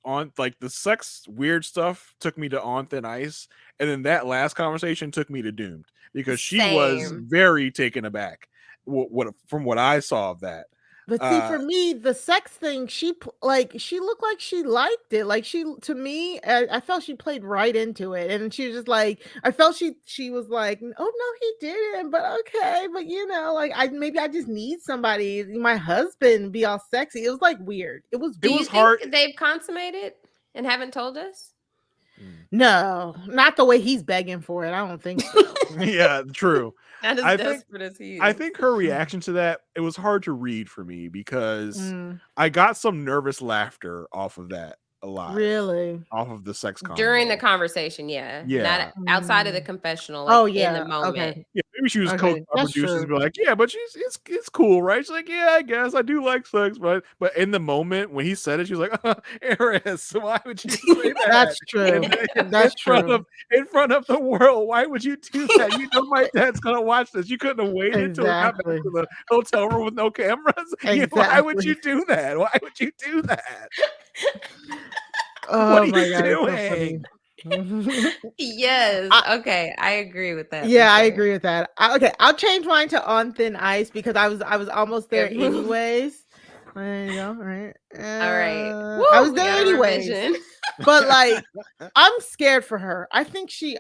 sex weird stuff took me to On Thin Ice, and then that last conversation took me to Doomed because she was very taken aback from what I saw of that. But see, for me, the sex thing, she looked like she liked it. Like to me, I felt she played right into it, and she was just like, I felt she was like, oh no, he didn't, but okay, but like maybe I just need somebody, my husband, be all sexy. It was like weird. It was. Do you think they've consummated and haven't told us? No, not the way he's begging for it. I don't think so. Yeah, true. Not as desperate as he is. I think her reaction to that, it was hard to read for me because I got some nervous laughter off of that a lot. Really? Off of the sex convo. During the conversation, yeah. Yeah. Not outside of the confessional, like in the moment. Okay. Yeah, maybe she was coached by producers be like, yeah, but it's cool, right? She's like, yeah, I guess I do like sex, but in the moment when he said it, she was like, Aries, why would you say that? That's true. That's true. In front of the world, why would you do that? You know my dad's gonna watch this. You couldn't have waited until we got back to the hotel room with no cameras. Exactly. Why would you do that? Why would you do that? Oh what are my you God, doing? Yes. Okay, I agree with that. Yeah, I agree with that. Okay, I'll change mine to On Thin Ice because I was almost there anyways. There you go. Right. All right. I was there anyways. But like, I'm scared for her. I think she's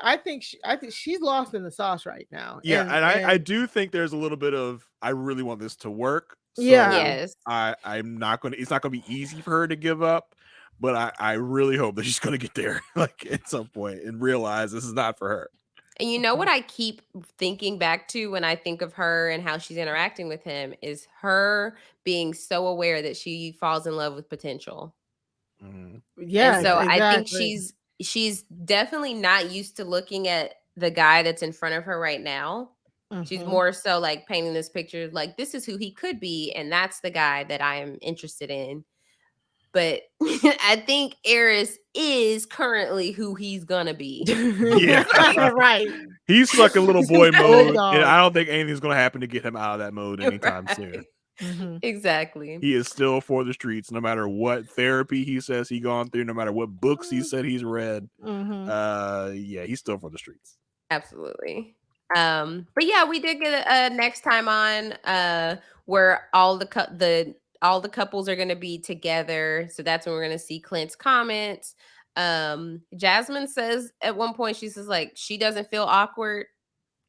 lost in the sauce right now. Yeah, and I do think there's a little bit of I really want this to work. So yes. I'm not gonna. It's not gonna be easy for her to give up. But I really hope that she's going to get there like at some point and realize this is not for her. And you know what I keep thinking back to when I think of her and how she's interacting with him is her being so aware that she falls in love with potential. Yeah. And so I think she's definitely not used to looking at the guy that's in front of her right now. She's more so like painting this picture like this is who he could be. And that's the guy that I am interested in. But I think Aries is currently who he's gonna be. Yeah, right. He's stuck in little boy mode, and I don't think anything's gonna happen to get him out of that mode anytime soon. Exactly. He is still for the streets, no matter what therapy he says he's gone through, no matter what books he said he's read. Yeah, he's still for the streets. Absolutely. But yeah, we did get a next time on where all the couples are going to be together. So that's when we're going to see Clint's comments. Jasmine says at one point, she says like she doesn't feel awkward.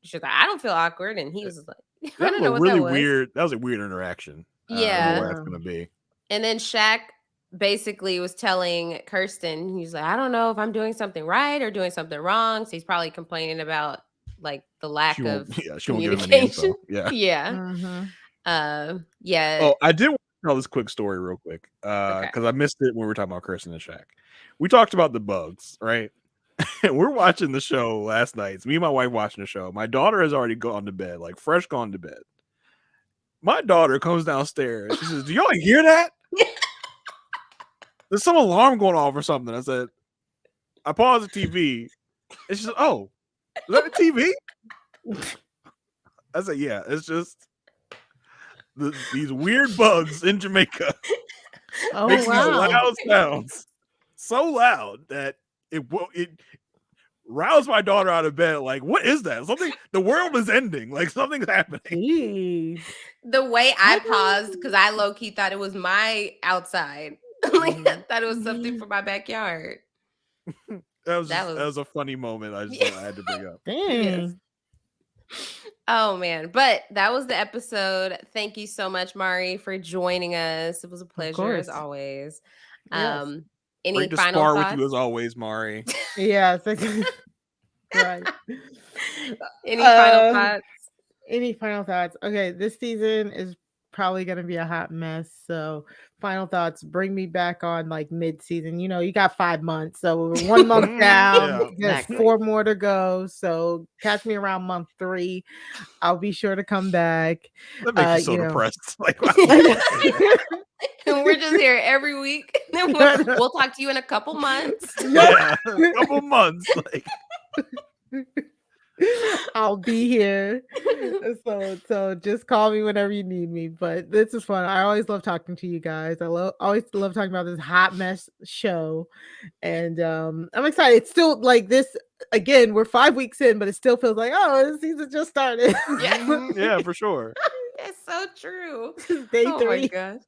She's like, I don't feel awkward, and he was just like, I That don't was know a what really that was. weird. That was a weird interaction. I don't know Yeah. what that's gonna be. And then Shaq basically was telling Kirsten, he's like, I don't know if I'm doing something right or doing something wrong. So he's probably complaining about like the lack She of won't. She won't give him any communication. info. Yeah. Yeah. Mhm. Yeah. Oh, I did want to tell this quick story real quick because I missed it when we were talking about Kirsten and Shaq. We talked about the bugs, right? And we're watching the show last night. It's me and my wife watching the show. My daughter has already gone to bed, like fresh gone to bed. My daughter comes downstairs. She says, "Do y'all hear that? There's some alarm going off or something." I said, I paused the TV. And she said, "Oh, is that the TV?" I said, "Yeah, it's just these weird bugs in Jamaica Oh make these wow. loud sounds, so loud that it roused my daughter out of bed. Like, what is that? Something? The world is ending. Like something's happening." Jeez. The way I paused, because I low key thought it was my outside. Like I thought it was something for my backyard. That was a funny moment. I had to bring up. Dang. Oh man, but that was the episode. Thank you so much, Mari, for joining us. It was a pleasure as always. Yes. Any Great to final spar thoughts? with you as always, Mari. Yes. Right. Any final thoughts? Any final thoughts? Okay, this season is probably going to be a hot mess. So, final thoughts, bring me back on like mid-season. You got 5 months. So, we're 1 month down. There's 4 more to go. So, catch me around month 3. I'll be sure to come back. That makes you so depressed. Like, and we're just here every week. We'll talk to you in a couple months. Yeah, a couple months. Like, I'll be here. So just call me whenever you need me. But this is fun. I always love talking to you guys. I always love talking about this hot mess show. And I'm excited. It's still like this again, we're 5 weeks in, but it still feels like, oh, the season just started. Yeah, for sure. It's so true. Day 3 my gosh.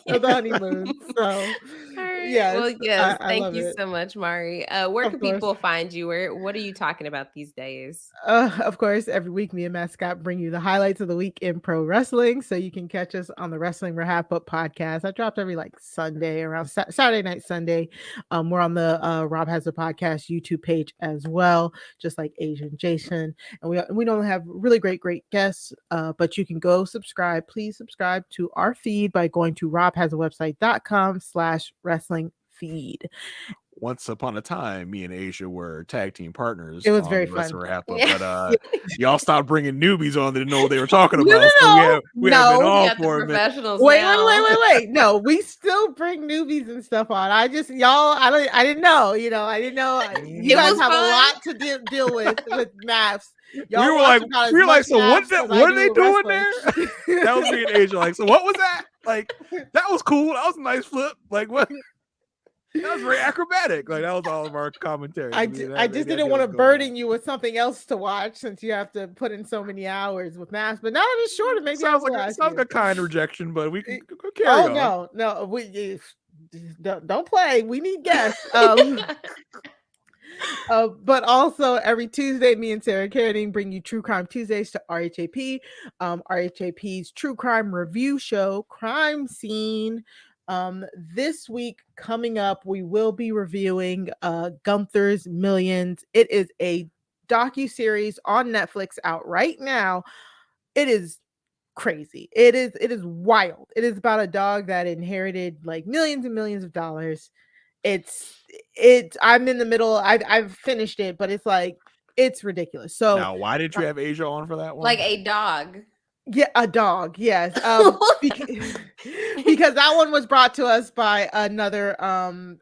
of the honeymoon. So yes. Well, yes. Thank you it. so much, Mari. Where can people find you? What are you talking about these days? Of course, every week me and Mascot bring you the highlights of the week in pro wrestling. So you can catch us on the Wrestling RHAPup podcast. I dropped every like Sunday around Saturday night, Sunday. We're on the Rob Has a Podcast YouTube page as well, just like Aysha and Jason. And we don't have really great guests, but you can go subscribe. Please subscribe to our feed by going to robhasawebsite.com/wrestling feed. Once upon a time, me and Aysha were tag team partners. It was very fun. But y'all stopped bringing newbies on that didn't know what they were talking about. No. We have been on for a minute. Professionals. Wait. No, we still bring newbies and stuff on. I didn't know. I didn't know. You guys have a lot to deal with MAFS. We were like, so what are they doing there? That was me and Aysha. Like, so what was that? Like, that was cool. That was a nice flip. Like, what? That was very acrobatic. Like, that was all of our commentary. I just didn't want to burden you with something else to watch since you have to put in so many hours with MAFS. But now that it's shorter, maybe sounds like a kind rejection, but we can carry on. No, we don't play. We need guests. But also every Tuesday, me and Sarah Carradine bring you True Crime Tuesdays to RHAP. RHAP's True Crime Review Show, Crime Scene. This week coming up, we will be reviewing Gunther's Millions. It is a docu-series on Netflix out right now. It is crazy. It is wild. It is about a dog that inherited like millions and millions of dollars. I'm in the middle. I've finished it, but it's ridiculous. So now, why did you have Aysha on for that one? Like a dog. Yeah, a dog. Yes. Because that one was brought to us by another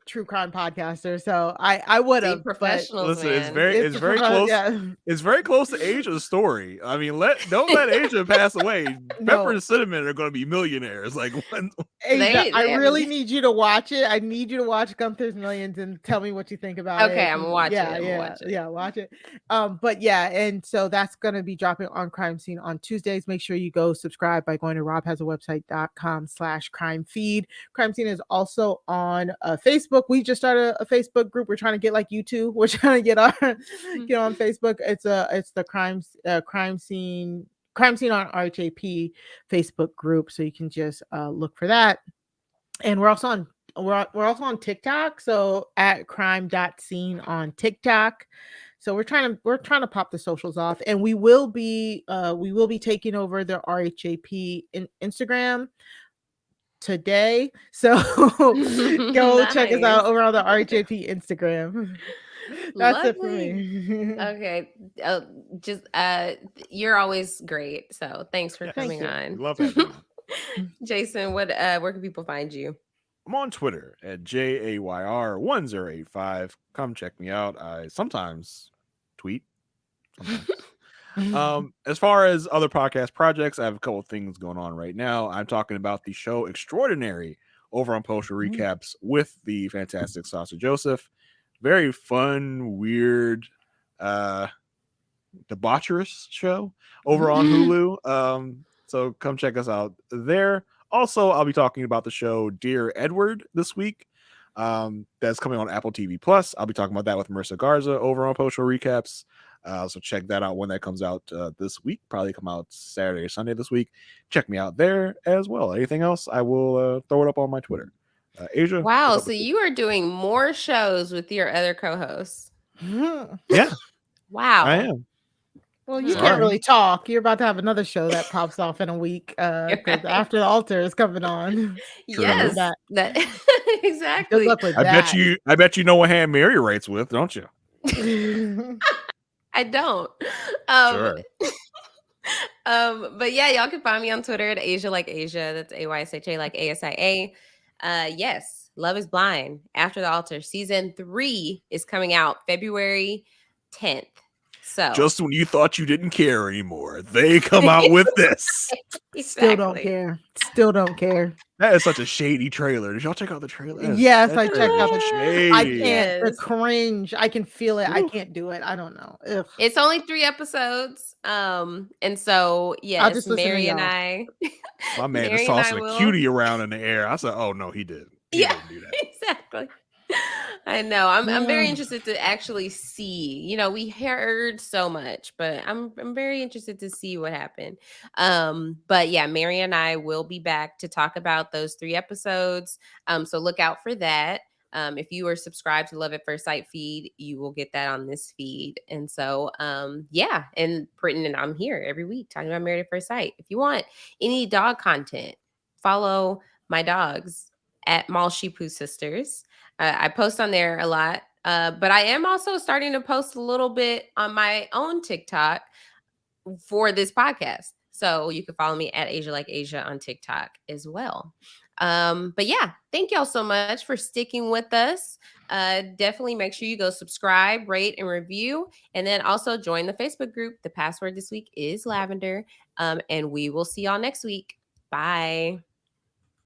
true crime podcaster. So I would have professionals. Listen, it's very close. Yeah. It's very close to Aysha's story. I mean, don't let Aysha pass away. Pepper and Cinnamon are going to be millionaires. Like, Aysha, I really need you to watch it. I need you to watch Gunther's Millions and tell me what you think about it. Okay, I'm watching watch it. But yeah, and so that's going to be dropping on Crime Scene on Tuesdays. Make sure you go subscribe by going to robhasawebsite.com/crime feed. Crime Scene is also on Facebook. We just started a Facebook group. We're trying to get like you two. We're trying to get on Facebook. It's the crime scene on RHAP Facebook group. So you can just look for that. And we're also on TikTok. So at crime.scene on TikTok. So we're trying to pop the socials off, and we will be taking over the RHAP Instagram today. So go check us out over on the RHAP Instagram. That's it for me. Okay. You're always great. So thanks for coming on. We love having you on. Jason, where can people find you? I'm on Twitter at JAYR1085. Come check me out. I sometimes tweet. As far as other podcast projects, I have a couple of things going on right now. I'm talking about the show Extraordinary over on Poster Recaps with the fantastic Sasha Joseph. Very fun, weird, debaucherous show over on Hulu. So come check us out there. Also, I'll be talking about the show Dear Edward this week. That's coming on Apple TV Plus. I'll be talking about that with Marissa Garza over on Post Show Recaps. So check that out when that comes out this week. Probably come out Saturday or Sunday this week. Check me out there as well. Anything else, I will throw it up on my Twitter. Asia. Wow, so you are doing more shows with your other co-hosts. Yeah. Wow. I am. Well, you can't really talk. You're about to have another show that pops off in a week because After the Altar is coming on. Yes, that exactly. Good luck with I that. bet you know what hand Mary writes with, don't you? I don't. Sure. But yeah, y'all can find me on Twitter at Aysha like Asia. That's AYSHA like ASIA. Yes, Love is Blind. After the Altar season 3 is coming out February 10th. So just when you thought you didn't care anymore, they come out with this. Exactly. Still don't care. That is such a shady trailer. Did y'all check out the trailer? Yes, I checked out the shady. I can't. The cringe. I can feel it. I can't do it. I don't know. Ugh. It's only 3 episodes. And so yes, Mary and I. My man just tossing a cutie around in the air. I said, "Oh no, he did. He didn't do that." Exactly. I know. I'm very interested to actually see. You know, we heard so much, but I'm very interested to see what happened. But yeah, Mary and I will be back to talk about those 3 episodes. So look out for that. If you are subscribed to Love at First Sight feed, you will get that on this feed. And so, yeah, and Britton and I'm here every week talking about Married at First Sight. If you want any dog content, follow my dogs at Malshipu Sisters. I post on there a lot, but I am also starting to post a little bit on my own TikTok for this podcast. So you can follow me at Asia Like Asia on TikTok as well. But yeah, thank y'all so much for sticking with us. Definitely make sure you go subscribe, rate, and review. And then also join the Facebook group. The password this week is Lavender. And we will see y'all next week. Bye.